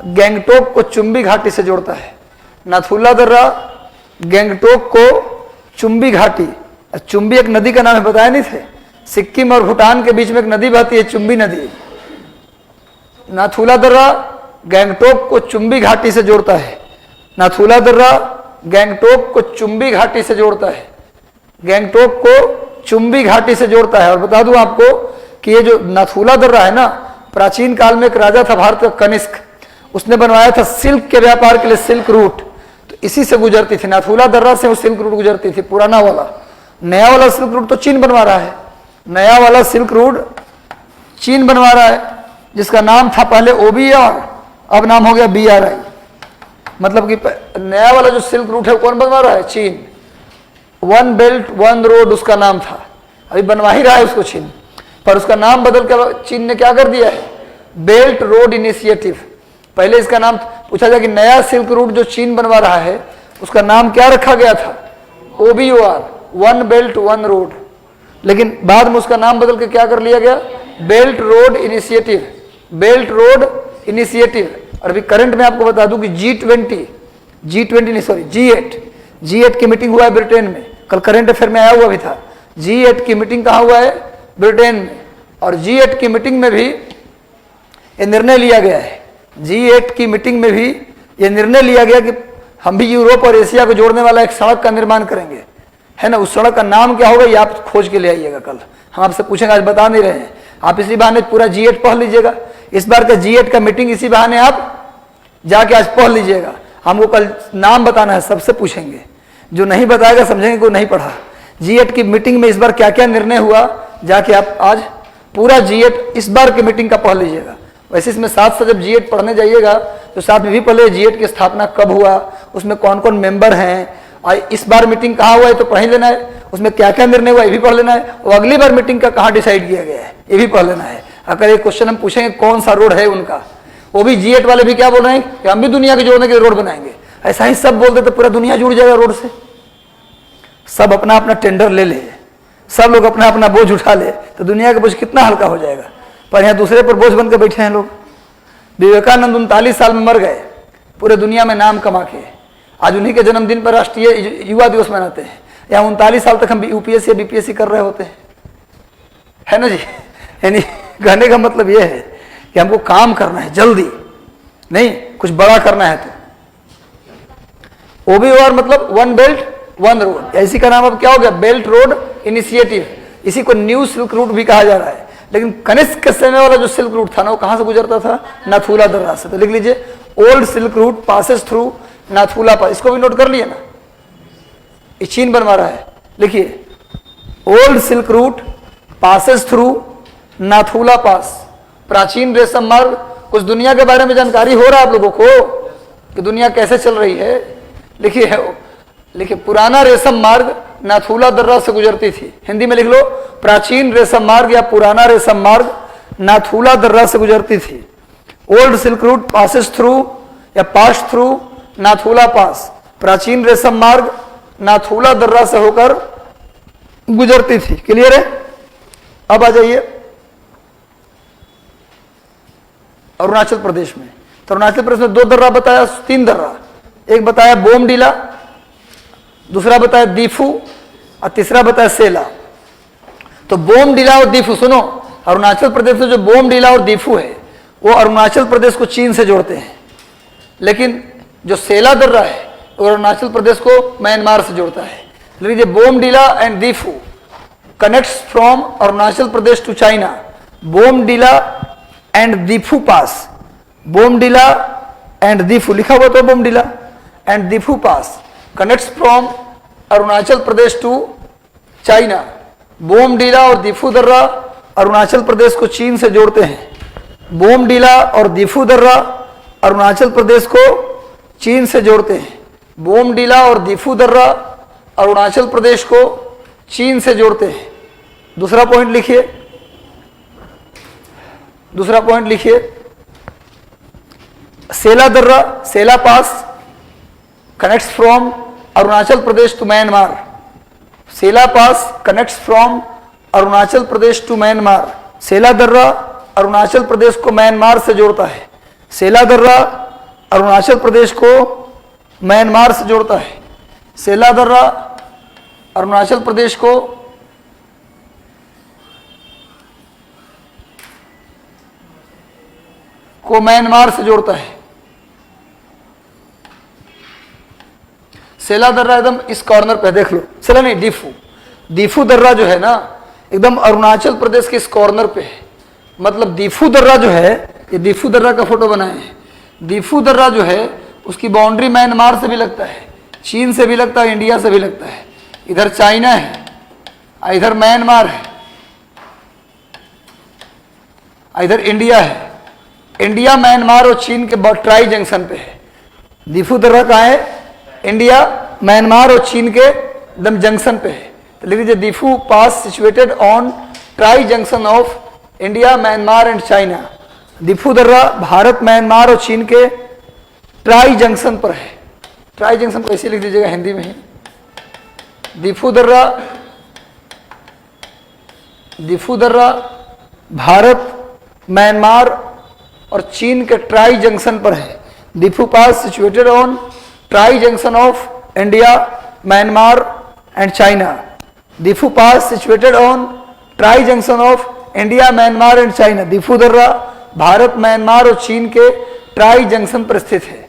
गैंगटोक को चुंबी घाटी से जोड़ता है। नाथुला दर्रा गैंगटोक को चुंबी घाटी, चुंबी एक नदी का नाम है, बताया नहीं थे? सिक्किम और भूटान के बीच में एक नदी बहती है, चुंबी नदी। नाथुला दर्रा गैंगटोक को चुंबी घाटी से जोड़ता है। नाथुला दर्रा गैंगटोक को चुंबी घाटी से जोड़ता है। गैंगटोक को चुंबी घाटी से जोड़ता है। और बता दूं आपको कि ये जो नाथुला दर्रा है ना, प्राचीन काल में एक राजा था भारत का, कनिष्क, उसने बनवाया था सिल्क के व्यापार के लिए सिल्क रूट, तो इसी से गुजरती थी। नाथुला दर्रा से वो सिल्क रूट गुजरती थी, पुराना वाला। नया वाला सिल्क रूट तो चीन बनवा रहा है, नया वाला सिल्क रूट चीन बनवा रहा है, जिसका नाम था पहले OBR, अब नाम हो गया BRI। मतलब कि नया वाला जो सिल्क रूट है कौन बनवा रहा है? चीन। वन बेल्ट वन रोड उसका नाम था, अभी बनवा ही रहा है उसको चीन, पर उसका नाम बदल के चीन ने क्या कर दिया है? Belt road initiative. पहले इसका नाम पूछा जाए कि नया सिल्क रूट जो चीन बनवा रहा है उसका नाम क्या रखा गया था? OBR, one belt one road. लेकिन बाद में उसका नाम बदल के क्या कर लिया गया? Belt road initiative. Belt road initiative. और अभी करंट में आपको बता दूं कि G8 की मीटिंग हुआ है ब्रिटेन में। कल करंट अफेयर में आया हुआ भी था। G8 की मीटिंग कहाँ हुआ है? ब्रिटेन में। और G8 की मीटिंग में भी ये निर्णय लिया गया है, G8 की मीटिंग में भी ये निर्णय लिया गया कि हम भी यूरोप और एशिया को जोड़ने वाला एक सड़क का निर्माण करेंगे, है ना। उस सड़क का नाम क्या होगा ये आप खोज के ले आइएगा, कल हम आपसे पूछेंगे, आज बता नहीं रहे हैं। आप इसी बहाने पूरा G8 पढ़ लीजिएगा। इस बार का G8 का मीटिंग इसी बहाने आप जाके आज पढ़ लीजिएगा। हमको कल नाम बताना है, सबसे पूछेंगे, जो नहीं बताएगा समझेंगे को नहीं पढ़ा। G8 की मीटिंग में इस बार क्या क्या निर्णय हुआ, जाके आप आज पूरा G8 इस बार की मीटिंग का पढ़ लीजिएगा। वैसे इसमें साथ साथ जब G8 पढ़ने जाइएगा तो साथ में भी पढ़े G8 की स्थापना कब हुआ, उसमें कौन कौन मेंबर हैं, और इस बार मीटिंग कहाँ हुआ है तो पढ़ ही लेना है, उसमें क्या क्या निर्णय हुआ ये भी पढ़ लेना है, और अगली बार मीटिंग का कहाँ डिसाइड किया गया है ये भी पढ़ लेना है। अगर एक क्वेश्चन हम पूछेंगे कौन सा रोड है उनका, वो भी G8 वाले भी क्या बोल रहे हैं कि हम भी दुनिया के जोड़ने के लिए रोड बनाएंगे। ऐसा ही सब बोल देते पूरा दुनिया जुड़ जाएगा रोड से। सब अपना अपना टेंडर ले ले, सब लोग अपना अपना बोझ उठा ले तो दुनिया का बोझ कितना हल्का हो जाएगा। पर यहाँ दूसरे पर बोझ बन के बैठे हैं लोग। विवेकानंद 39 साल में मर गए, पूरे दुनिया में नाम कमा के। आज उन्हीं के जन्मदिन पर राष्ट्रीय युवा दिवस मनाते हैं। यहाँ 39 साल तक हम UPSC या BPSC कर रहे होते हैं, है ना जी। यानी कहने का मतलब यह है कि हमको काम करना है जल्दी, नहीं कुछ बड़ा करना है। तो OBR मतलब वन बेल्ट वन रोड, इसी का नाम अब क्या हो गया? Belt road initiative. इसी को न्यू सिल्क रूट भी कहा जा रहा है। लेकिन कनिष्क के समय वाला जो सिल्क रूट था ना, वो कहां से गुजरता था? नाथुला दर्रा से। तो लिख लीजिए old silk route passes through Nathu La pass. इसको भी नोट कर लिए ना, ये चीन बनवा रहा है। लिखिए old silk route passes through Nathu La pass, प्राचीन रेशम मार्ग। कुछ दुनिया के बारे में जानकारी हो रहा है आप लोगों को कि दुनिया कैसे चल रही है। लिखिए पुराना रेशम मार्ग नाथुला दर्रा से गुजरती थी। हिंदी में लिख लो, प्राचीन रेशम मार्ग या पुराना रेशम मार्ग नाथुला दर्रा से गुजरती थी। Old silk route passes through या पास थ्रू नाथुला पास। प्राचीन रेशम मार्ग नाथुला दर्रा से होकर गुजरती थी। क्लियर है? अब आ जाइए अरुणाचल प्रदेश में। तो अरुणाचल प्रदेश में 2 दर्रा बताया, 3 दर्रा। एक बताया बोमडीला, दूसरा बताया दीफू और तीसरा बताया सेला। तो बोमडीला और दीफू, सुनो, अरुणाचल प्रदेश में जो बोमडीला और दीफू है वो अरुणाचल प्रदेश को चीन से जोड़ते हैं, लेकिन जो सेला दर्रा है वो अरुणाचल प्रदेश को म्यांमार से जोड़ता है। लीजिए, Bomdila and Diphu connects from Arunachal Pradesh to China. Bomdila and Diphu pass, Bomdila and Diphu लिखा हुआ तो Bomdila and Diphu pass connects from Arunachal Pradesh to China. Bomdila और दीफू दर्रा अरुणाचल प्रदेश को चीन से जोड़ते हैं। बोमडीला और दीफू दर्रा अरुणाचल प्रदेश को चीन से जोड़ते हैं। बोमडीला और दीफू दर्रा अरुणाचल प्रदेश को चीन से जोड़ते हैं। दूसरा पॉइंट लिखिए, दूसरा पॉइंट लिखिए, सेला दर्रा, Sela pass connects from Arunachal Pradesh to Myanmar. Sela pass connects from Arunachal Pradesh to Myanmar. Sela दर्रा अरुणाचल प्रदेश को म्यांमार से जोड़ता है। सेला दर्रा अरुणाचल प्रदेश को म्यांमार से जोड़ता है। सेला दर्रा अरुणाचल प्रदेश को म्यांमार से जोड़ता है। सेला दर्रा एकदम इस कॉर्नर पे देख लो, सेला नहीं दीफू, दीफू दर्रा जो है ना एकदम अरुणाचल प्रदेश के इस कॉर्नर पे है। मतलब दीफू दर्रा जो है, ये दीफू दर्रा का फोटो बनाए हैं। दीफू दर्रा जो है उसकी बाउंड्री म्यांमार से भी लगता है, चीन से भी लगता है, इंडिया से भी लगता है। इधर चाइना है, इधर म्यांमार है, इधर इंडिया है। इंडिया, म्यांमार और चीन के ट्राई जंक्शन पे है। दीफू दर्रा कहाँ है? इंडिया, म्यांमार और चीन के एकदम जंक्शन पे है। तो लिख लीजिए, Diphu pass situated on tri junction of India, Myanmar and China. Diphu दर्रा भारत, म्यांमार और चीन के ट्राई जंक्शन पर है। ट्राई जंक्शन को ऐसे लिख दीजिएगा हिंदी में ही। दीफू दर्रा, दीफू दर्रा भारत, म्यांमार और चीन के ट्राई जंक्शन पर है। Diphu pass situated on tri junction of India, Myanmar and China. Diphu pass situated on tri junction of India, Myanmar and China. Diphu दर्रा भारत, म्यांमार और चीन के ट्राई जंक्शन पर स्थित है।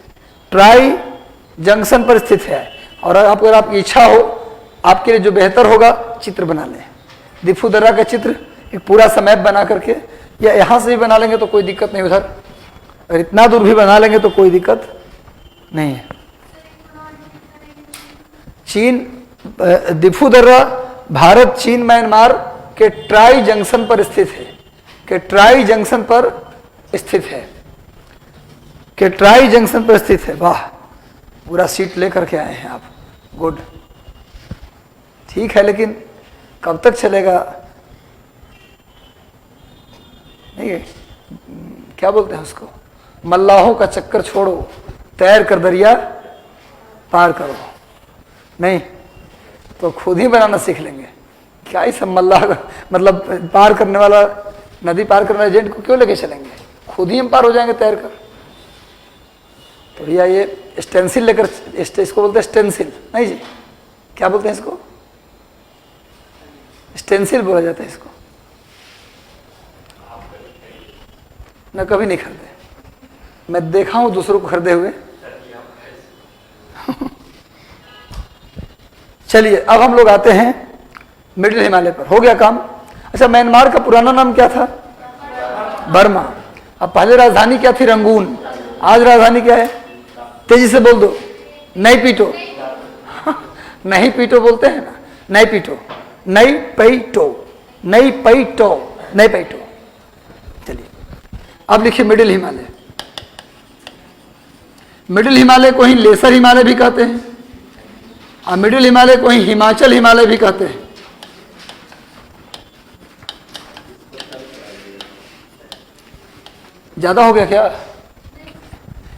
ट्राई जंक्शन पर स्थित है। और अगर आपकी इच्छा हो, आपके लिए जो बेहतर होगा, चित्र बना लें दीफू दर्रा का चित्र, एक पूरा सा मैप बना करके, या यहाँ से भी बना लेंगे तो कोई दिक्कत नहीं, उधर और इतना दूर भी बना लेंगे तो कोई दिक्कत नहीं है। चीन, दीफू दर्रा भारत, चीन, म्यांमार के ट्राई जंक्शन पर स्थित है। के ट्राई जंक्शन पर स्थित है। के ट्राई जंक्शन पर स्थित है। वाह, पूरा सीट लेकर के आए हैं आप, गुड, ठीक है। लेकिन कब तक चलेगा? नहीं है, क्या बोलते हैं उसको, मल्लाहों का चक्कर छोड़ो, तैर कर दरिया पार करो। नहीं तो खुद ही बनाना सीख लेंगे। क्या ही सब मल्लाह, मतलब पार करने वाला, नदी पार करने वाले एजेंट को क्यों लेके चलेंगे? खुद ही हम पार हो जाएंगे तैर कर। तो भैया ये स्टेंसिल लेकर, इसको बोलते हैं स्टेंसिल, नहीं जी, क्या बोलते हैं इसको? स्टेंसिल बोला जाता है इसको। मैं कभी नहीं खरीदे, मैं देखा हूं दूसरों को खरीदे हुए। चलिए, अब हम लोग आते हैं मिडिल हिमालय पर। हो गया काम। अच्छा, म्यांमार का पुराना नाम क्या था? बर्मा। अब पहले राजधानी क्या थी? रंगून। आज राजधानी क्या है? तेजी से बोल दो। नई पीटो। नहीं पीटो बोलते हैं ना, नई पीटो, नई पैटो, नई पैटो, नई पैटो। चलिए, अब लिखिए मिडिल हिमालय। मिडिल हिमालय को ही लेसर हिमालय भी कहते हैं। और मिडिल हिमालय को ही हिमाचल हिमालय भी कहते हैं। ज्यादा हो गया क्या?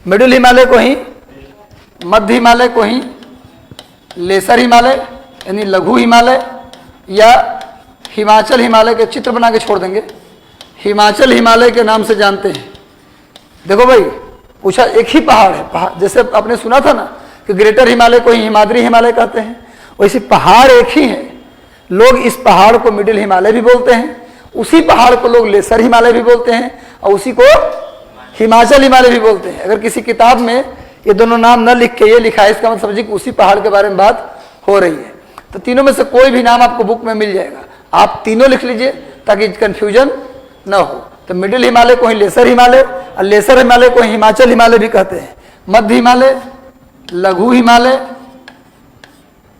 मिडिल हिमालय को ही, मध्य हिमालय को ही लेसर हिमालय यानी लघु हिमालय, या हिमाचल हिमालय के चित्र बना के छोड़ देंगे, हिमाचल हिमालय के नाम से जानते हैं। देखो भाई, पूछा एक ही पहाड़ है, पहाड़ जैसे आपने सुना था ना कि ग्रेटर हिमालय को ही हिमाद्री हिमालय कहते हैं, वैसे पहाड़ एक ही है। लोग इस पहाड़ को मिडिल हिमालय भी बोलते हैं, उसी पहाड़ को लोग लेसर हिमालय भी बोलते हैं, और उसी को हिमाचल हिमालय भी बोलते हैं। अगर किसी किताब में ये दोनों नाम न लिख के ये लिखा है, इसका मतलब समझिए कि उसी पहाड़ के बारे में बात हो रही है। तो तीनों में से कोई भी नाम आपको बुक में मिल जाएगा, आप तीनों लिख लीजिए ताकि कंफ्यूजन न हो। तो मिडिल हिमालय को ही लेसर हिमालय, और लेसर हिमालय को ही हिमाचल हिमालय भी कहते हैं। मध्य हिमालय, लघु हिमालय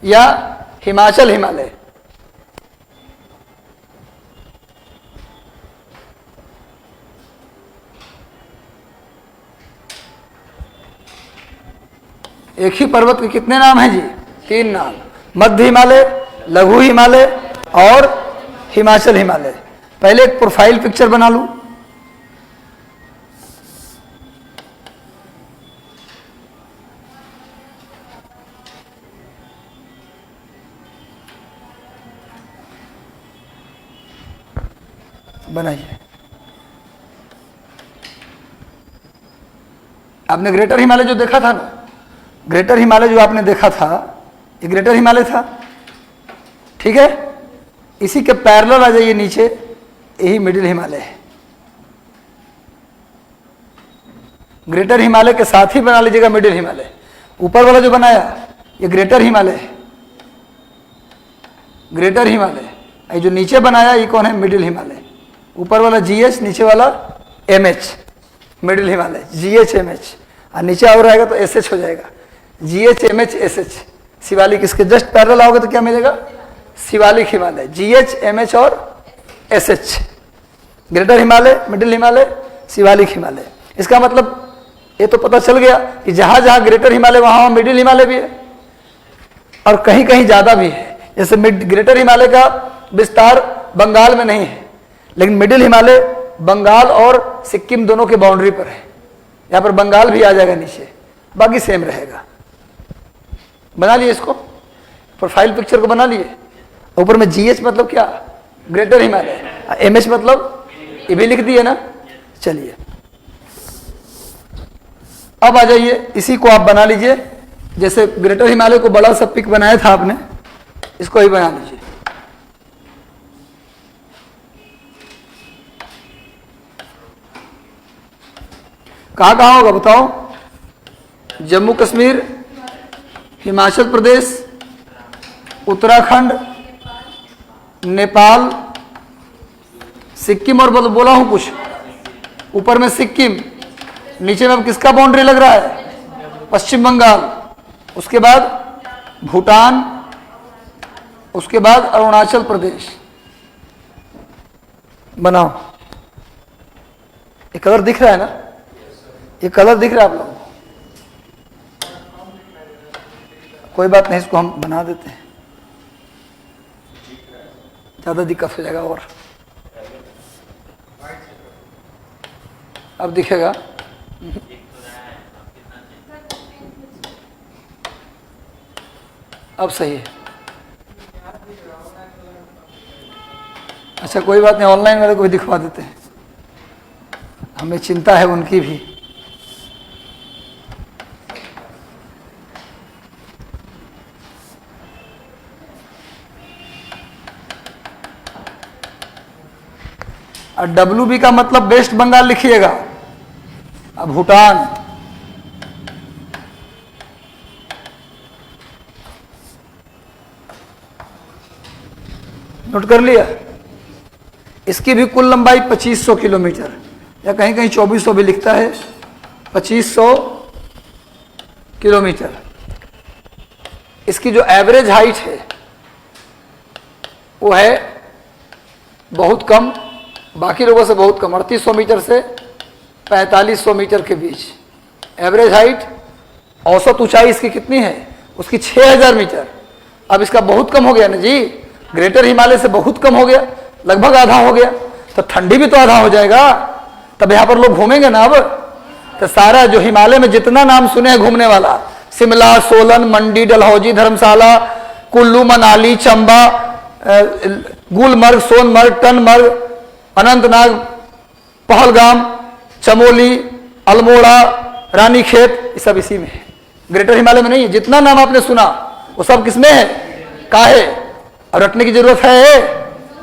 या हिमाचल हिमालय। एक ही पर्वत के कितने नाम हैं जी? 3 नाम, मध्य हिमालय, लघु हिमालय और हिमाचल हिमालय। पहले एक प्रोफाइल पिक्चर बना लूं। बनाइए। आपने ग्रेटर हिमालय जो देखा था ना, ग्रेटर हिमालय जो आपने देखा था, ये ग्रेटर हिमालय था, ठीक है। इसी के पैरेलल आ जाइए नीचे, यही मिडिल हिमालय है। ग्रेटर हिमालय के साथ ही बना लीजिएगा मिडिल हिमालय। ऊपर वाला जो बनाया ये ग्रेटर हिमालय है, ग्रेटर हिमालय। ये जो नीचे बनाया ये कौन है? मिडिल हिमालय। ऊपर वाला GH, नीचे वाला MH, middle Himalaya GH MH, और नीचे और रहेगा तो SH हो जाएगा, GH MH SH। शिवालिक इसके जस्ट पैरेलल आओगे तो क्या मिलेगा? शिवालिक हिमालय, GH MH और SH। Greater Himalaya, middle Himalaya, Shivalik Himalaya. इसका मतलब ये तो पता चल गया कि जहां जहां ग्रेटर हिमालय वहां मिडिल हिमालय भी है, और कहीं कहीं ज्यादा भी है। जैसे ग्रेटर हिमालय का विस्तार बंगाल में नहीं है, लेकिन मिडिल हिमालय बंगाल और सिक्किम दोनों के बाउंड्री पर है। यहाँ पर बंगाल भी आ जाएगा नीचे, बाकी सेम रहेगा। बना लिए इसको, प्रोफाइल पिक्चर को बना लिए। ऊपर में GH मतलब क्या? ग्रेटर हिमालय। MH मतलब ये भी लिख दिए ना। चलिए अब आ जाइए, इसी को आप बना लीजिए। जैसे ग्रेटर हिमालय को बड़ा सा पिक बनाया था आपने, इसको ही बना लीजिए। कहाँ कहाँ होगा बताओ? जम्मू कश्मीर, हिमाचल प्रदेश, उत्तराखंड, नेपाल, सिक्किम, और बोला हूं कुछ? ऊपर में सिक्किम, नीचे में अब किसका बाउंड्री लग रहा है? पश्चिम बंगाल, उसके बाद भूटान, उसके बाद अरुणाचल प्रदेश। बनाओ। ये कलर दिख रहा है ना? ये कलर दिख रहा है आप लोगों को? कोई बात नहीं, इसको हम बना देते हैं, ज्यादा दिक्कत हो जाएगा। और अब दिखेगा? अब सही है। अच्छा कोई बात नहीं, ऑनलाइन वाले को भी दिखवा देते हैं, हमें चिंता है उनकी भी। और WB का मतलब वेस्ट बंगाल लिखिएगा। अब भूटान, नोट कर लिया? इसकी भी कुल लंबाई 2500 किलोमीटर, या कहीं कहीं 2400 भी लिखता है, 2500 किलोमीटर। इसकी जो एवरेज हाइट है वो है बहुत कम, बाकी लोगों से बहुत कम, 3800 मीटर से 4500 मीटर के बीच एवरेज हाइट। औसत ऊंचाई इसकी कितनी है? उसकी 6000 मीटर। अब इसका बहुत कम हो गया ना जी, ग्रेटर हिमालय से बहुत कम हो गया, लगभग आधा हो गया, तो ठंडी भी तो आधा हो जाएगा, तब यहाँ पर लोग घूमेंगे ना। अब तो सारा जो हिमालय में जितना नाम सुने हैं घूमने वाला, शिमला, सोलन, मंडी, डलहौजी, धर्मशाला, कुल्लू, मनाली, चंबा, गुलमर्ग, सोनमर्ग, टनमर्ग, अनंतनाग, पहलगाम, चमोली, अल्मोड़ा, रानीखेत, ये सब इसी में है, ग्रेटर हिमालय में नहीं है। जितना नाम आपने सुना वो सब किसमें है, काहे, और रटने की जरूरत है,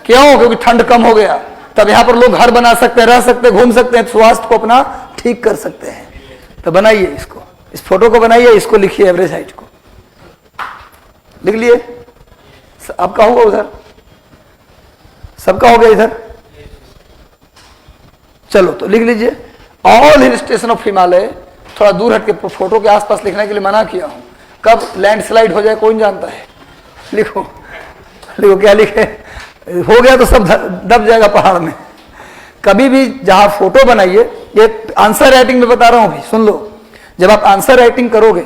क्यों, क्योंकि ठंड कम हो गया, तब यहाँ पर लोग घर बना सकते हैं, रह सकते हैं, घूम सकते हैं, स्वास्थ्य को अपना ठीक कर सकते हैं। तो बनाइए इसको, इस फोटो को बनाइए, इसको लिखिए, एवरेज हाइट को लिख लिए। आपका होगा उधर, सबका हो गया इधर, चलो तो लिख लीजिए, all hill station of Himalaya. थोड़ा दूर हटके, फोटो के आसपास लिखने के लिए मना किया हूं, कब लैंडस्लाइड हो जाए कौन जानता है। लिखो लिखो, क्या लिखे, हो गया तो सब दब जाएगा पहाड़ में। कभी भी जहां फोटो बनाइए, ये आंसर राइटिंग में बता रहा हूं, भी सुन लो, जब आप आंसर राइटिंग करोगे,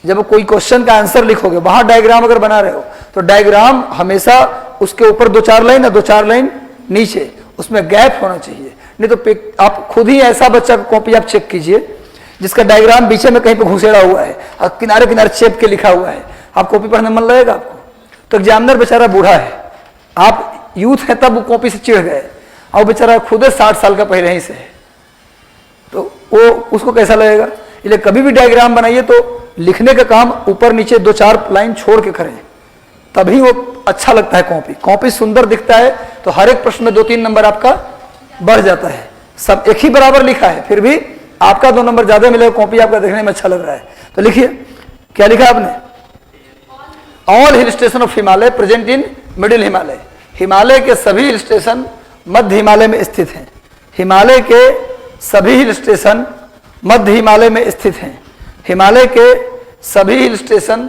जब कोई क्वेश्चन का आंसर लिखोगे, वहां डायग्राम अगर बना रहे हो तो डायग्राम हमेशा उसके ऊपर 2-4 लाइन, 2-4 लाइन नीचे, उसमें गैप होना चाहिए। नहीं तो आप खुद ही ऐसा बच्चा कॉपी आप चेक कीजिए जिसका डायग्राम बीच में कहीं पे घुसेड़ा हुआ है और किनारे किनारे चेप के लिखा हुआ है, आप कॉपी पढ़ने में मन लगेगा आपको? तो एग्जामिनर बेचारा बूढ़ा है, आप यूथ है तब वो कॉपी से चिढ़ गए, और वो बेचारा खुद 60 साल का पहले ही से है, तो वो उसको कैसा लगेगा? इसलिए कभी भी डायग्राम बनाइए तो लिखने का काम ऊपर नीचे 2-4 लाइन छोड़ के करें, तभी वो अच्छा लगता है। कॉपी सुंदर दिखता है तो हर एक प्रश्न में 2-3 नंबर आपका बढ़ जाता है। सब एक ही बराबर लिखा है, फिर भी आपका 2 नंबर ज्यादा मिलेगा, कॉपी आपका देखने में अच्छा लग रहा है। तो लिखिए, क्या लिखा आपने? All hill station of Himalaya present in middle Himalaya. Himalaya के सभी हिल स्टेशन मध्य हिमालय में स्थित हैं। हिमालय के सभी हिल स्टेशन मध्य हिमालय में स्थित हैं। हिमालय के सभी हिल स्टेशन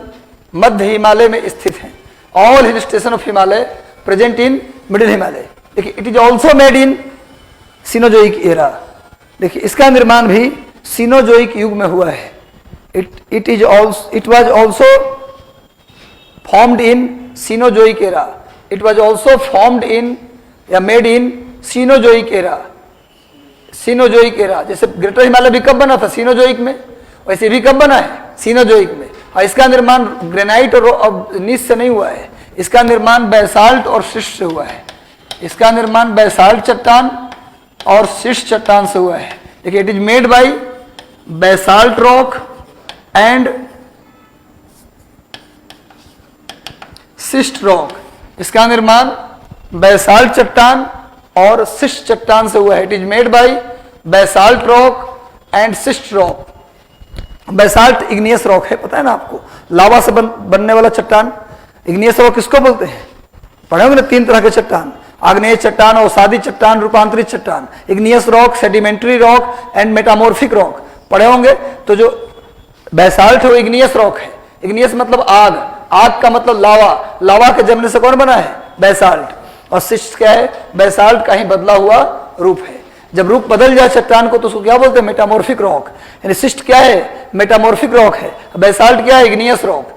मध्य हिमालय में स्थित हैं। All hill station of Himalaya present in middle Himalaya. देखिए, it is also made in Cenozoic era. देखिए, इसका निर्माण भी सीनोजोइक युग में हुआ है। It was also formed in Cenozoic era. It was also formed in या made in Cenozoic era. Cenozoic era, जैसे ग्रेटर हिमालय भी कब बना था? सीनोजोइक में। वैसे भी कब बना है? सीनोजोइक में। और इसका निर्माण ग्रेनाइट और नीस से नहीं हुआ है, इसका निर्माण बैसाल्ट और शिस्ट से हुआ है। इसका निर्माण बैसाल्ट चट्टान और शिस्ट चट्टान से हुआ है। देखिए, it is made bye basalt rock and शिस्ट rock. इसका निर्माण बैसाल्ट चट्टान और शिस्ट चट्टान से हुआ है। It is made bye basalt rock and शिस्ट rock. Basalt igneous rock है, पता है ना आपको, लावा से बनने वाला चट्टान। इग्नियस रॉक किसको बोलते हैं? पढ़े होंगे ना, 3 तरह के चट्टान, आग्नेय चट्टान, अवसादी चट्टान, रूपांतरित चट्टान। Igneous rock, sedimentary rock and metamorphic rock पढ़े होंगे। तो जो बैसाल्ट है वो इग्नियस रॉक है। इग्नियस मतलब आग, आग का मतलब लावा, लावा के जमने से कौन बना है? बैसाल्ट। और शिस्ट क्या है? बैसाल्ट का ही बदला हुआ रूप है। जब रूप बदल जाए चट्टान को तो उसको क्या बोलते हैं? Metamorphic rock. यानी शिस्ट क्या है? मेटामॉर्फिक रॉक है। बैसाल्ट क्या है? Igneous rock.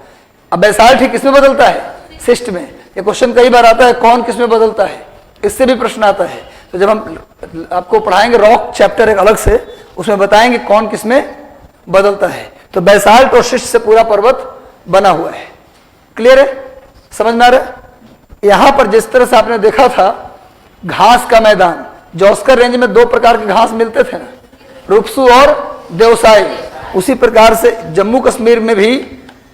अब बैसाल्ट ही किसमें बदलता है? शिस्ट में। ये क्वेश्चन कई बार आता है, कौन किसमें बदलता है, इससे भी प्रश्न आता है। तो जब हम आपको पढ़ाएंगे रॉक चैप्टर एक अलग से, उसमें बताएंगे कौन किसमें बदलता है। तो बैसाल्ट और शिस्ट से पूरा पर्वत बना हुआ है। क्लियर है? समझ में आ रहा है? यहां पर जिस तरह से आपने देखा था घास का मैदान, जौस्कर रेंज में 2 प्रकार के घास मिलते थे ना, रुपसू और देवसाई। उसी प्रकार से जम्मू कश्मीर में भी,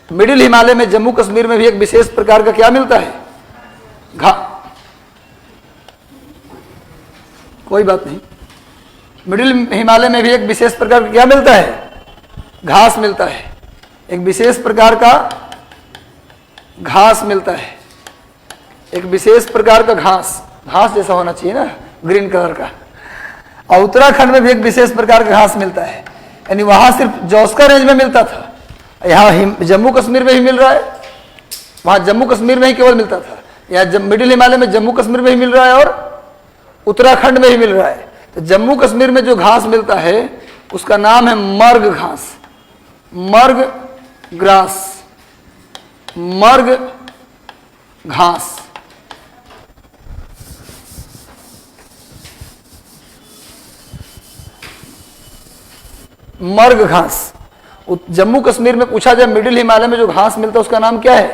मिडिल हिमालय में, जम्मू कश्मीर में भी एक विशेष प्रकार का क्या मिलता है? कोई बात नहीं, मिडिल हिमालय में भी एक विशेष प्रकार का क्या मिलता है? घास मिलता है। एक विशेष प्रकार का घास मिलता है। एक विशेष प्रकार का घास, घास जैसा होना चाहिए ना, ग्रीन कलर का। और उत्तराखंड में भी एक विशेष प्रकार का घास मिलता है। यानी वहां सिर्फ जौस्कर रेंज में मिलता था, यहाँ जम्मू कश्मीर में भी मिल रहा है। वहां जम्मू कश्मीर में ही केवल मिलता था, यहाँ मिडिल हिमालय में जम्मू कश्मीर में ही मिल रहा है और उत्तराखंड में ही मिल रहा है। तो जम्मू कश्मीर में जो घास मिलता है उसका नाम है मर्ग घास, मर्ग ग्रास, मर्ग घास, मर्ग घास। जम्मू कश्मीर में पूछा जाए मिडिल हिमालय में जो घास मिलता है उसका नाम क्या है?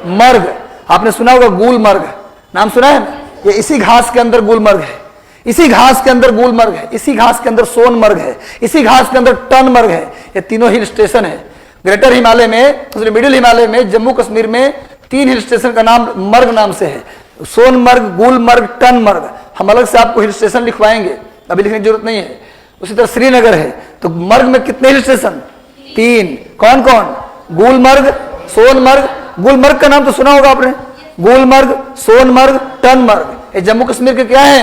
मर्ग। आपने सुना होगा गुलमर्ग, नाम सुना है ना? ये इसी घास के अंदर गुलमर्ग है, इसी घास के अंदर गुलमर्ग है, इसी घास के अंदर सोनमर्ग है, इसी घास के अंदर टनमर्ग है। ये तीनों हिल स्टेशन है ग्रेटर हिमालय में, मिडिल हिमालय में, जम्मू कश्मीर में 3 हिल स्टेशन का नाम मर्ग नाम से है, सोनमर्ग, गुलमर्ग, टनमर्ग। हम अलग से आपको हिल स्टेशन लिखवाएंगे, अभी लिखने की जरूरत नहीं है। उसी तरह श्रीनगर है, तो मर्ग में कितने हिल स्टेशन? 3। कौन कौन? गुलमर्ग, सोनमर्ग। गुलमर्ग का नाम तो सुना होगा आपने, गुलमर्ग, सोनमर्ग, टनमर्ग। ये जम्मू कश्मीर के क्या है?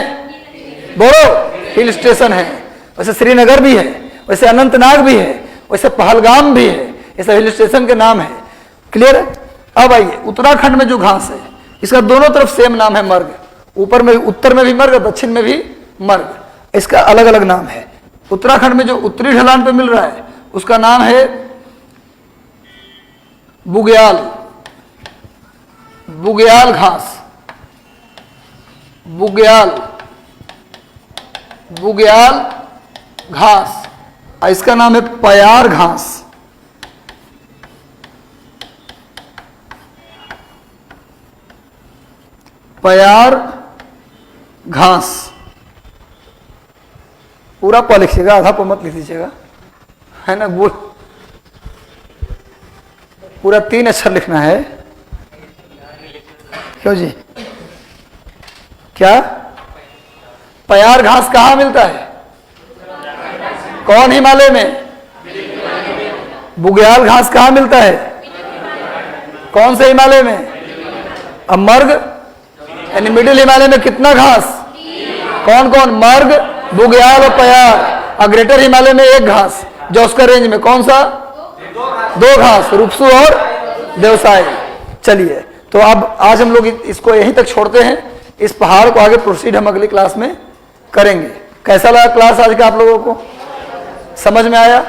बोलो, हिल स्टेशन है। वैसे श्रीनगर भी है, वैसे अनंतनाग भी है, वैसे पहलगाम भी है। ये सब हिल स्टेशन के नाम है। क्लियर है? अब आइए उत्तराखंड में जो घास है इसका दोनों तरफ सेम नाम है मर्ग। ऊपर में, उत्तर में भी मर्ग, दक्षिण में भी मर्ग, इसका अलग अलग नाम है। उत्तराखंड में जो उत्तरी ढलान पे मिल रहा है उसका नाम है बुग्याल, बुग्याल घास, बुग्याल, बुग्याल घास। और इसका नाम है पयार घास, पयार घास। पूरा प लिखिएगा, आधा प मत लिख दीजिएगा, है ना? वो पूरा 3 अक्षर लिखना है। क्यों जी? क्या? पयार घास कहाँ मिलता है? कौन हिमालय में? बुग्याल घास कहाँ मिलता है? कौन से हिमालय में? अब मर्ग यानी मिडिल हिमालय में कितना घास? कौन कौन? मर्ग, बुग्याल और पयार। और ग्रेटर हिमालय में 1 घास, जो उसका रेंज में कौन सा? 2 घास, रूपसू और देवसाई। चलिए, तो अब आज हम लोग इसको यहीं तक छोड़ते हैं। इस पहाड़ को आगे प्रोसीड हम अगली क्लास में करेंगे। कैसा लगा क्लास आज का आप लोगों को? समझ में आया?